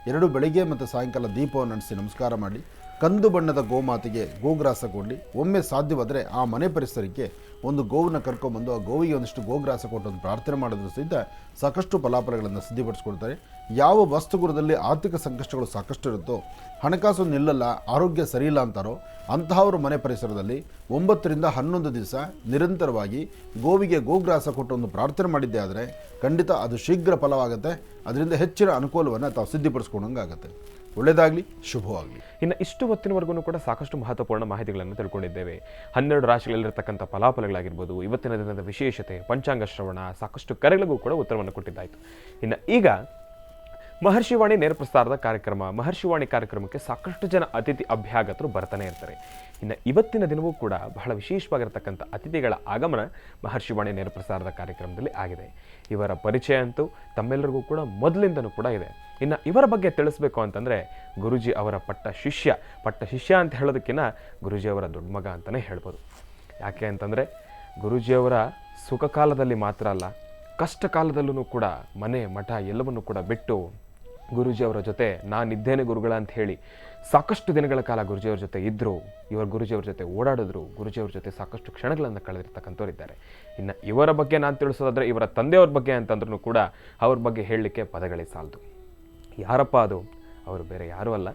2 ಬೆಳಗ್ಗೆ ಮತ್ತು ಸಾಯಂಕಾಲ ದೀಪವನ್ನು ನಡೆಸಿ ನಮಸ್ಕಾರ ಮಾಡಿ ಕಂದು ಬಣ್ಣದ ಗೋಮಾತೆಗೆ ಗೋಗ್ರಾಸ ಕೊಡಲಿ. ಒಮ್ಮೆ ಸಾಧ್ಯವಾದರೆ ಆ ಮನೆ ಪರಿಸರಕ್ಕೆ ಒಂದು ಗೋವನ್ನು ಕರ್ಕೊಂಡ್ಬಂದು ಆ ಗೋವಿಗೆ ಒಂದಿಷ್ಟು ಗೋಗ್ರಾಸ ಕೊಟ್ಟು ಒಂದು ಪ್ರಾರ್ಥನೆ ಮಾಡೋದ್ರ ಸಹಿತ ಸಾಕಷ್ಟು ಫಲಾಫಲಗಳನ್ನು ಸಿದ್ಧಿಪಡಿಸ್ಕೊಳ್ತಾರೆ. ಯಾವ ವಸ್ತುಗುರದಲ್ಲಿ ಆರ್ಥಿಕ ಸಂಕಷ್ಟಗಳು ಸಾಕಷ್ಟು ಇರುತ್ತೋ, ಹಣಕಾಸು ನಿಲ್ಲಲ್ಲ, ಆರೋಗ್ಯ ಸರಿಯಿಲ್ಲ ಅಂತಾರೋ ಅಂತಹವರು ಮನೆ ಪರಿಸರದಲ್ಲಿ 9 ರಿಂದ 11 ದಿವಸ ನಿರಂತರವಾಗಿ ಗೋವಿಗೆ ಗೋಗ್ರಾಸ ಕೊಟ್ಟು ಒಂದು ಪ್ರಾರ್ಥನೆ ಮಾಡಿದ್ದೆ ಆದರೆ ಖಂಡಿತ ಅದು ಶೀಘ್ರ ಫಲವಾಗುತ್ತೆ. ಅದರಿಂದ ಹೆಚ್ಚಿನ ಅನುಕೂಲವನ್ನು ತಾವು ಸಿದ್ಧಿಪಡಿಸ್ಕೊಂಡಂಗಾಗುತ್ತೆ. ಒಳ್ಳೆಯದಾಗಲಿ, ಶುಭವಾಗಲಿ. ಇನ್ನು ಇಷ್ಟು ಹೊತ್ತಿನವರೆಗೂ ಕೂಡ ಸಾಕಷ್ಟು ಮಹತ್ವಪೂರ್ಣ ಮಾಹಿತಿಗಳನ್ನು ತಿಳ್ಕೊಂಡಿದ್ದೇವೆ. 12 ರಾಶಿಗಳಲ್ಲಿರ್ತಕ್ಕಂಥ ಫಲಾಫಲಗಳಾಗಿರ್ಬೋದು, ಇವತ್ತಿನ ದಿನದ ವಿಶೇಷತೆ, ಪಂಚಾಂಗ ಶ್ರವಣ, ಸಾಕಷ್ಟು ಕರೆಗಳಿಗೂ ಕೂಡ ಉತ್ತರವನ್ನು ಕೊಟ್ಟಿದ್ದಾಯಿತು. ಇನ್ನು ಈಗ ಮಹರ್ಷಿವಾಣಿ ನೇರ ಪ್ರಸಾರದ ಕಾರ್ಯಕ್ರಮ, ಮಹರ್ಷಿವಾಣಿ ಕಾರ್ಯಕ್ರಮಕ್ಕೆ ಸಾಕಷ್ಟು ಜನ ಅತಿಥಿ ಅಭ್ಯಾಗತರು ಬರ್ತಾನೆ ಇರ್ತಾರೆ. ಇನ್ನು ಇವತ್ತಿನ ದಿನವೂ ಕೂಡ ಬಹಳ ವಿಶೇಷವಾಗಿರ್ತಕ್ಕಂಥ ಅತಿಥಿಗಳ ಆಗಮನ ಮಹರ್ಷಿವಾಣಿ ನೇರ ಪ್ರಸಾರದ ಕಾರ್ಯಕ್ರಮದಲ್ಲಿ ಆಗಿದೆ. ಇವರ ಪರಿಚಯ ಅಂತೂ ತಮ್ಮೆಲ್ಲರಿಗೂ ಕೂಡ ಮೊದಲಿಂದನೂ ಕೂಡ ಇದೆ. ಇನ್ನು ಇವರ ಬಗ್ಗೆ ತಿಳಿಸ್ಬೇಕು ಅಂತಂದರೆ ಗುರುಜಿ ಅವರ ಪಟ್ಟ ಶಿಷ್ಯ ಅಂತ ಹೇಳೋದಕ್ಕಿಂತ ಗುರುಜಿಯವರ ದೊಡ್ಡ ಮಗ ಅಂತಲೇ ಹೇಳ್ಬೋದು. ಯಾಕೆ ಅಂತಂದರೆ ಗುರುಜಿಯವರ ಸುಖ ಕಾಲದಲ್ಲಿ ಮಾತ್ರ ಅಲ್ಲ, ಕಷ್ಟ ಕಾಲದಲ್ಲೂ ಕೂಡ ಮನೆ ಮಠ ಎಲ್ಲವನ್ನು ಕೂಡ ಬಿಟ್ಟು ಗುರೂಜಿಯವರ ಜೊತೆ ನಾನಿದ್ದೇನೆ ಗುರುಗಳ ಅಂತ ಹೇಳಿ ಸಾಕಷ್ಟು ದಿನಗಳ ಕಾಲ ಗುರೂಜಿಯವ್ರ ಜೊತೆ ಇದ್ದರು. ಇವರು ಗುರೂಜಿಯವ್ರ ಜೊತೆ ಓಡಾಡಿದ್ರು. ಗುರೂಜಿಯವ್ರ ಜೊತೆ ಸಾಕಷ್ಟು ಕ್ಷಣಗಳನ್ನು ಕಳೆದಿರ್ತಕ್ಕಂಥವ್ರಿದ್ದಾರೆ. ಇನ್ನು ಇವರ ಬಗ್ಗೆ ನಾನು ತಿಳಿಸೋದಾದರೆ ಇವರ ತಂದೆಯವ್ರ ಬಗ್ಗೆ ಅಂತಂದ್ರೂ ಕೂಡ ಅವ್ರ ಬಗ್ಗೆ ಹೇಳಲಿಕ್ಕೆ ಪದಗಳೇ ಸಾಲದು. ಯಾರಪ್ಪ ಅದು? ಅವರು ಬೇರೆ ಯಾರೂ ಅಲ್ಲ,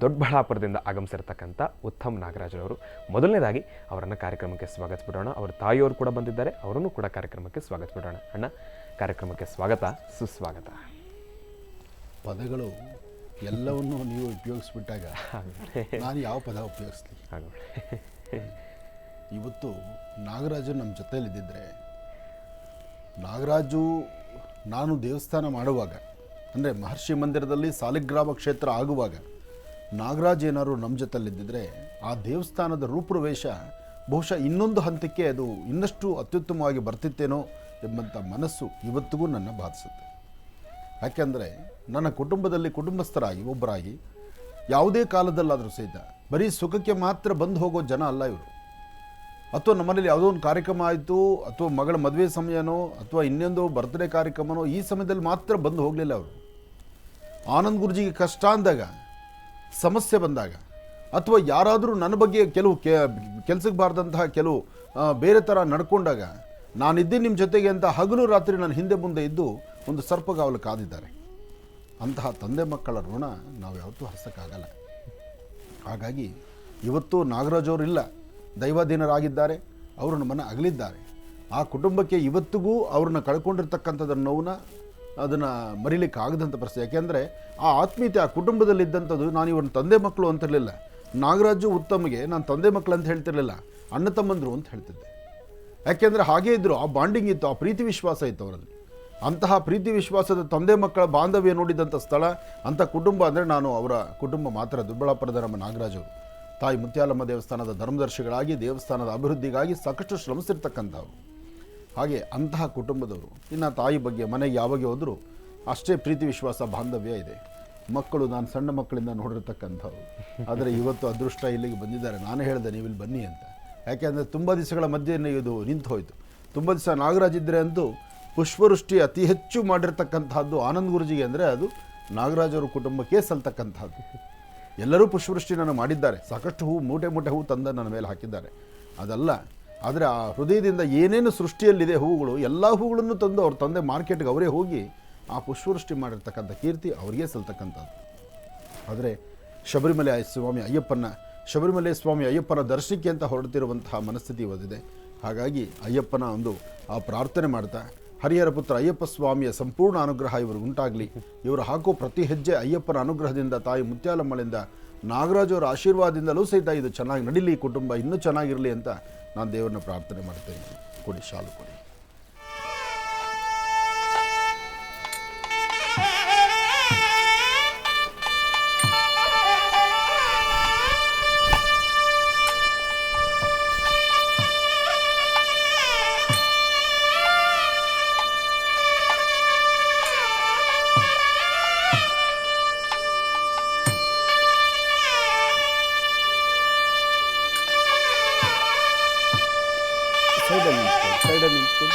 ದೊಡ್ಡಬಳ್ಳಾಪುರದಿಂದ ಆಗಮಿಸಿರ್ತಕ್ಕಂಥ ಉತ್ತಮ್ ನಾಗರಾಜ್ರವರು. ಮೊದಲನೇದಾಗಿ ಅವರನ್ನು ಕಾರ್ಯಕ್ರಮಕ್ಕೆ ಸ್ವಾಗತಿಸ್ಬಿಡೋಣ. ಅವರ ತಾಯಿಯವರು ಕೂಡ ಬಂದಿದ್ದಾರೆ, ಅವರನ್ನು ಕೂಡ ಕಾರ್ಯಕ್ರಮಕ್ಕೆ ಸ್ವಾಗತಿಸ್ಬಿಡೋಣ. ಅಣ್ಣ, ಕಾರ್ಯಕ್ರಮಕ್ಕೆ ಸ್ವಾಗತ, ಸುಸ್ವಾಗತ. ಪದಗಳು ಎಲ್ಲವನ್ನು ನೀವು ಉಪಯೋಗಿಸ್ಬಿಟ್ಟಾಗ ನಾನು ಯಾವ ಪದ ಉಪಯೋಗಿಸ್ಲಿ? ಇವತ್ತು ನಾಗರಾಜು ನಮ್ಮ ಜೊತೆಯಲ್ಲಿದ್ದಿದ್ರೆ, ನಾಗರಾಜು ನಾನು ದೇವಸ್ಥಾನ ಮಾಡುವಾಗ, ಅಂದರೆ ಮಹರ್ಷಿ ಮಂದಿರದಲ್ಲಿ ಸಾಲಿಗ್ರಾಮ ಕ್ಷೇತ್ರ ಆಗುವಾಗ ನಾಗರಾಜ್ ಏನಾದ್ರು ನಮ್ಮ ಜೊತೆಯಲ್ಲಿದ್ದಿದ್ರೆ ಆ ದೇವಸ್ಥಾನದ ರೂಪುರೇಷ ಬಹುಶಃ ಇನ್ನೊಂದು ಹಂತಕ್ಕೆ ಅದು ಇನ್ನಷ್ಟು ಅತ್ಯುತ್ತಮವಾಗಿ ಬರ್ತಿತ್ತೇನೋ ಎಂಬಂಥ ಮನಸ್ಸು ಇವತ್ತಿಗೂ ನನ್ನ ಬಾಧಿಸುತ್ತೆ. ಯಾಕೆಂದರೆ ನನ್ನ ಕುಟುಂಬದಲ್ಲಿ ಕುಟುಂಬಸ್ಥರಾಗಿ ಒಬ್ಬರಾಗಿ ಯಾವುದೇ ಕಾಲದಲ್ಲಾದರೂ ಸಹಿತ ಬರೀ ಸುಖಕ್ಕೆ ಮಾತ್ರ ಬಂದು ಹೋಗೋ ಜನ ಅಲ್ಲ ಇವರು. ಅಥವಾ ನಮ್ಮನೇಲಿ ಯಾವುದೋ ಒಂದು ಕಾರ್ಯಕ್ರಮ ಆಯಿತು, ಅಥವಾ ಮಗಳ ಮದುವೆ ಸಮಯನೋ, ಅಥವಾ ಇನ್ನೊಂದು ಬರ್ತ್ಡೇ ಕಾರ್ಯಕ್ರಮನೋ, ಈ ಸಮಯದಲ್ಲಿ ಮಾತ್ರ ಬಂದು ಹೋಗಲಿಲ್ಲ ಅವರು. ಆನಂದ್ ಗುರುಜಿಗೆ ಕಷ್ಟ ಅಂದಾಗ, ಸಮಸ್ಯೆ ಬಂದಾಗ, ಅಥವಾ ಯಾರಾದರೂ ನನ್ನ ಬಗ್ಗೆ ಕೆಲವು ಕೆಲಸಕ್ಕೆ ಬಾರ್ದಂತಹ ಕೆಲವು ಬೇರೆ ಥರ ನಡ್ಕೊಂಡಾಗ, ನಾನಿದ್ದೀನಿ ನಿಮ್ಮ ಜೊತೆಗೆ ಅಂತ ಹಗಲು ರಾತ್ರಿ ನನ್ನ ಹಿಂದೆ ಮುಂದೆ ಇದ್ದು ಒಂದು ಸರ್ಪಗಾವಲು ಕಾದಿದ್ದಾರೆ. ಅಂತಹ ತಂದೆ ಮಕ್ಕಳ ಋಣ ನಾವು ಯಾವತ್ತೂ ಹರಿಸೋಕ್ಕಾಗಲ್ಲ. ಹಾಗಾಗಿ ಇವತ್ತು ನಾಗರಾಜವರಿಲ್ಲ, ದೈವಾಧೀನರಾಗಿದ್ದಾರೆ, ಅವರು ನಮ್ಮನ್ನು ಅಗಲಿದ್ದಾರೆ. ಆ ಕುಟುಂಬಕ್ಕೆ ಇವತ್ತಿಗೂ ಅವ್ರನ್ನ ಕಳ್ಕೊಂಡಿರ್ತಕ್ಕಂಥದ್ರ ನೋವನ್ನ ಅದನ್ನು ಮರಿಲಿಕ್ಕೆ ಆಗದಂಥ ಪರಿಸ್ಥಿತಿ. ಯಾಕೆಂದರೆ ಆ ಆತ್ಮೀಯತೆ ಆ ಕುಟುಂಬದಲ್ಲಿದ್ದಂಥದ್ದು, ನಾನು ಇವ್ರನ್ನ ತಂದೆ ಮಕ್ಕಳು ಅಂತಿರಲಿಲ್ಲ. ನಾಗರಾಜು ಉತ್ತಮ್ಗೆ ನಾನು ತಂದೆ ಮಕ್ಕಳು ಅಂತ ಹೇಳ್ತಿರಲಿಲ್ಲ, ಅಣ್ಣ ತಮ್ಮಂದರು ಅಂತ ಹೇಳ್ತಿದ್ದೆ. ಯಾಕೆಂದರೆ ಹಾಗೇ ಇದ್ದರು, ಆ ಬಾಂಡಿಂಗ್ ಇತ್ತು, ಆ ಪ್ರೀತಿ ವಿಶ್ವಾಸ ಇತ್ತು ಅವರಲ್ಲಿ. ಅಂತಹ ಪ್ರೀತಿ ವಿಶ್ವಾಸದ ತಂದೆ ಮಕ್ಕಳ ಬಾಂಧವ್ಯ ನೋಡಿದಂಥ ಸ್ಥಳ, ಅಂಥ ಕುಟುಂಬ ಅಂದರೆ ನಾನು ಅವರ ಕುಟುಂಬ ಮಾತ್ರ. ದೊಡ್ಡಬಳ್ಳಾಪುರದ ನಮ್ಮ ನಾಗರಾಜವರು ತಾಯಿ ಮುತ್ಯಾಲಮ್ಮ ದೇವಸ್ಥಾನದ ಧರ್ಮದರ್ಶಿಗಳಾಗಿ ದೇವಸ್ಥಾನದ ಅಭಿವೃದ್ಧಿಗಾಗಿ ಸಾಕಷ್ಟು ಶ್ರಮಿಸಿರ್ತಕ್ಕಂಥವ್ರು. ಹಾಗೆ ಅಂತಹ ಕುಟುಂಬದವರು. ಇನ್ನು ತಾಯಿ ಬಗ್ಗೆ ಮನೆಗೆ ಯಾವಾಗ ಹೋದರೂ ಅಷ್ಟೇ ಪ್ರೀತಿ ವಿಶ್ವಾಸ ಬಾಂಧವ್ಯ ಇದೆ. ಮಕ್ಕಳು ನಾನು ಸಣ್ಣ ಮಕ್ಕಳಿಂದ ನೋಡಿರ್ತಕ್ಕಂಥವ್ರು. ಆದರೆ ಇವತ್ತು ಅದೃಷ್ಟ ಇಲ್ಲಿಗೆ ಬಂದಿದ್ದಾರೆ. ನಾನೇ ಹೇಳಿದೆ ನೀವು ಇಲ್ಲಿ ಬನ್ನಿ ಅಂತ. ಯಾಕೆಂದರೆ ತುಂಬ ದಿವಸಗಳ ಮಧ್ಯೆ ಇದು ನಿಂತು ಹೋಯಿತು. ತುಂಬ ದಿವಸ ನಾಗರಾಜ್ ಇದ್ದರೆ ಅಂತೂ ಪುಷ್ಪವೃಷ್ಟಿ ಅತಿ ಹೆಚ್ಚು ಮಾಡಿರ್ತಕ್ಕಂಥದ್ದು ಆನಂದ್ ಗುರುಜಿಗೆ ಅಂದರೆ ಅದು ನಾಗರಾಜವ್ರ ಕುಟುಂಬಕ್ಕೆ ಸಲ್ತಕ್ಕಂಥದ್ದು. ಎಲ್ಲರೂ ಪುಷ್ಪವೃಷ್ಟಿಯನ್ನು ಮಾಡಿದ್ದಾರೆ, ಸಾಕಷ್ಟು ಹೂವು ಮೂಟೆ ಮೂಟೆ ಹೂವು ತಂದು ನನ್ನ ಮೇಲೆ ಹಾಕಿದ್ದಾರೆ. ಅದಲ್ಲ, ಆದರೆ ಆ ಹೃದಯದಿಂದ ಏನೇನು ಸೃಷ್ಟಿಯಲ್ಲಿದೆ ಹೂವುಗಳು, ಎಲ್ಲ ಹೂಗಳನ್ನು ತಂದು ಅವ್ರ ತಂದೆ ಮಾರ್ಕೆಟ್ಗೆ ಅವರೇ ಹೋಗಿ ಆ ಪುಷ್ಪವೃಷ್ಟಿ ಮಾಡಿರ್ತಕ್ಕಂಥ ಕೀರ್ತಿ ಅವರಿಗೆ ಸಲ್ತಕ್ಕಂಥದ್ದು. ಆದರೆ ಶಬರಿಮಲೆ ಸ್ವಾಮಿ ಅಯ್ಯಪ್ಪನ ದರ್ಶನಕ್ಕೆ ಅಂತ ಹೊರಡ್ತಿರುವಂತಹ ಮನಸ್ಥಿತಿ ಓದಿದೆ. ಹಾಗಾಗಿ ಅಯ್ಯಪ್ಪನ ಒಂದು ಆ ಪ್ರಾರ್ಥನೆ ಮಾಡ್ತಾ, ಹರಿಹರ ಪುತ್ರ ಅಯ್ಯಪ್ಪ ಸ್ವಾಮಿಯ ಸಂಪೂರ್ಣ ಅನುಗ್ರಹ ಇವರು ಉಂಟಾಗಲಿ. ಇವರು ಹಾಕೋ ಪ್ರತಿ ಹೆಜ್ಜೆ ಅಯ್ಯಪ್ಪನ ಅನುಗ್ರಹದಿಂದ, ತಾಯಿ ಮುತ್ಯಾಲಮ್ಮಳಿಂದ, ನಾಗರಾಜವರ ಆಶೀರ್ವಾದದಿಂದಲೂ ಸಹಿತ ಇದು ಚೆನ್ನಾಗಿ ನಡೀಲಿ, ಕುಟುಂಬ ಇನ್ನೂ ಚೆನ್ನಾಗಿರಲಿ ಅಂತ ನಾನು ದೇವರನ್ನ ಪ್ರಾರ್ಥನೆ ಮಾಡ್ತೇನೆ. ಕೊಡಿ, ಶಾಲು ಕೊಡಿ. ಸೈಡಲ್ಲಿ ನಿಂತ್ಕೊಂಡು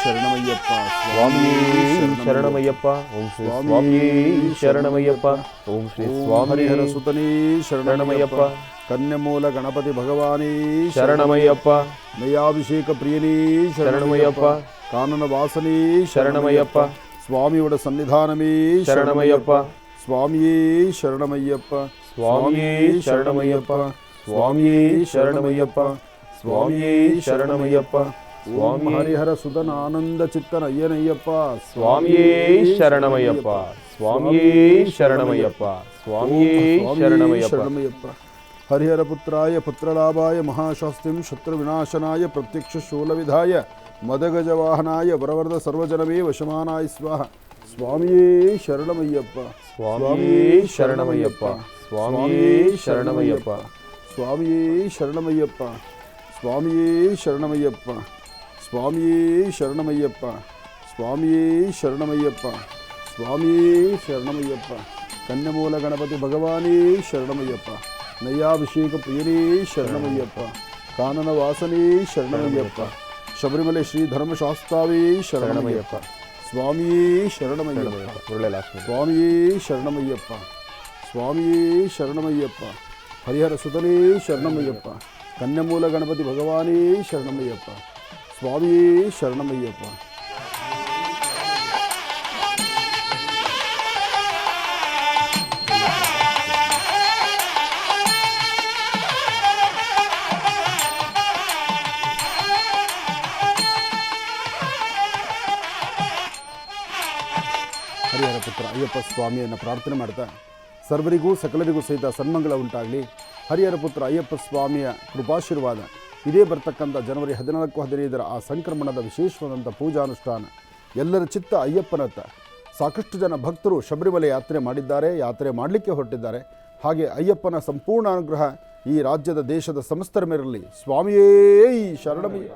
ಶರಣಮಯ್ಯಪ್ಪ, ಸ್ವಾಮಿ ಶರಣಮಯ್ಯಪ್ಪ, ಓಂ ಶ್ರೀ ಸ್ವಾಮಿ ಶರಣಮಯ್ಯಪ್ಪ, ಓಂ ಶ್ರೀ ಸ್ವಾಮಿ ಹರಿಹರ ಸುತನೇ ಶರಣಮಯ್ಯಪ್ಪ, ಕನ್ಯಮೂಲ ಗಣಪತಿ ಭಗವಾನೇ ಶರಣಮಯ್ಯಪ್ಪ, ನಯಾಭಿಷೇಕ ಪ್ರಿಯನೇ ಶರಣಮಯ್ಯಪ್ಪ, ಕಾನನ ವಾಸನೇ ಶರಣಮಯ್ಯಪ್ಪ, ಸ್ವಾಮಿಯೋಡ ಸನ್ನಿಧಾನಮೇ ಶರಣಮಯ್ಯಪ್ಪ, ಸ್ವಾಮಿಯೇ ಶರಣಮಯ್ಯಪ್ಪ, ಸ್ವಾಮಿಯೇ ಶರಣಮಯ್ಯಪ್ಪ, ಸ್ವಾಮಿಯೇ ಶರಣಮಯ್ಯಪ್ಪ, ಸ್ವಾಮಿಯೇ ಶರಣಮಯ್ಯಪ್ಪ, ಸ್ವಾಮಿ ಹರಿಹರ ಸುತನ ಆನಂದ ಚಿತ್ತನ ಅಯ್ಯನಯ್ಯಪ್ಪ, ಸ್ವಾಮಿಯೇ ಶರಣಮಯ್ಯಪ್ಪ, ಸ್ವಾಮಿಯೇ ಶರಣಮಯ್ಯಪ್ಪ, ಸ್ವಾಮಿಯೇ ಶರಣಮಯ್ಯಪ್ಪ. ಹರಿಹರ ಪುತ್ರಾಯ ಪುತ್ರಲಾಭಾಯ ಮಹಾಶಾಸ್ತ್ರಿಂ ಶತ್ರು ವಿನಾಶನಾಯ ಪ್ರತ್ಯಕ್ಷ ಶೂಲವಿಧಾಯ ಮದಗಜವಾಹನಾಯ ವರವರದ ಸರ್ವಜನಮೇ ವಶಮಾನಾಯ ಸ್ವಾಹ. ಸ್ವಾಮಿಯೇ ಶರಣಮಯ್ಯಪ್ಪ, ಸ್ವಾಮಿಯೇ ಶರಣಮಯ್ಯಪ್ಪ, ಸ್ವಾಮಿಯೇ ಶರಣಮಯ್ಯಪ್ಪ, ಸ್ವಾಮಿಯೇ ಶರಣಮಯ್ಯಪ್ಪ, ಸ್ವಾಮಿಯೇ ಶರಣಮಯ್ಯಪ್ಪ, ಸ್ವಾಮಿಯೇ ಶರಣಮಯ್ಯಪ್ಪ, ಸ್ವಾಮಿಯೇ ಶರಣಮಯ್ಯಪ್ಪ, ಸ್ವಾಮಿಯೇ ಶರಣಮಯ್ಯಪ್ಪ. ಕನ್ಯಮೂಲ ಗಣಪತಿ ಭಗವಾನೇ ಶರಣಮಯ್ಯಪ್ಪ, ನಯ್ಯಾಭಿಷೇಕ ಪ್ರಿಯನೇ ಶರಣಮಯ್ಯಪ್ಪ, ಕಾನನ ವಾಸನೇ ಶರಣಮಯ್ಯಪ್ಪ, ಶಬರಿಮಲೆ ಶ್ರೀ ಧರ್ಮಶಾಸ್ತಾವೇ ಶರಣಮಯ್ಯಪ್ಪ, ಸ್ವಾಮಿಯೇ ಶರಣಮಯ್ಯಪ್ಪ, ಸ್ವಾಮಿಯೇ ಶರಣಮಯ್ಯಪ್ಪ, ಸ್ವಾಮಿಯೇ ಶರಣಮಯ್ಯಪ್ಪ, ಹರಿಹರ ಸುತನೇ ಶರಣಮಯ್ಯಪ್ಪ, ಕನ್ಯಮೂಲ ಗಣಪತಿ ಭಗವಾನೇ ಶರಣಮಯ್ಯಪ್ಪ, ಸ್ವಾಮಿಯೇ ಶರಣಮಯ್ಯಪ್ಪ. ಹರಿಹರ ಪುತ್ರ ಅಯ್ಯಪ್ಪ ಸ್ವಾಮಿಯನ್ನು ಪ್ರಾರ್ಥನೆ ಮಾಡ್ತಾ ಸರ್ವರಿಗೂ ಸಕಲರಿಗೂ ಸಹಿತ ಸನ್ಮಂಗಳ ಉಂಟಾಗಲಿ. ಹರಿಹರ ಪುತ್ರ ಅಯ್ಯಪ್ಪ ಸ್ವಾಮಿಯ ಕೃಪಾಶೀರ್ವಾದ ಇದೇ ಬರ್ತಕ್ಕಂಥ ಜನವರಿ 14-15 ಆ ಸಂಕ್ರಮಣದ ವಿಶೇಷವಾದಂಥ ಪೂಜಾನುಷ್ಠಾನ ಎಲ್ಲರ ಚಿತ್ತ ಅಯ್ಯಪ್ಪನತ್ತ. ಸಾಕಷ್ಟು ಜನ ಭಕ್ತರು ಶಬರಿಮಲೆ ಯಾತ್ರೆ ಮಾಡಿದ್ದಾರೆ, ಯಾತ್ರೆ ಮಾಡಲಿಕ್ಕೆ ಹೊರಟಿದ್ದಾರೆ. ಹಾಗೆ ಅಯ್ಯಪ್ಪನ ಸಂಪೂರ್ಣ ಅನುಗ್ರಹ ಈ ರಾಜ್ಯದ ದೇಶದ ಸಮಸ್ತರ ಮೇಲಿರಲಿ. ಸ್ವಾಮಿಯೇ ಶರಣಮಯ್ಯ.